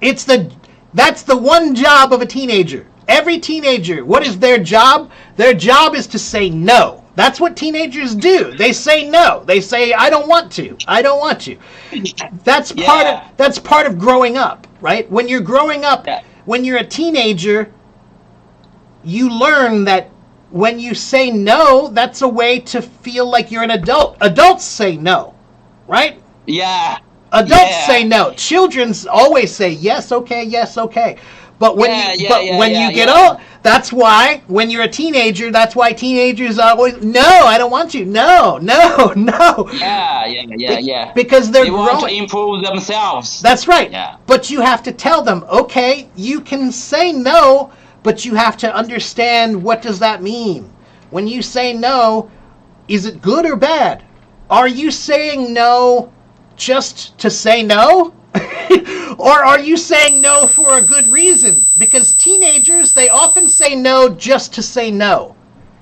That's the one job of a teenager. Every teenager, what is their job? Their job is to say no. That's what teenagers do. They say no. They say, I don't want to. I don't want to. That's part of growing up, right? When you're growing up, when you're a teenager, you learn that when you say no, that's a way to feel like you're an adult. Adults say no, right? Yeah. Adults say no. Children always say yes, okay, yes, okay. But when you get old, that's why when you're a teenager, that's why teenagers always no, I don't want to. No. Yeah. Because they want to improve themselves. That's right. Yeah. But you have to tell them, okay, you can say no, but you have to understand what does that mean. When you say no, is it good or bad? Are you saying no just to say no? Or are you saying no for a good reason? Because teenagers, they often say no just to say no.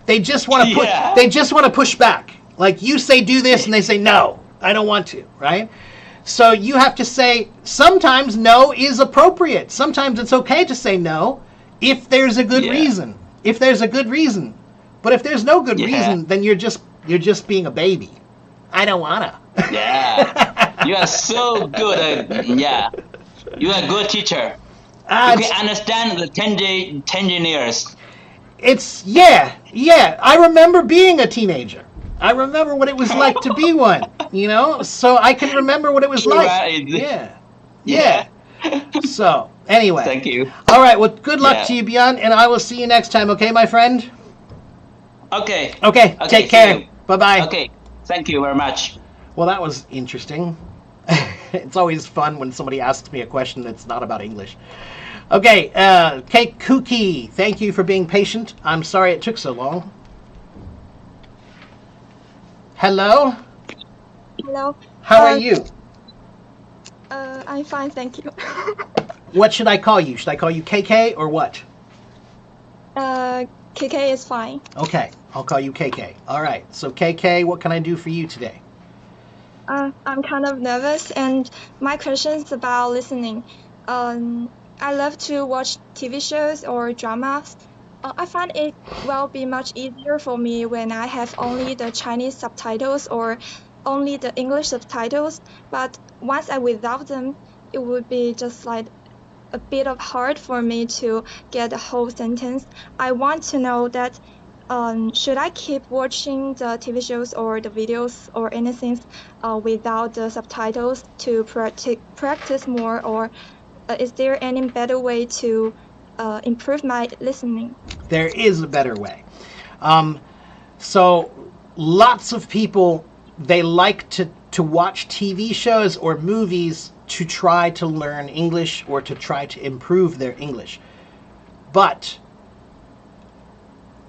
They just want to they just want to push back. Like you say do this and they say no, I don't want to, right? So you have to say sometimes no is appropriate. Sometimes it's okay to say no if there's a good reason. If there's a good reason. But if there's no good reason, then you're just being a baby. I don't wanna. Yeah. You are so good. You are a good teacher. You can understand the teenagers. It's I remember being a teenager. I remember what it was like to be one, you know? So I can remember what it was like. Yeah. So, anyway. Thank you. All right, well, good luck to you, Bjorn, and I will see you next time, okay, my friend? Okay. Take care. Bye-bye. Okay, thank you very much. Well, that was interesting. It's always fun when somebody asks me a question that's not about English. Okay, Kate Kuki, thank you for being patient. I'm sorry it took so long. Hello? Hello. How are you? I'm fine, thank you. What should I call you? Should I call you KK or what? KK is fine. Okay, I'll call you KK. All right, so KK, what can I do for you today? I'm kind of nervous, and my question is about listening. I love to watch TV shows or dramas. I find it will be much easier for me when I have only the Chinese subtitles or only the English subtitles. But once I without them, it would be just like a bit of hard for me to get the whole sentence. I want to know that should I keep watching the TV shows or the videos or anything without the subtitles to practice more, or is there any better way to improve my listening? There is a better way. So lots of people, they like to watch TV shows or movies to try to learn English or to try to improve their English. But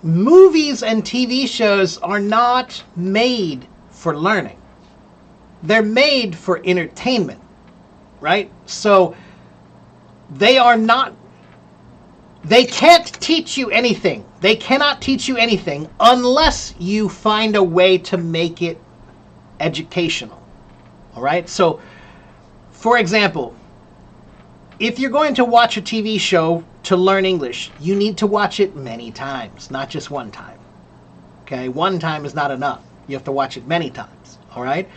movies and TV shows are not made for learning. They're made for entertainment, right? So they can't teach you anything. They cannot teach you anything unless you find a way to make it educational. All right? So, for example, if you're going to watch a TV show to learn English, you need to watch it many times, not just one time. Okay? One time is not enough. You have to watch it many times. All right?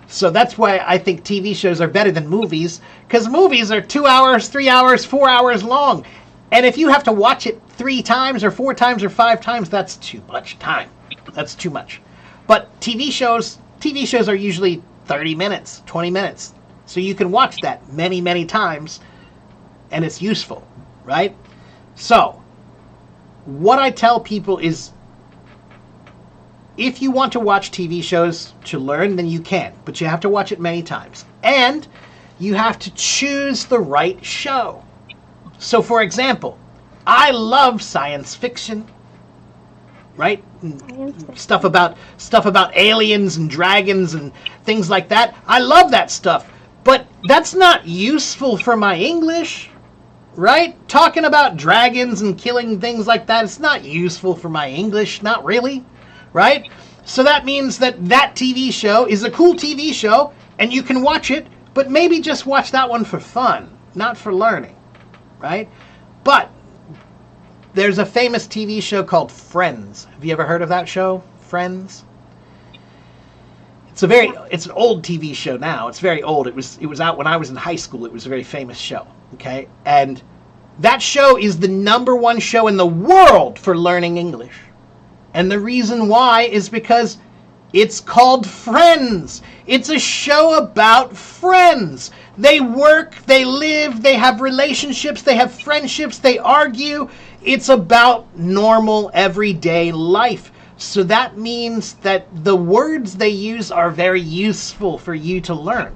So that's why I think TV shows are better than movies, because movies are 2 hours, 3 hours, 4 hours long. And if you have to watch it 3 times or 4 times or 5 times, that's too much time. That's too much. But TV shows are usually 30 minutes, 20 minutes. So you can watch that many, many times, and it's useful, right? So what I tell people is, if you want to watch TV shows to learn, then you can, but you have to watch it many times. And you have to choose the right show. So, for example, I love science fiction, right? Stuff about aliens and dragons and things like that. I love that stuff, but that's not useful for my English, right? Talking about dragons and killing things like that, it's not useful for my English, not really, right? So that means that TV show is a cool TV show, and you can watch it, but maybe just watch that one for fun, not for learning. Right? But there's a famous TV show called Friends. Have you ever heard of that show, Friends? It's an old TV show now. It's very old. It was out when I was in high school. It was a very famous show. Okay? And that show is the #1 show in the world for learning English. And the reason why is because it's called Friends. It's a show about friends. They work, they live, they have relationships, they have friendships, they argue. It's about normal, everyday life. So that means that the words they use are very useful for you to learn.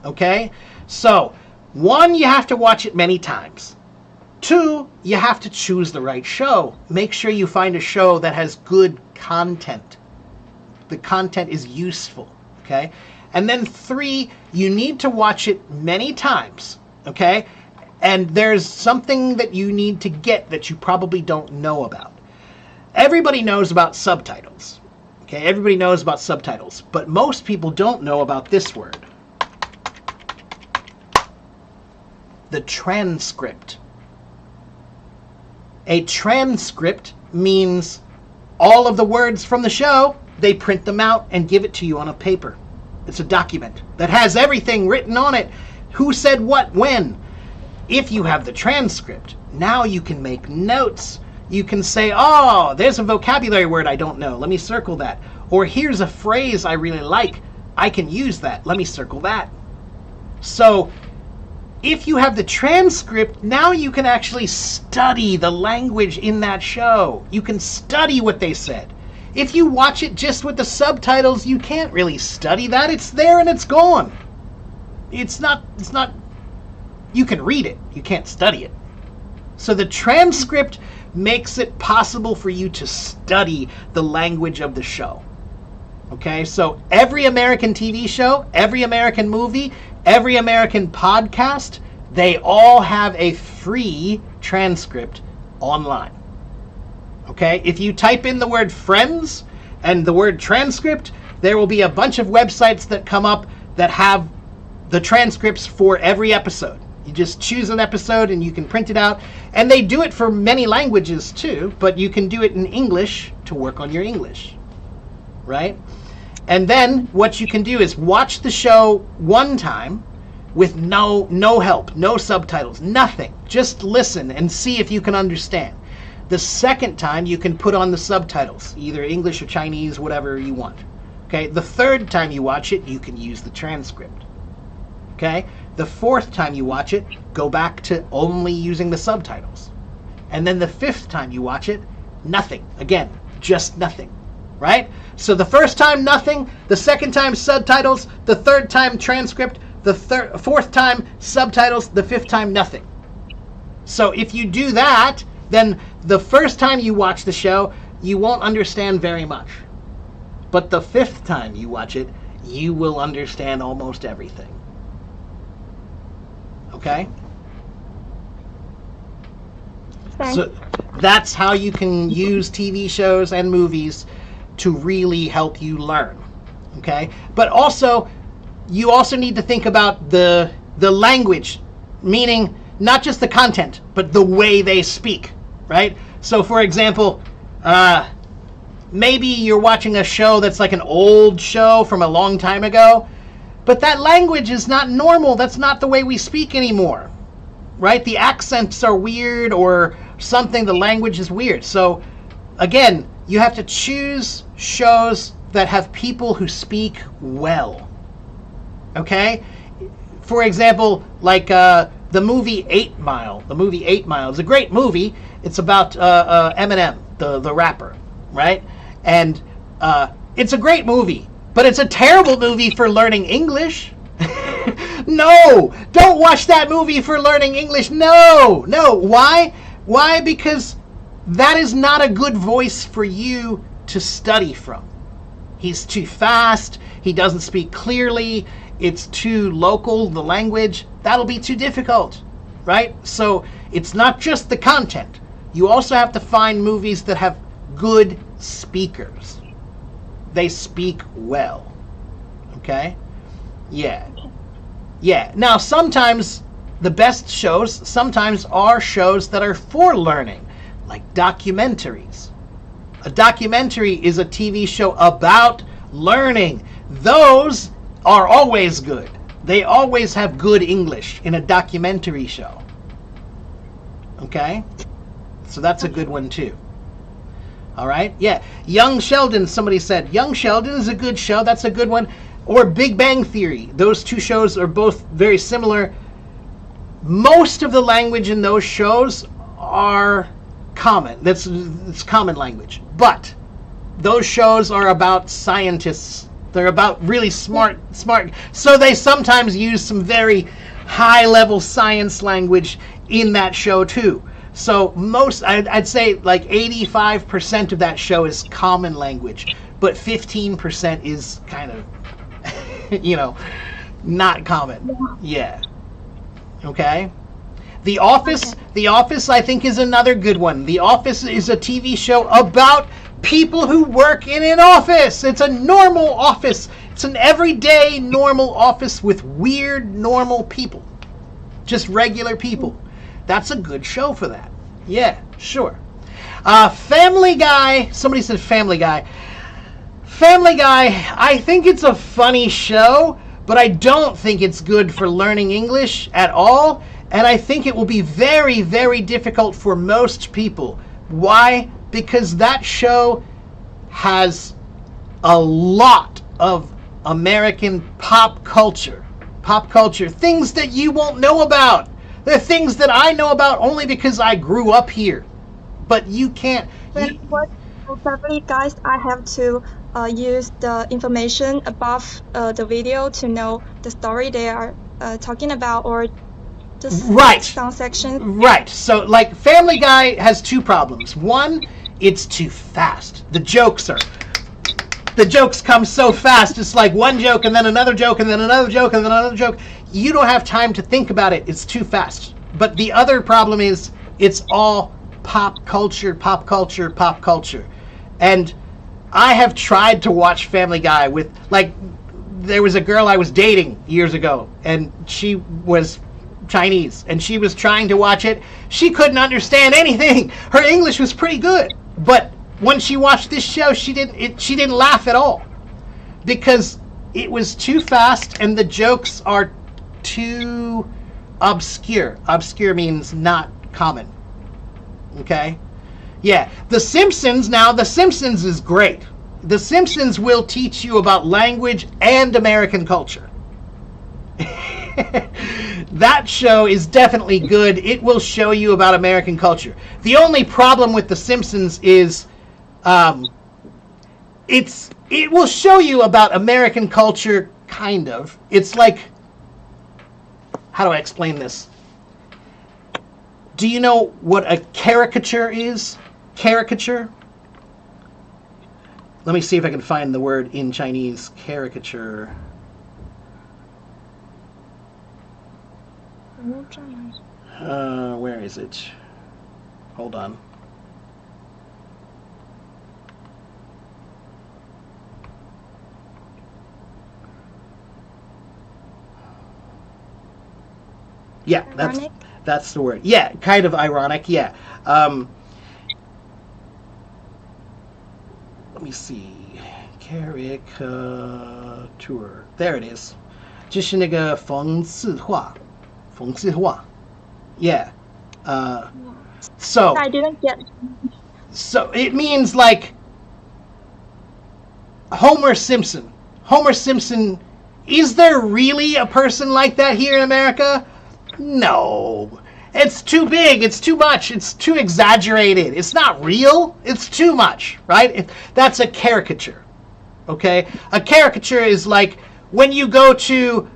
Okay? So, 1, you have to watch it many times. 2, you have to choose the right show. Make sure you find a show that has good content. The content is useful, okay? And then 3, you need to watch it many times, okay? And there's something that you need to get that you probably don't know about. Everybody knows about subtitles, okay? Everybody knows about subtitles, but most people don't know about this word. The transcript. A transcript means all of the words from the show, they print them out and give it to you on a paper. It's a document that has everything written on it. Who said what, when. If you have the transcript, now you can make notes. You can say, oh, there's a vocabulary word I don't know. Let me circle that. Or here's a phrase I really like. I can use that. Let me circle that. So if you have the transcript, now you can actually study the language in that show. You can study what they said. If you watch it just with the subtitles, you can't really study that. It's there and it's gone. It's not, you can read it. You can't study it. So the transcript makes it possible for you to study the language of the show. Okay, so every American TV show, every American movie, every American podcast, they all have a free transcript online. Okay, if you type in the word Friends and the word transcript, there will be a bunch of websites that come up that have the transcripts for every episode. You just choose an episode and you can print it out. And they do it for many languages too, but you can do it in English to work on your English, right? And then what you can do is watch the show one time with no help, no subtitles, nothing. Just listen and see if you can understand. The second time, you can put on the subtitles, either English or Chinese, whatever you want. Okay? The third time you watch it, you can use the transcript. Okay? The fourth time you watch it, go back to only using the subtitles. And then the fifth time you watch it, nothing. Again, just nothing. Right? So the first time, nothing. The second time, subtitles. The third time, transcript. The fourth time, subtitles. The fifth time, nothing. So if you do that, then the first time you watch the show, you won't understand very much. But the fifth time you watch it, you will understand almost everything. Okay? Thanks. So that's how you can use TV shows and movies to really help you learn. Okay? But also, you also need to think about the language, meaning not just the content, but the way they speak, right? So, for example, maybe you're watching a show that's like an old show from a long time ago, but that language is not normal. That's not the way we speak anymore, right? The accents are weird or something. The language is weird. So, again, you have to choose shows that have people who speak well, okay? For example, like the movie 8 Mile. The movie 8 Mile is a great movie. It's about Eminem, the rapper, right? And it's a great movie, but it's a terrible movie for learning English. No, don't watch that movie for learning English. No. Why? Why? Because that is not a good voice for you to study from. He's too fast. He doesn't speak clearly. It's too local, the language. That'll be too difficult, right? So it's not just the content. You also have to find movies that have good speakers. They speak well. Okay? Yeah. Now, sometimes the best shows sometimes are shows that are for learning, like documentaries. A documentary is a TV show about learning. Those are always good. They always have good English in a documentary show. Okay? So that's a good one too. All right? Yeah. Young Sheldon, somebody said. Young Sheldon is a good show. That's a good one. Or Big Bang Theory. Those two shows are both very similar. Most of the language in those shows are common. It's common language. But those shows are about scientists. They're about really smart. So they sometimes use some very high-level science language in that show too. So I'd say like 85% of that show is common language, but 15% is kind of, not common. Yeah. Okay. The Office, I think, is another good one. The Office is a TV show about people who work in an office. It's a normal office. It's an everyday normal office with weird normal people. Just regular people. That's a good show for that. Yeah, sure. Family Guy. Somebody said Family Guy. Family Guy, I think it's a funny show, but I don't think it's good for learning English at all. And I think it will be very, very difficult for most people. Why? Because that show has a lot of American pop culture, things that you won't know about. They're things that I know about only because I grew up here. But you can't. For Family Guys, I have to use the information above the video to know the story they are talking about, or just some sections. Right. So, like, Family Guy has two problems. One, it's too fast. The jokes come so fast. It's like one joke and then another joke and then another joke and then another joke. You don't have time to think about it. It's too fast. But the other problem is it's all pop culture. And I have tried to watch Family Guy with, like, there was a girl I was dating years ago, and she was Chinese, and she was trying to watch it. She couldn't understand anything. Her English was pretty good, but when she watched this show, she didn't laugh at all because it was too fast and the jokes are too obscure. Obscure means not common. Okay? Yeah, The Simpsons, now, The Simpsons is great. The Simpsons will teach you about language and American culture. That show is definitely good. It will show you about American culture. The only problem with The Simpsons is it will show you about American culture, kind of. It's like, how do I explain this? Do you know what a caricature is? Caricature? Let me see if I can find the word in Chinese. Caricature. Where is it? Hold on. Yeah, that's the word. Yeah, kind of ironic. Yeah. Let me see. Caricature. There it is. 就是那个讽刺画. Yeah. So I didn't get. So it means like Homer Simpson. Homer Simpson, is there really a person like that here in America? No. It's too big. It's too much. It's too exaggerated. It's not real. It's too much, right? That's a caricature. Okay? A caricature is like when you go to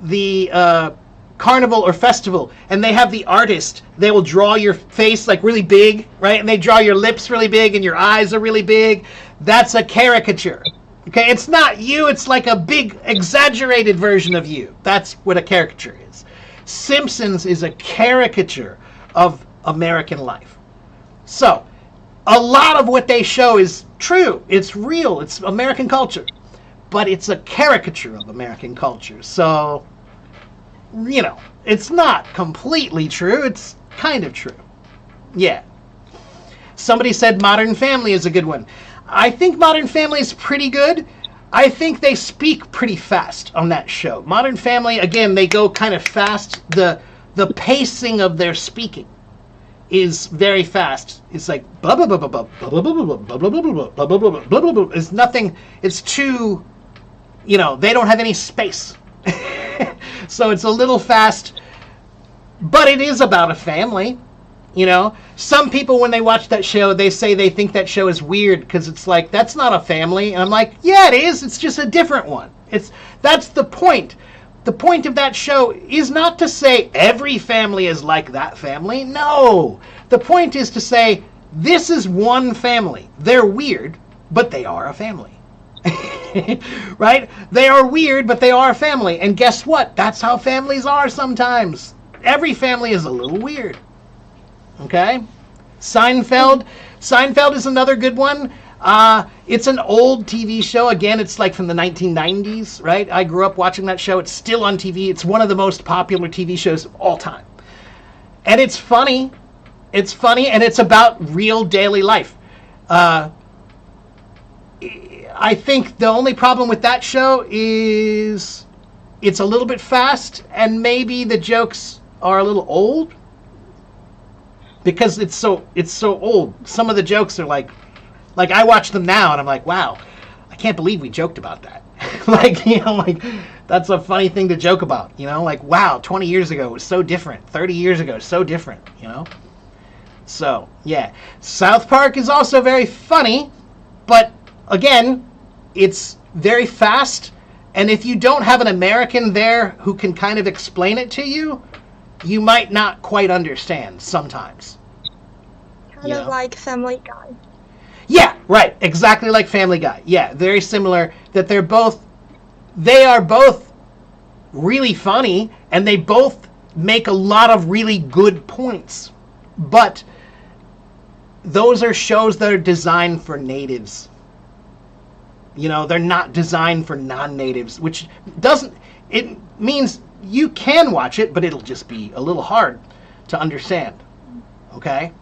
the carnival or festival and they have the artist, they will draw your face like really big, right? And they draw your lips really big and your eyes are really big. That's a caricature. Okay? It's not you. It's like a big exaggerated version of you. That's what a caricature is. Simpsons is a caricature of American life. So, a lot of what they show is true. It's real. It's American culture. But it's a caricature of American culture. So, you know, it's not completely true. It's kind of true. Yeah. Somebody said Modern Family is a good one. I think Modern Family is pretty good. I think they speak pretty fast on that show. Modern Family, again, they go kind of fast. The pacing of their speaking is very fast. It's like blah blah blah blah blah blah blah blah blah blah blah blah blah blah blah blah blah blah. It's nothing. It's too, you know, they don't have any space, so it's a little fast. But it is about a family. You know, some people, when they watch that show, they say they think that show is weird because it's like, that's not a family. And I'm like, yeah, it is. It's just a different one. That's the point. The point of that show is not to say every family is like that family. No. The point is to say, this is one family. They're weird, but they are a family. Right? They are weird, but they are a family. And guess what? That's how families are sometimes. Every family is a little weird. Okay? Seinfeld is another good one. It's an old TV show. Again, it's like from the 1990s, right? I grew up watching that show. It's still on TV. It's one of the most popular TV shows of all time. And it's funny. It's funny, and it's about real daily life. I think the only problem with that show is it's a little bit fast, and maybe the jokes are a little old. Because it's so old. Some of the jokes are like I watch them now and I'm like, wow, I can't believe we joked about that. Like, you know, like that's a funny thing to joke about, you know, like, wow, 20 years ago it was so different. 30 years ago, so different, you know? So, yeah. South Park is also very funny, but again, it's very fast. And if you don't have an American there who can kind of explain it to you, you might not quite understand sometimes. Kind of like Family Guy. Yeah, right. Exactly like Family Guy. Yeah, very similar. That they are both really funny, and they both make a lot of really good points. But those are shows that are designed for natives. You know, they're not designed for non-natives, which it means you can watch it, but it'll just be a little hard to understand. Okay?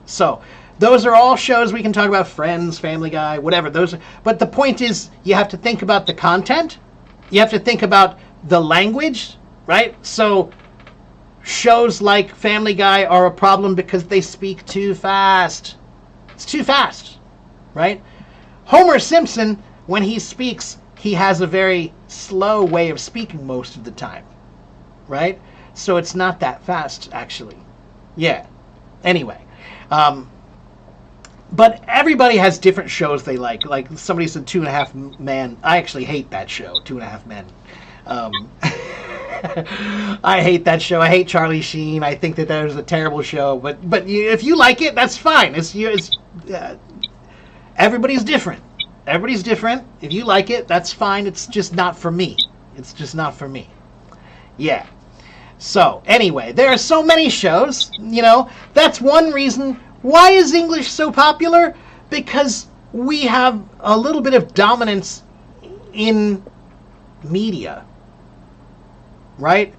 So, those are all shows we can talk about. Friends, Family Guy, whatever. But the point is, you have to think about the content. You have to think about the language, right? So, shows like Family Guy are a problem because they speak too fast. It's too fast, right? Homer Simpson, when he speaks, he has a very slow way of speaking most of the time, right? So it's not that fast, actually. Yeah. Anyway. But everybody has different shows they like. Like somebody said 2.5 Men. I actually hate that show, 2.5 Men. I hate that show. I hate Charlie Sheen. I think that was a terrible show. But if you like it, that's fine. Everybody's different. Everybody's different. If you like it, that's fine. It's just not for me. It's just not for me. Yeah. So, anyway, there are so many shows, That's one reason. Why is English so popular? Because we have a little bit of dominance in media. Right?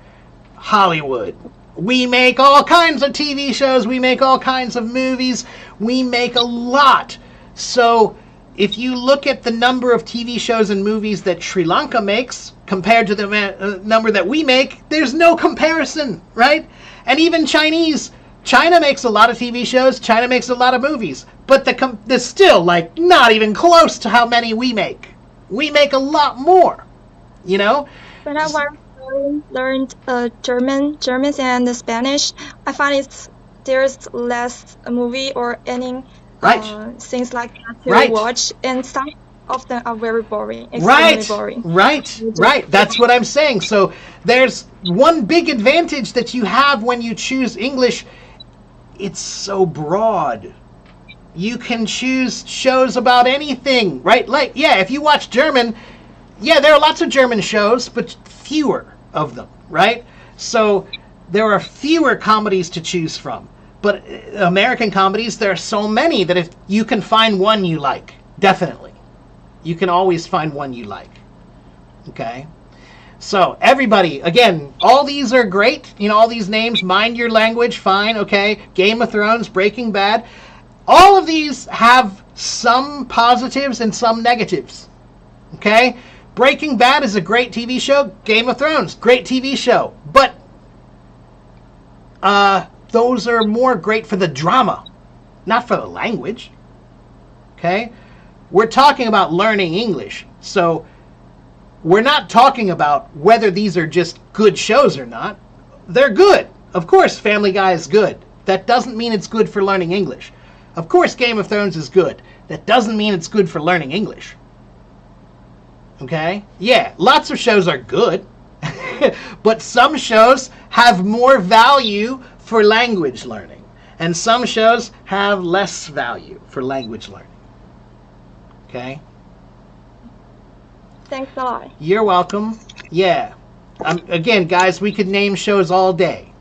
Hollywood. We make all kinds of TV shows. We make all kinds of movies. We make a lot. So, if you look at the number of TV shows and movies that Sri Lanka makes compared to the number that we make, there's no comparison, right? And even China makes a lot of TV shows. China makes a lot of movies. But they're still, not even close to how many we make. We make a lot more, When I learned German and Spanish, I find there's less movie or any things like that to watch, and some of them are very boring, extremely boring. Right. That's what I'm saying. So there's one big advantage that you have when you choose English. It's so broad. You can choose shows about anything, right? If you watch German, there are lots of German shows, but fewer of them, right? So there are fewer comedies to choose from. But American comedies, there are so many that if you can find one you like, definitely. You can always find one you like. Okay? So, everybody, again, all these are great. All these names, Mind Your Language, fine, okay. Game of Thrones, Breaking Bad. All of these have some positives and some negatives. Okay? Breaking Bad is a great TV show. Game of Thrones, great TV show. But, those are more great for the drama, not for the language. Okay? We're talking about learning English. So we're not talking about whether these are just good shows or not. They're good. Of course, Family Guy is good. That doesn't mean it's good for learning English. Of course, Game of Thrones is good. That doesn't mean it's good for learning English. Okay? Yeah, lots of shows are good. But some shows have more value for language learning, and some shows have less value for language learning. Okay? Thanks a lot. You're welcome. Yeah. Again, guys, we could name shows all day.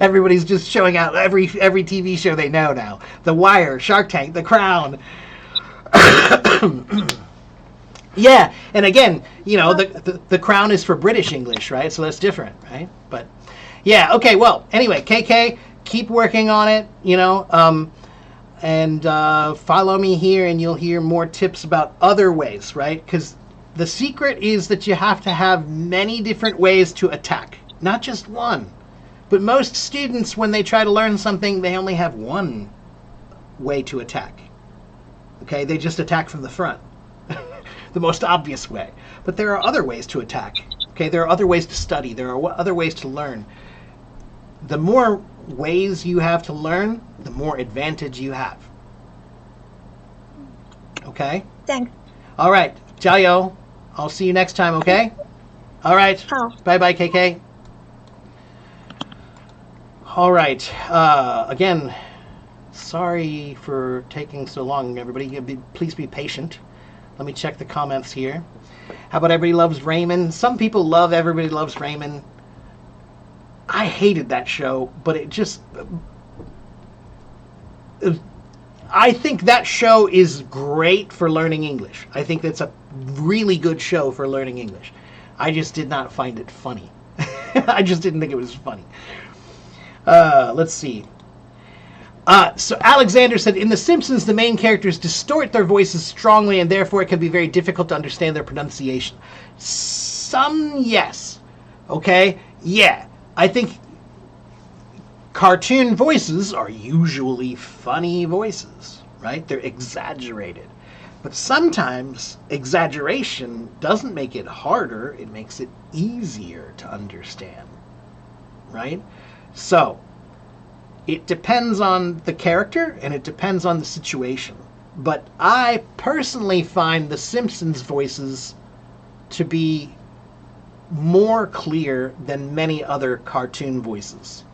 Everybody's just showing out every TV show they know now. The Wire, Shark Tank, The Crown. Yeah, and again, the Crown is for British English, right? So that's different, right? But yeah, okay, well, anyway, KK, keep working on it, and follow me here and you'll hear more tips about other ways, right? Because the secret is that you have to have many different ways to attack, not just one. But most students, when they try to learn something, they only have one way to attack. Okay, they just attack from the front. The most obvious way. But there are other ways to attack. Okay, there are other ways to study. There are other ways to learn. The more ways you have to learn, the more advantage you have. Okay? Thanks. All right. Jiao. I'll see you next time, okay? All right. Bye-bye, KK. All right. Again, sorry for taking so long, everybody. Please be patient. Let me check the comments here. How about Everybody Loves Raymond? Some people love Everybody Loves Raymond. I hated that show, but it just... I think that show is great for learning English. I think that's a really good show for learning English. I just did not find it funny. I just didn't think it was funny. Let's see. So Alexander said, in The Simpsons, the main characters distort their voices strongly, and therefore it can be very difficult to understand their pronunciation. Some, yes. Okay? Yeah. I think cartoon voices are usually funny voices, right? They're exaggerated. But sometimes exaggeration doesn't make it harder, it makes it easier to understand, right? So, it depends on the character and it depends on the situation. But I personally find the Simpsons voices to be more clear than many other cartoon voices.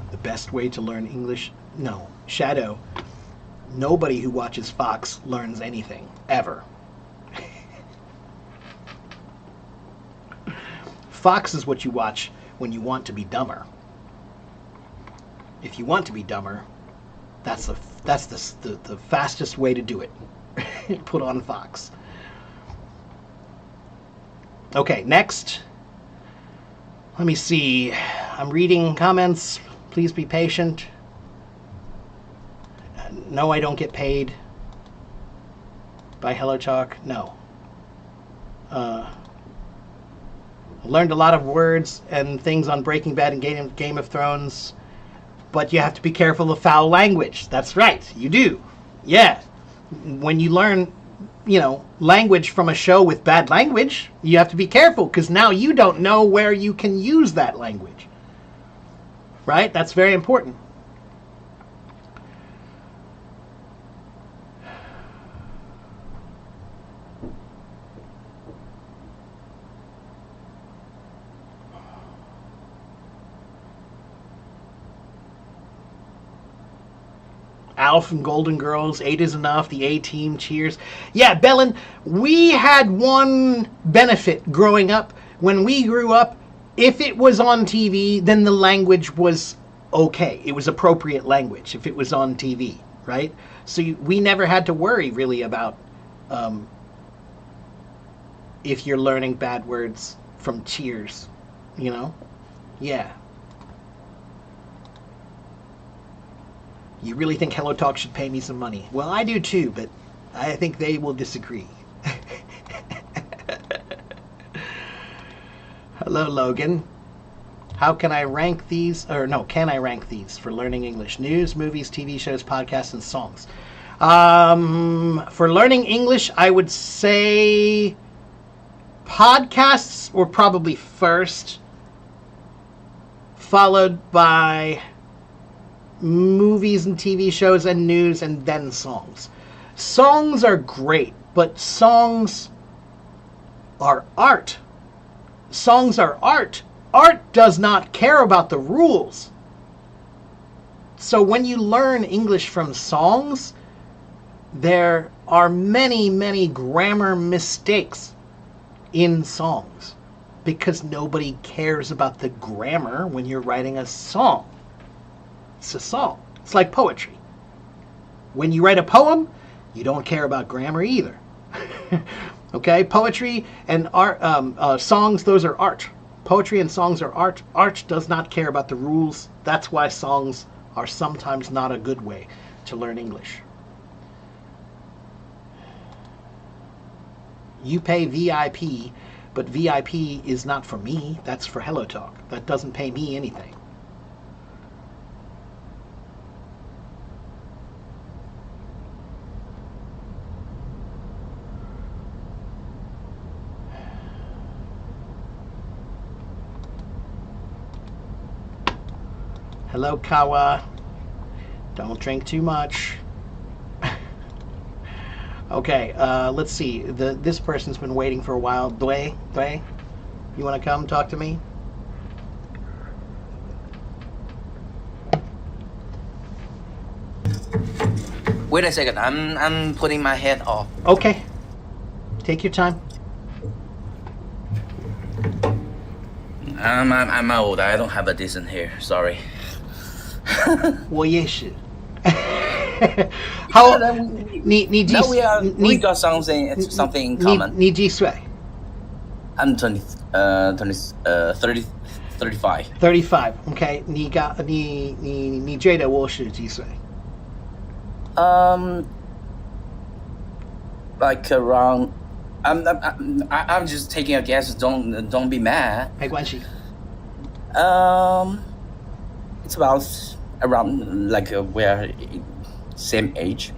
The best way to learn English? No. Shadow. Nobody who watches Fox learns anything, ever. Fox is what you watch when you want to be dumber. If you want to be dumber, that's the fastest way to do it. Put on Fox. Okay, next. Let me see. I'm reading comments. Please be patient. No, I don't get paid by HelloTalk. No. I learned a lot of words and things on Breaking Bad and Game of Thrones, but you have to be careful of foul language. That's right, you do. Yeah. When you learn, language from a show with bad language, you have to be careful because now you don't know where you can use that language. Right? That's very important. Alf and Golden Girls, 8 is enough, the A-Team, Cheers. Yeah, Bellin, we had one benefit growing up. When we grew up, if it was on TV, then the language was okay. It was appropriate language if it was on TV, right? So we never had to worry really about if you're learning bad words from Cheers, Yeah. You really think HelloTalk should pay me some money? Well, I do too, but I think they will disagree. Hello, Logan. How can I rank these? Can I rank these for learning English? News, movies, TV shows, podcasts, and songs. For learning English, I would say podcasts were probably first, followed by movies and TV shows and news, and then songs. Songs are great, but songs are art. Songs are art. Art does not care about the rules. So when you learn English from songs, there are many, many grammar mistakes in songs because nobody cares about the grammar when you're writing a song. It's a song. It's like poetry. When you write a poem, you don't care about grammar either. Okay? Poetry and art, songs, those are art. Poetry and songs are art. Art does not care about the rules. That's why songs are sometimes not a good way to learn English. You pay VIP, but VIP is not for me. That's for HelloTalk. That doesn't pay me anything. Hello, Kawa. Don't drink too much. Okay, let's see. This person's been waiting for a while. Dway, you want to come talk to me? Wait a second. I'm putting my head off. Okay. Take your time. I'm old. I don't have a decent hair. Sorry. 我也是。How? 你 Now we got something in common. 你几岁？ I'm 35. 35. Okay. 你觉得我是几岁？ like around. I'm just taking a guess. Don't be mad. 没关系。 It's about around like we're same age.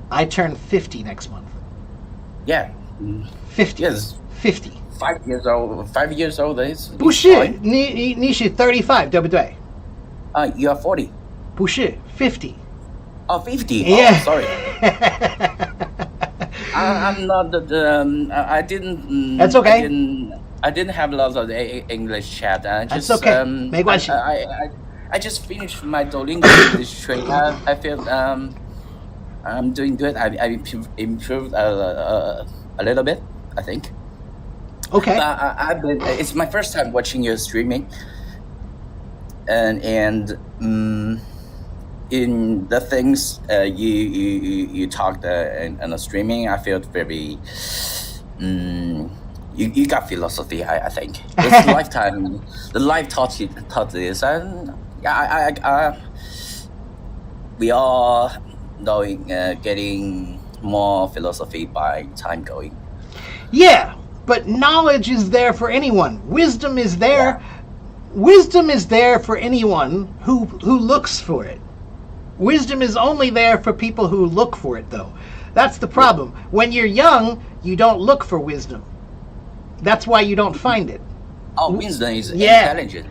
I turn 50 next month. Yeah. 50. Yes. 50. 5 years old. 5 years old is. 不是，你是35，对不对？ You are 40. 不是50。 Oh, 50. Yeah. Oh, sorry. I'm not I didn't. That's okay. I didn't have a lot of English chat. That's okay. 没关系。 I just finished my Duolingo English training. I feel I'm doing good. I improved a little bit, I think. Okay. It's my first time watching your streaming, and in the things you talked in the streaming, I felt very. You got philosophy, I think. It's lifetime. The life taught this, and we are knowing, getting more philosophy by time going. Yeah, but knowledge is there for anyone. Wisdom is there. Yeah. Wisdom is there for anyone who looks for it. Wisdom is only there for people who look for it, though. That's the problem. When you're young, you don't look for wisdom. That's why you don't find it. Oh, wisdom is intelligent.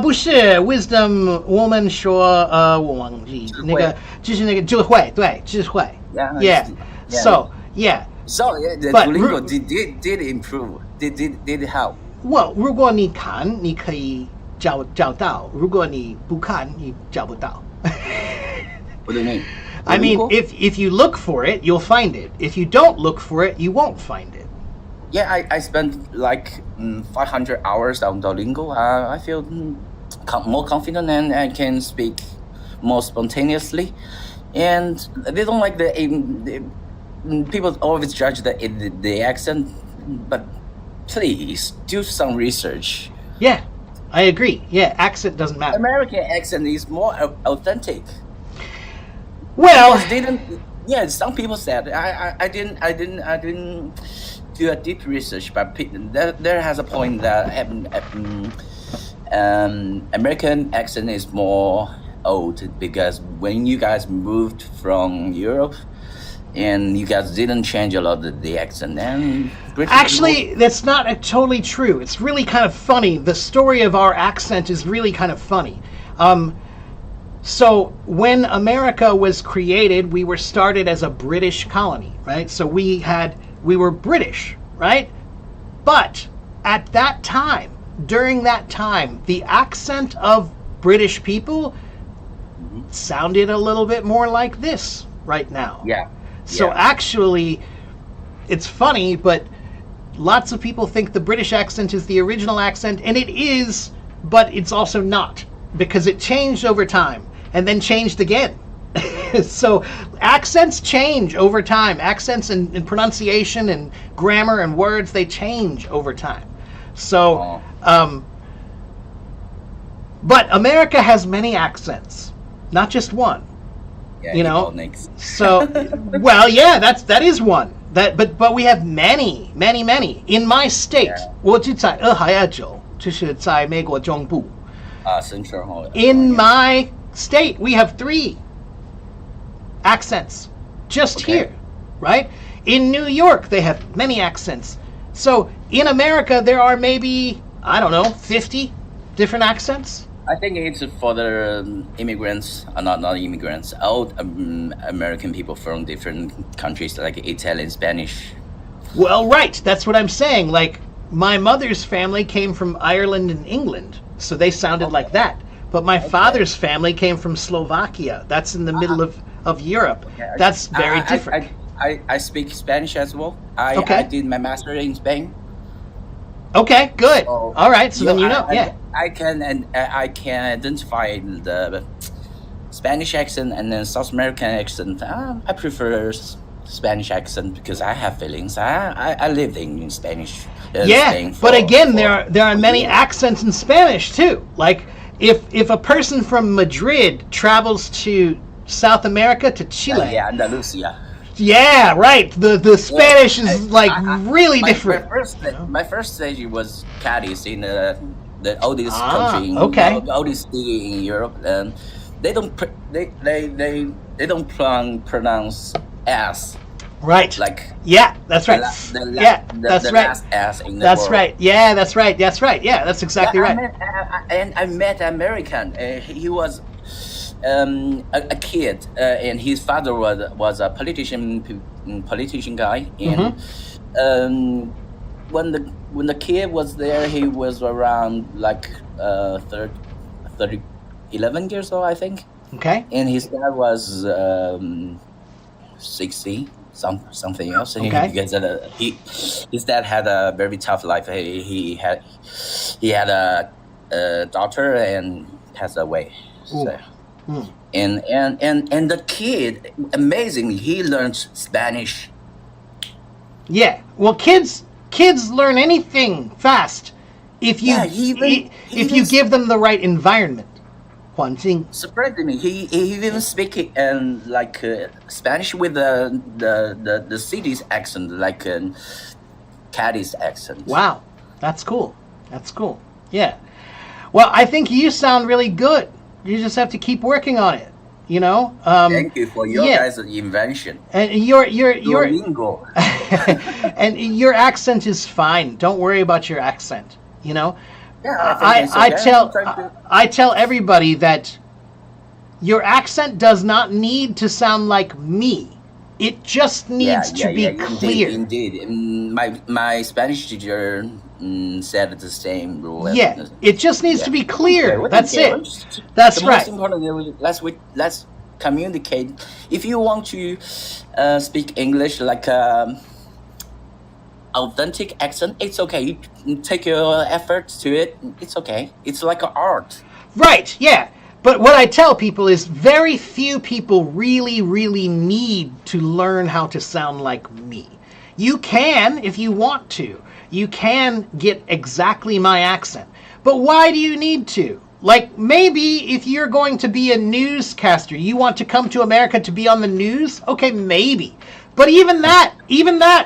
不是 wisdom， 我们说我忘记那个就是那个智慧，对，智慧。Yeah. So yeah. So the Duolingo did improve. Did help. Well, 如果你看，你可以找到；如果你不看，你找不到。What do you mean? I mean, if you look for it, you'll find it. If you don't look for it, you won't find it. Yeah, I spent like 500 hours on Duolingo. I feel more confident and I can speak more spontaneously. And they don't like the people always judge the accent, but please do some research. Yeah, I agree. Yeah, accent doesn't matter. American accent is more authentic. Well, yeah, some people said I didn't do a deep research, but there has a point that American accent is more old because when you guys moved from Europe and you guys didn't change a lot of the accent, and actually that's not totally true. It's really kind of funny. The story of our accent is really kind of funny. So when America was created, we were started as a British colony, right? So we were British, right? But at that time, during that time, the accent of British people sounded a little bit more like this right now. Yeah. So actually, it's funny, but lots of people think the British accent is the original accent, and it is, but it's also not, because it changed over time and then changed again. So accents change over time. Accents and pronunciation and grammar and words, they change over time. So, but America has many accents, not just one. Yeah, you know. So, well, yeah, that is one. But we have many. In my state, 我住在俄亥俄州，就是在美国中部。Central. In my state, we have 3 accents just here, right? In New York, they have many accents. So in America, there are maybe, I don't know, 50 different accents. I think it's for the immigrants, not immigrants, old American people from different countries like Italian, Spanish. Well, right. That's what I'm saying. Like, my mother's family came from Ireland and England, so they sounded like that. But my father's family came from Slovakia. That's in the middle of Europe. That's very different. I speak Spanish as well. I did my master's in Spain. Okay, good. So, all right, so then you know. I can identify the Spanish accent and then South American accent. I prefer Spanish accent because I have feelings. I lived in Spanish. Spain but again, there are many accents in Spanish too. Like if a person from Madrid travels to South America, to Chile, Andalusia, Yeah, right. The Spanish is like really my, different. My first stage was Cadiz in the oldest Ah, country, okay. the oldest city in Europe, and they don't they don't pronounce S. Right. Like yeah, that's right. That's right. Last S in the That's world. right. Yeah, that's right. That's right. Yeah, that's exactly right. I met an American. He was a kid, and his father was a politician guy. And when the kid was there, he was around like 11 years old, I think. Okay. And his dad was 60. Something else. Okay. Because his dad had a very tough life. He had a daughter and passed away. So. And the kid, amazingly, he learned Spanish. Yeah. Well, kids learn anything fast if you if you give them the right environment. Huanjing. Surprisingly, he even speak like Spanish with the city's accent, like Cadiz accent. Wow, that's cool. That's cool. Yeah. Well, I think you sound really good. You just have to keep working on it. You know. Thank you for your guys' invention. And your Duolingo. and your accent is fine. Don't worry about your accent. You know. Yeah, I tell everybody that your accent does not need to sound like me. It just needs to be clear. Indeed. My Spanish teacher said the same rule. Yeah, it just needs to be clear. Okay, That's it. That's right. Most important, let's communicate. If you want to speak English like authentic accent, it's okay. You take your efforts to it. It's okay. It's like an art. Right. Yeah. But what I tell people is very few people really, really need to learn how to sound like me. You can if you want to. You can get exactly my accent. But why do you need to? Like, maybe if you're going to be a newscaster, you want to come to America to be on the news? Okay, maybe. But even that,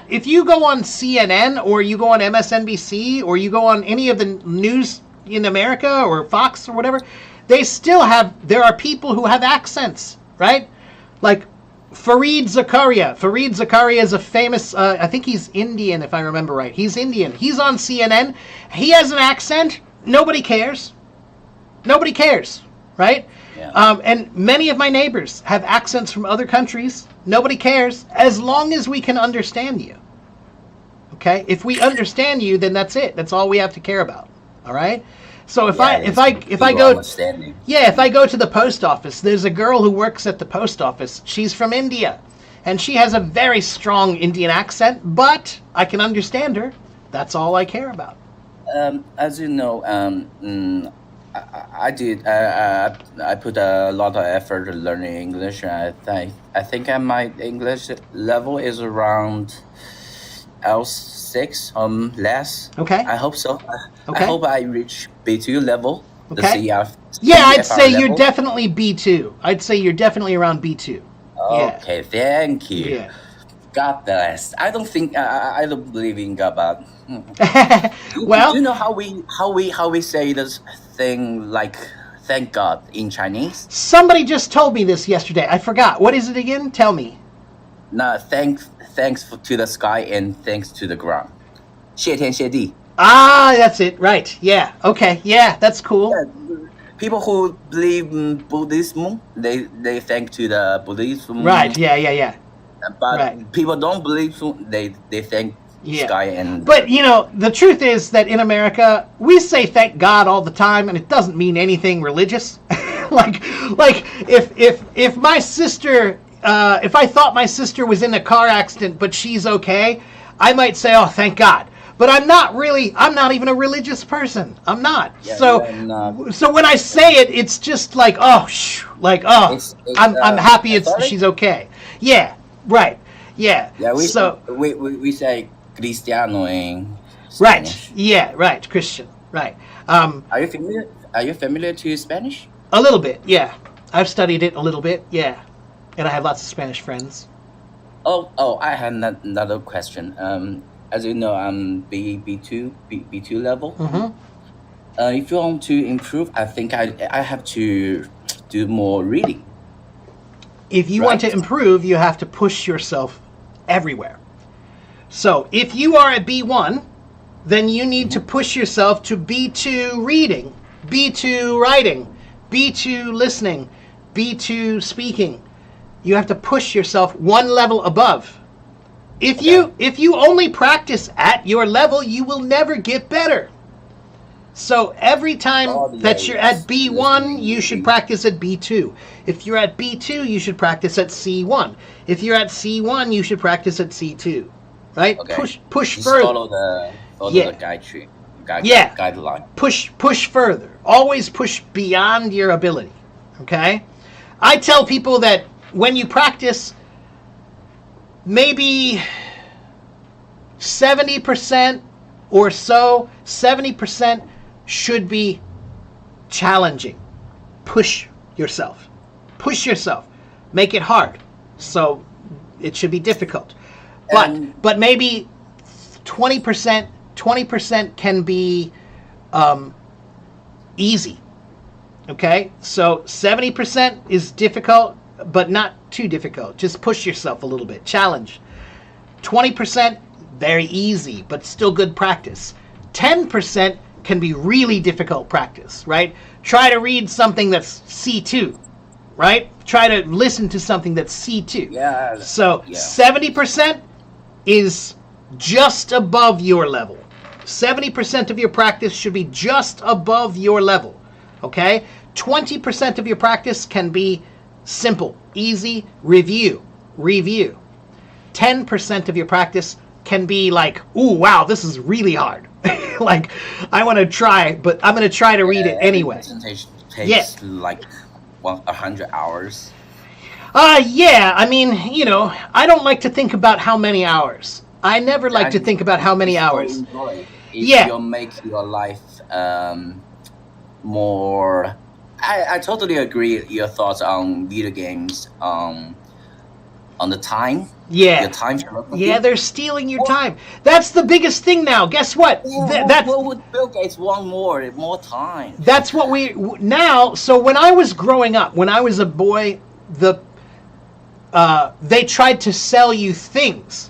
if you go on CNN or you go on MSNBC or you go on any of the news in America or Fox or whatever, there are people who have accents, right? Like Fareed Zakaria. Fareed Zakaria is a famous, I think he's Indian if I remember right. He's Indian. He's on CNN. He has an accent. Nobody cares. Nobody cares, right? Yeah. And many of my neighbors have accents from other countries. Nobody cares as long as we can understand you. Okay? If we understand you, then that's it. That's all we have to care about. All right? So if I go to the post office, there's a girl who works at the post office. She's from India, and she has a very strong Indian accent, but I can understand her. That's all I care about. As you know, I did. I put a lot of effort to learning English. I think my English level is around L6 less. Okay. I hope so. Okay. I hope I reach B2 level. Okay. The CF. Yeah, I'd say level. you're definitely B2. I'd say you're definitely around B2. Okay, thank you. Yeah. God bless. I don't think I don't believe in God, but well, do you know how we say this thing like thank God in Chinese? Somebody just told me this yesterday. I forgot. What is it again? Tell me. No, thanks to the sky and thanks to the ground. 谢天谢地. Ah, that's it. Right. Yeah. Okay. Yeah, that's cool. Yeah, people who believe in Buddhism, they thank to the Buddhism. Right. Yeah. But people don't believe, they thank sky and. But you know, the truth is that in America, we say thank God all the time, and it doesn't mean anything religious. like if my sister, if I thought my sister was in a car accident but she's okay, I might say, oh, thank God. But I'm not even a religious person. I'm not. Yeah, so when I say it, it's just like, I'm happy she's okay. Yeah. Right. Yeah. Yeah. We say Cristiano in Spanish. Right. Yeah. Right. Christian. Right. Are you familiar to Spanish? A little bit. Yeah. I've studied it a little bit. Yeah. And I have lots of Spanish friends. I have another question. As you know, I'm B2 level. Mm-hmm. If you want to improve, I think I have to do more reading. If you want to improve, you have to push yourself everywhere. So if you are at B1, then you need to push yourself to B2 reading, B2 writing, B2 listening, B2 speaking. You have to push yourself one level above. If you only practice at your level, you will never get better. So every time that you're at B1, you should practice at B2. If you're at B2, you should practice at C1. If you're at C1, you should practice at C2. Right? Okay. Push Just further. follow the guideline. Push further. Always push beyond your ability. Okay? I tell people that when you practice, maybe 70% or so, 70% should be challenging. Push yourself. Push yourself. Make it hard. So it should be difficult. But maybe 20% can be easy. Okay? So 70% is difficult, but not too difficult. Just push yourself a little bit. Challenge. 20%, very easy, but still good practice. 10% can be really difficult practice, right? Try to read something that's C2, right? Try to listen to something that's C2. Yeah. So 70% is just above your level. 70% of your practice should be just above your level, okay? 20% of your practice can be simple, easy, review. 10% of your practice can be like, ooh, wow, this is really hard. Like, I want to try, but I'm going to try to read it anyway. Presentation takes like 100 hours. Yeah, I mean, I don't like to think about how many hours. I never like to think about how many hours. You'll make your life more... I totally agree with your thoughts on video games, on the time. Yeah. Your time. They're stealing your time. That's the biggest thing now. Guess what? What would Bill Gates want more time? That's what now. So when I was growing up, when I was a boy, they tried to sell you things.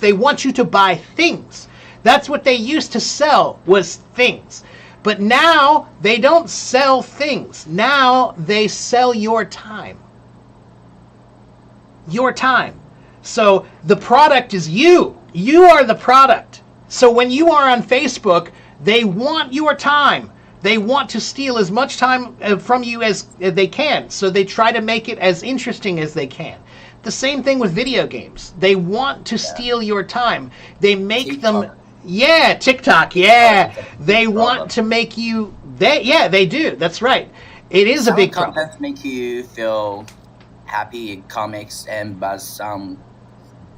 They want you to buy things. That's what they used to sell, was things. But now they don't sell things. Now they sell your time. Your time. So the product is you. You are the product. So when you are on Facebook, they want your time. They want to steal as much time from you as they can. So they try to make it as interesting as they can. The same thing with video games. They want to steal your time. They make TikTok. TikTok. They want to make you... They do. That's right. It is a big problem. Some contents make you feel happy in comics, but some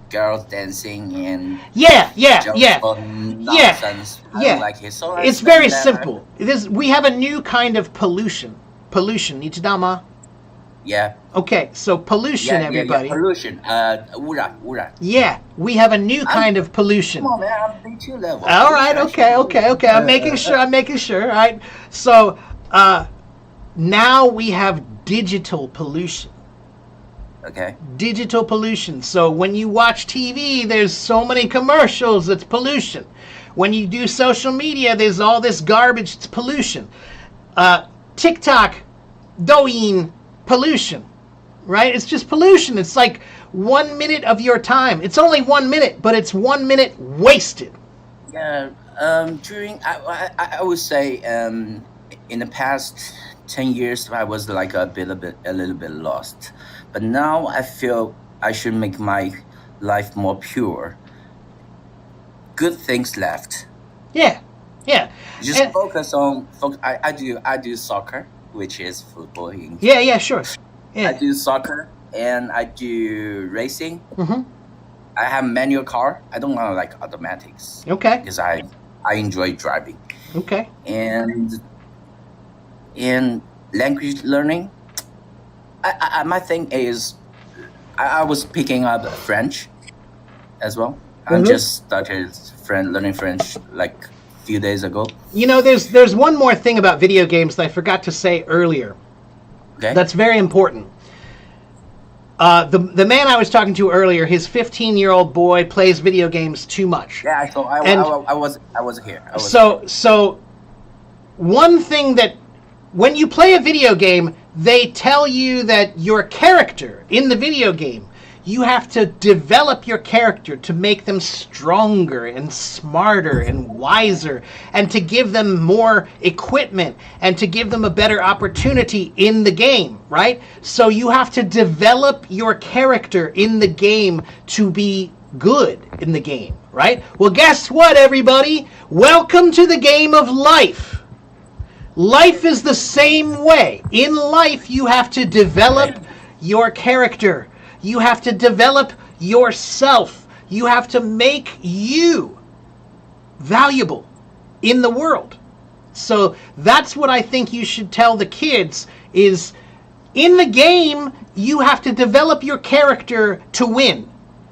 girls dancing and nonsense. I don't like it. So it's very simple. We have a new kind of pollution. Pollution, 你知道吗? Yeah. Okay, so pollution, everybody. Pollution. 污染. Yeah, we have a new kind of pollution. Come on, man. I'm B2 level. All right. Okay. I'm making sure. All right. So now we have digital pollution. Okay. Digital pollution. So when you watch TV, there's so many commercials. It's pollution. When you do social media, there's all this garbage. It's pollution. TikTok, Douyin, pollution, right? It's just pollution. It's like 1 minute of your time. It's only 1 minute, but it's 1 minute wasted. Yeah. I would say in the past 10 years, I was like a little bit lost. But now I feel I should make my life more pure. Good things left. Yeah. Just focus on. I do soccer, which is football. Yeah, sure. Yeah. I do soccer and I do racing. Mm-hmm. I have manual car. I don't want like automatics. Okay. Because I enjoy driving. Okay. And in language learning, my thing is I was picking up French as well. I Mhm. just started learning French like a few days ago. You know, there's one more thing about video games that I forgot to say earlier. Okay. That's very important. The man I was talking to earlier, his 15-year-old boy plays video games too much. Yeah, I thought And- I was here. I was So one thing that when you play a video game, they tell you that your character in the video game, you have to develop your character to make them stronger and smarter and wiser, and to give them more equipment and to give them a better opportunity in the game, right? So you have to develop your character in the game to be good in the game, right? Well, guess what, everybody? Welcome to the game of life. Life is the same way. In life, you have to develop your character. You have to develop yourself. You have to make you valuable in the world. So that's what I think you should tell the kids is in the game, you have to develop your character to win.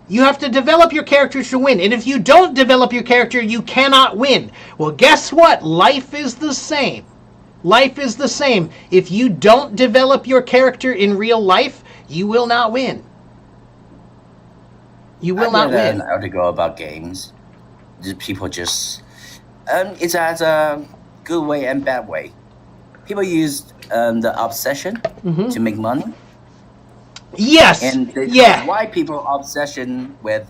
You have to develop your character to win. And if you don't develop your character, you cannot win. Well, guess what? Life is the same. Life is the same. If you don't develop your character in real life, you will not win. You will not read win. an article about games. People just it has a good way and bad way. People use the obsession Mhm. to make money. Yes. And Yeah. why people obsession with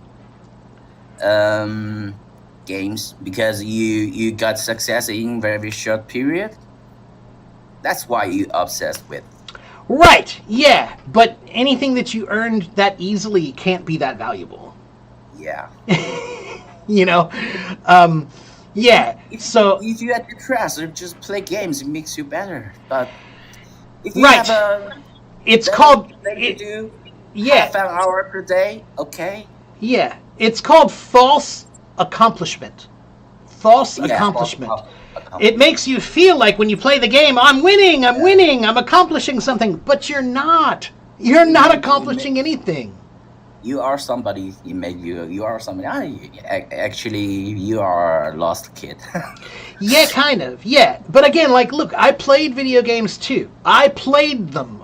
games because you got success in very short period. That's why you obsessed with. Right. Yeah. But anything that you earned that easily can't be that valuable. Yeah. You know. Yeah. So if you are depressed, just play games. It makes you better. But if you Right. have a it's that called that you do yeah. half an hour per day, okay. Yeah. It's called false accomplishment. False Yeah, accomplishment. accomplishment. It makes you feel like when you play the game, I'm winning, I'm accomplishing something, but you're not. You're not accomplishing anything. You are somebody. You are somebody. Actually, you are a lost kid. Yeah, kind of. Yeah. But again, like, look, I played video games too. I played them.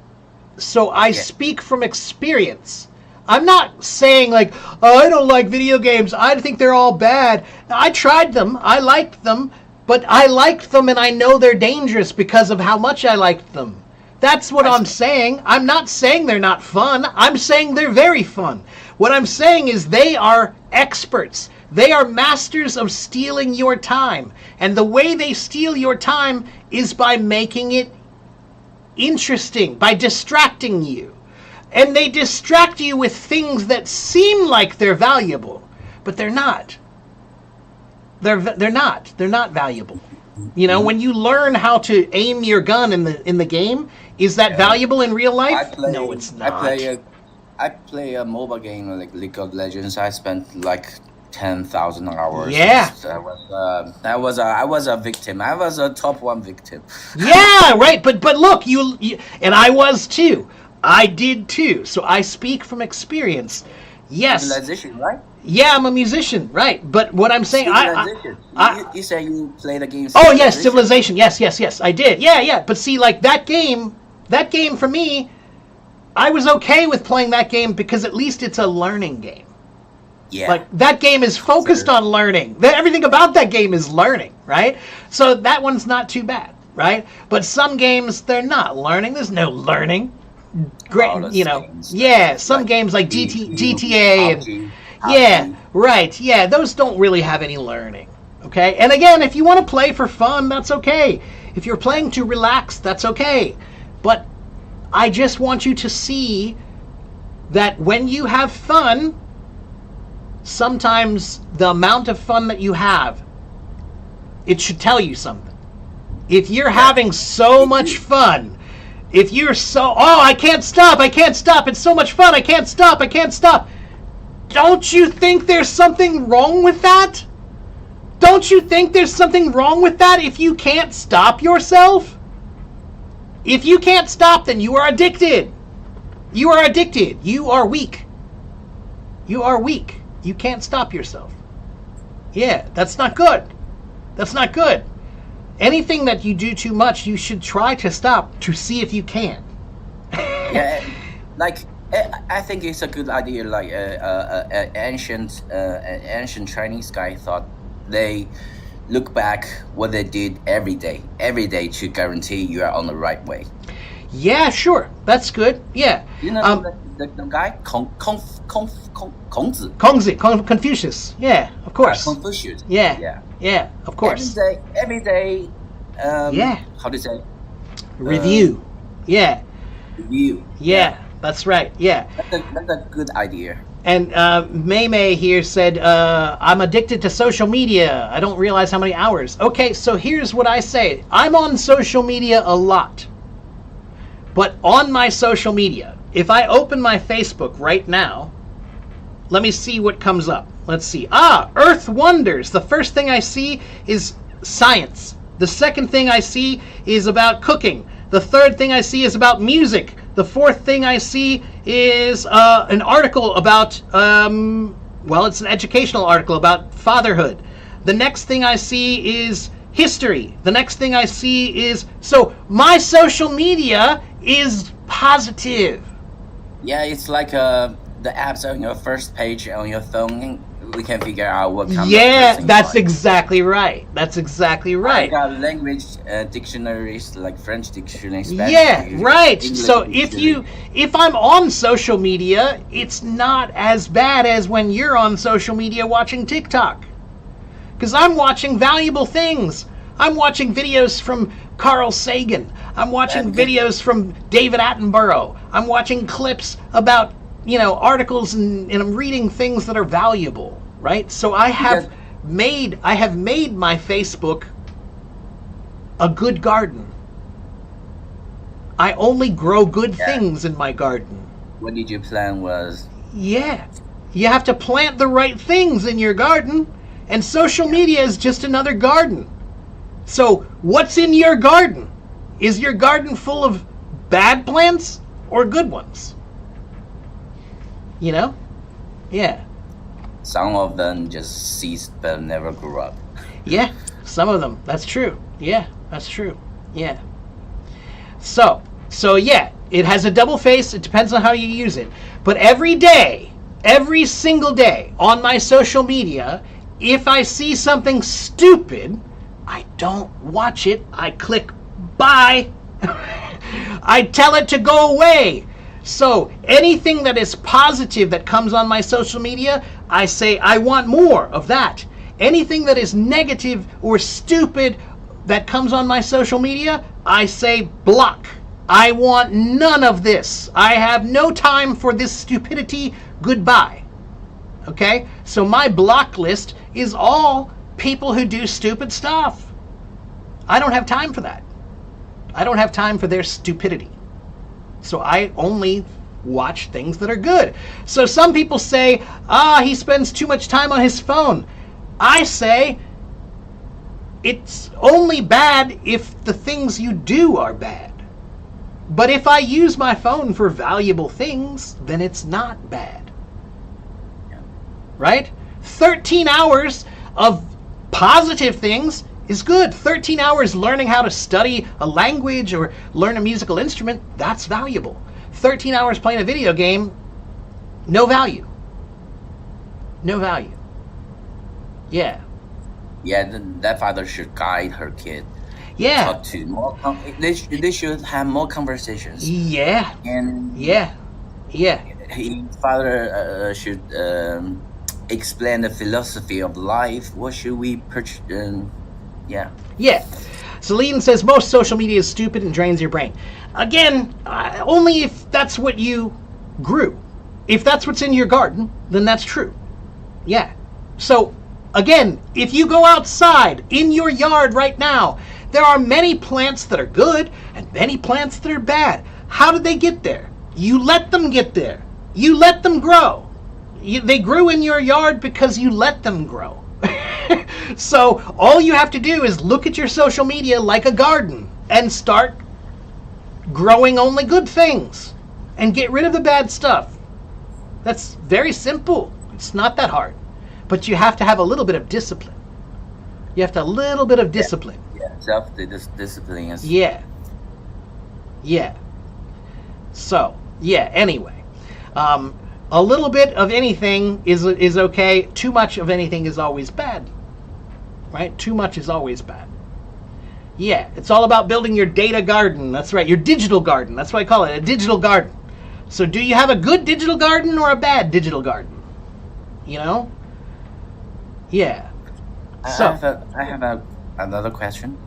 So I speak from experience. I'm not saying like, oh, I don't like video games. I think they're all bad. I tried them. I liked them. But I liked them and I know they're dangerous because of how much I liked them. That's what I'm saying. I'm not saying they're not fun. I'm saying they're very fun. What I'm saying is they are experts. They are masters of stealing your time. And the way they steal your time is by making it interesting, by distracting you. And they distract you with things that seem like they're valuable, but they're not. They're not. They're not valuable. You know, when you learn how to aim your gun in the game, is that valuable in real life? No, it's not. I play a mobile game like League of Legends. I spent like 10,000 hours. Yeah. I was a victim. I was a top one victim. Yeah, right. But look, you and I was too. I did too. So I speak from experience. Yes. Civilization, right? Yeah, I'm a musician, right? But what I'm saying, you say you play the game. Oh yes, Civilization. Yes, I did. Yeah. But see, like that game for me, I was okay with playing that game because at least it's a learning game. Yeah. Like that game is focused on learning. Everything about that game is learning, right? So that one's not too bad, right? But some games they're not learning. There's no learning. Great, you know. Yeah, some games like GTA and yeah, right. Yeah, those don't really have any learning. Okay? And again, if you want to play for fun, that's okay. If you're playing to relax, that's okay. But I just want you to see that when you have fun, sometimes the amount of fun that you have, it should tell you something. If you're having so much fun, if you're so, oh, I can't stop, it's so much fun, I can't stop. Don't you think there's something wrong with that? Don't you think there's something wrong with that if you can't stop yourself? If you can't stop, then you are addicted. You are addicted. You are weak. You are weak. You can't stop yourself. Yeah, that's not good. That's not good. Anything that you do too much, you should try to stop to see if you can. Yeah, like I think it's a good idea. Like ancient Chinese guy thought they look back what they did every day to guarantee you are on the right way. Yeah, sure, that's good. Yeah. You know the guy Kongzi. Confucius. Yeah, of course. Confucius. Yeah, of course. Every day. Yeah. How do you say? Review. Yeah. Review. Yeah, that's right. Yeah. That's a good idea. And May here said, I'm addicted to social media. I don't realize how many hours. Okay, so here's what I say. I'm on social media a lot. But on my social media, if I open my Facebook right now, let me see what comes up. Let's see. Earth Wonders. The first thing I see is science. The second thing I see is about cooking. The third thing I see is about music. The fourth thing I see is an article about, it's an educational article about fatherhood. The next thing I see is history. The next thing I see is... So my social media is positive. Yeah, it's like the apps on your first page on your phone. We can figure out what kind of person that's exactly right. That's exactly right. I got language dictionaries, like French dictionary, Spanish dictionary, right. English So dictionary. if I'm on social media, it's not as bad as when you're on social media watching TikTok. Because I'm watching valuable things. I'm watching videos from Carl Sagan. I'm watching videos from David Attenborough. I'm watching clips about, articles, and I'm reading things that are valuable, right? So I have made my Facebook a good garden. I only grow good things in my garden. What did you plan was? Yeah. You have to plant the right things in your garden, and social media is just another garden. So what's in your garden? Is your garden full of bad plants or good ones? Yeah. Some of them just ceased but never grew up. Yeah, some of them. That's true. Yeah, that's true. Yeah. So yeah, it has a double face. It depends on how you use it. But every day, every single day on my social media, if I see something stupid, I don't watch it. I click bye. I tell it to go away. So anything that is positive that comes on my social media, I say I want more of that. Anything that is negative or stupid that comes on my social media, I say block. I want none of this. I have no time for this stupidity. Goodbye. Okay? So my block list is all people who do stupid stuff. I don't have time for that. I don't have time for their stupidity. So I only watch things that are good. So some people say, he spends too much time on his phone. I say, it's only bad if the things you do are bad. But if I use my phone for valuable things, then it's not bad. Right? 13 hours of positive things is good. 13 hours learning how to study a language or learn a musical instrument, that's valuable. 13 hours playing a video game, no value. No value. Yeah. Yeah, that father should guide her kid. Yeah. Talk to more. They should have more conversations. Yeah. And yeah. His father should explain the philosophy of life. What should we purchase? Yeah. Celine says most social media is stupid and drains your brain. Again, only if that's what you grew. If that's what's in your garden, then that's true. Yeah. So, again, if you go outside in your yard right now, there are many plants that are good and many plants that are bad. How did they get there? You let them get there. You let them grow. They grew in your yard because you let them grow. So all you have to do is look at your social media like a garden and start growing only good things. and get rid of the bad stuff. That's very simple. It's not that hard. But you have to have a little bit of discipline. You have to have a little bit of discipline. Yeah, self-discipline is... Yeah. Yeah. So, yeah, anyway. A little bit of anything is okay. Too much of anything is always bad. Right? Too much is always bad. Yeah, it's all about building your data garden. That's right, your digital garden. That's what I call it, a digital garden. So do you have a good digital garden or a bad digital garden? You know? Yeah. So I have another question.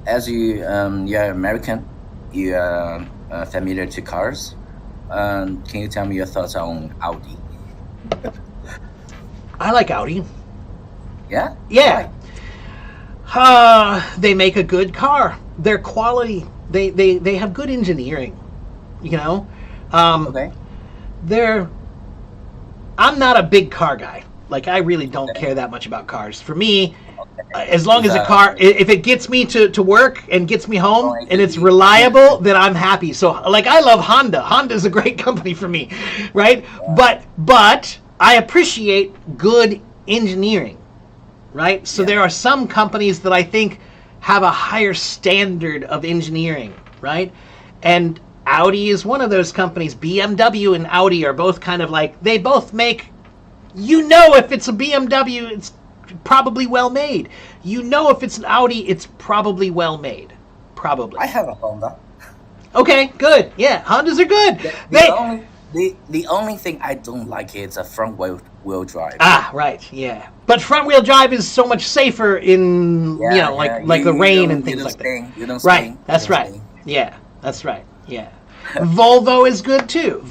As you're American, you are familiar to cars. Can you tell me your thoughts on Audi? I like Audi. Yeah? Yeah. They make a good car. They're quality. They have good engineering. You know? Okay. I'm not a big car guy. Like, I really don't care that much about cars. For me, as long as a car, if it gets me to work and gets me home and it's reliable, then I'm happy. So, like, I love Honda. Honda's a great company for me, right? But I appreciate good engineering, right? So there are some companies that I think have a higher standard of engineering, right? And Audi is one of those companies. BMW and Audi are both kind of like, they both make, you know, if it's a BMW, it's probably well made. You know, if it's an Audi, it's probably well made. Probably. I have a Honda. Okay, good. Yeah, Hondas are good. The only thing I don't like is a front wheel drive. Ah, right, yeah. But front wheel drive is so much safer in like the rain and things like that. You don't right, sting. that's right. Sting. Yeah, that's right. Yeah. Volvo is good too.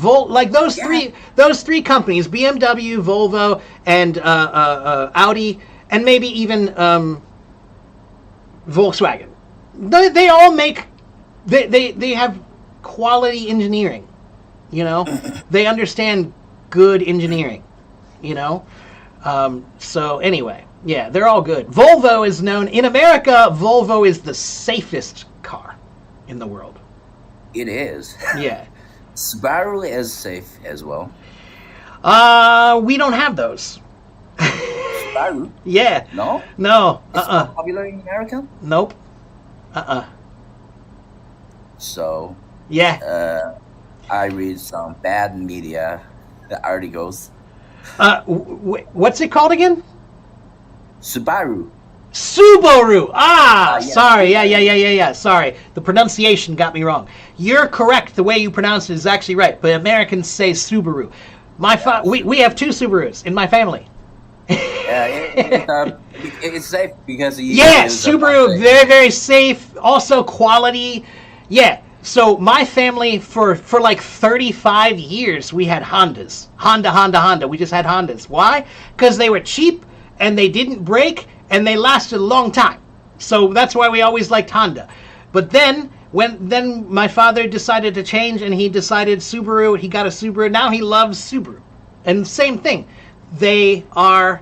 Those three companies, BMW, Volvo, and Audi, and maybe even Volkswagen. They all make they have quality engineering. You know, they understand good engineering. You know, so anyway, yeah, they're all good. Volvo is known in America. Volvo is the safest car in the world. It is. Yeah. Subaru is safe as well. We don't have those. Subaru? Yeah. No? No. It's not popular in America? Nope. So. Yeah. I read some bad media articles. What's it called again? Subaru. Subaru. Yeah. Sorry. Yeah. Sorry. The pronunciation got me wrong. You're correct. The way you pronounce it is actually right. But Americans say Subaru. We have two Subarus in my family. It's safe because Subaru, very, very safe. Also quality. Yeah. So my family for like 35 years we had Hondas. Honda. We just had Hondas. Why? Because they were cheap and they didn't break. And they lasted a long time. So that's why we always liked Honda. But then, when my father decided to change and he decided Subaru, he got a Subaru. Now he loves Subaru. And same thing. They are,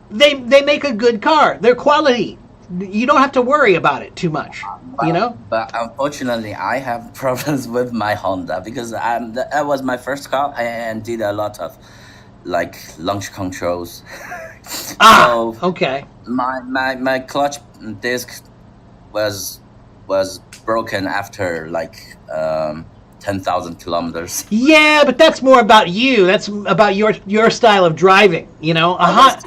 they make a good car. They're quality. You don't have to worry about it too much, you know? But unfortunately, I have problems with my Honda because that was my first car and did a lot of like launch controls. So okay. My clutch disc was broken after like 10,000 kilometers. Yeah, but that's more about you. That's about your style of driving. You know, I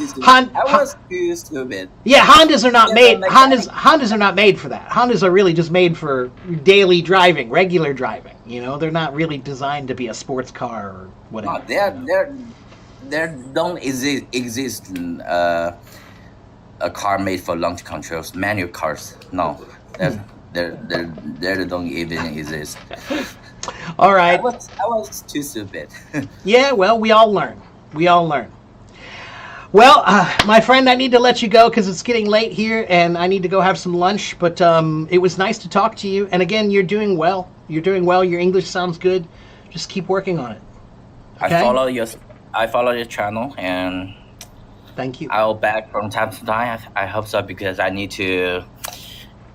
was too stupid. Yeah, Hondas are not made. Hondas are not made for that. Hondas are really just made for daily driving, regular driving. You know, they're not really designed to be a sports car or whatever. No, there don't exist a car made for launch controls. Manual cars, no, there don't even exist. All right. I was too stupid. Yeah, well, we all learn. Well, my friend, I need to let you go because it's getting late here, and I need to go have some lunch. But it was nice to talk to you. And again, you're doing well. Your English sounds good. Just keep working on it. Okay? I follow your channel, and thank you. I'll back from time to time. I hope so because I need to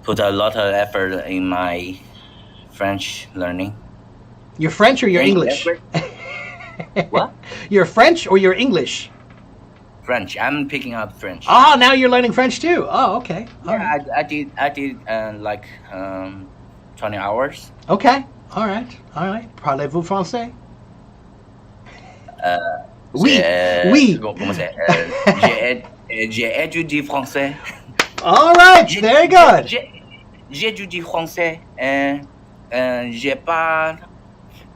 put a lot of effort in my French learning. You're French or you're English? What? You're French or you're English? French. I'm picking up French. Oh, now you're learning French too. Oh, okay. All Yeah, right. I did like 20 hours. Okay. All right. All right. Parlez-vous français? Oui. Oui. Comment c'est? J'ai étudié français. All right. Very good. J'ai étudié français. J'ai pas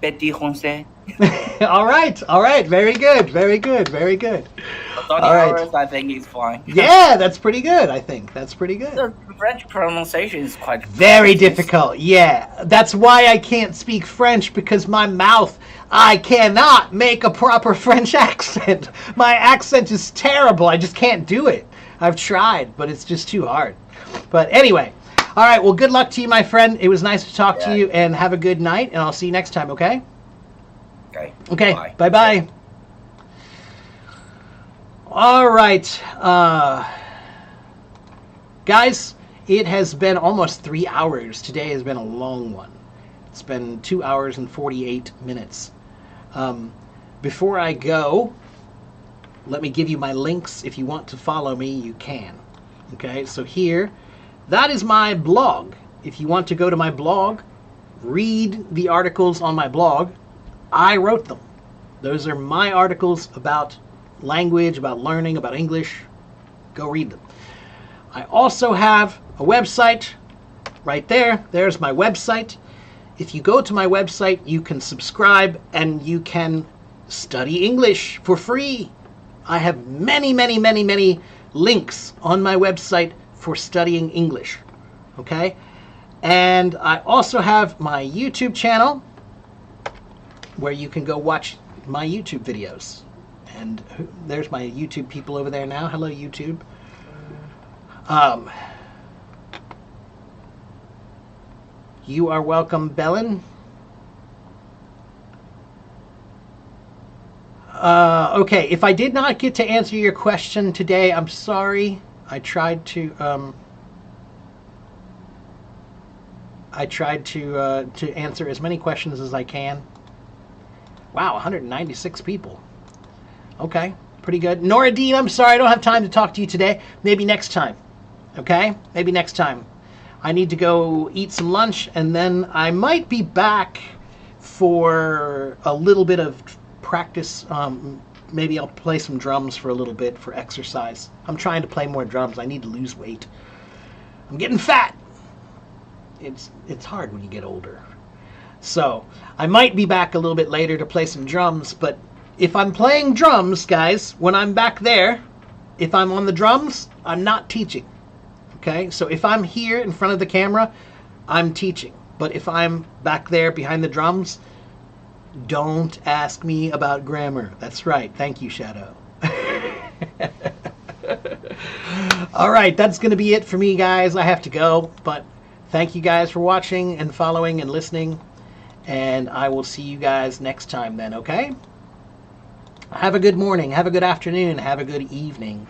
petit français. All right. All right. Very good. Very good. Very good. 30 All right. hours, I think is fine. Yeah, that's pretty good. I think that's pretty good. The French pronunciation is quite Very difficult. Yeah, that's why I can't speak French, because my mouth, I cannot make a proper French accent. My accent is terrible. I just can't do it. I've tried, but it's just too hard. But anyway, all right. Well, good luck to you, my friend. It was nice to talk to you, and have a good night. And I'll see you next time. Okay. Okay. Okay. Bye bye. All right, guys, it has been almost 3 hours. Today has been a long one. It's been 2 hours and 48 minutes. Before I go, let me give you my links. If you want to follow me, you can. Okay, so here, that is my blog. If you want to go to my blog, read the articles on my blog. I wrote them. Those are my articles about language, about learning, about English. Go read them. I also have a website right there. There's my website. If you go to my website, you can subscribe and you can study English for free. I have many, many, many, many links on my website for studying English. Okay? And I also have my YouTube channel where you can go watch my YouTube videos. And there's my YouTube people over there now. Hello, YouTube. You are welcome, Bellin. Okay, if I did not get to answer your question today, I'm sorry. I tried to answer as many questions as I can. Wow, 196 people. Okay, pretty good. Nora Dean, I'm sorry I don't have time to talk to you today. Maybe next time. Okay? Maybe next time. I need to go eat some lunch, and then I might be back for a little bit of practice. Maybe I'll play some drums for a little bit for exercise. I'm trying to play more drums. I need to lose weight. I'm getting fat. It's hard when you get older. So, I might be back a little bit later to play some drums, but if I'm playing drums, guys, when I'm back there, if I'm on the drums, I'm not teaching. Okay? So if I'm here in front of the camera, I'm teaching. But if I'm back there behind the drums, don't ask me about grammar. That's right. Thank you, Shadow. All right, that's going to be it for me, guys. I have to go, but thank you guys for watching and following and listening, and I will see you guys next time then, okay? Have a good morning, have a good afternoon, have a good evening.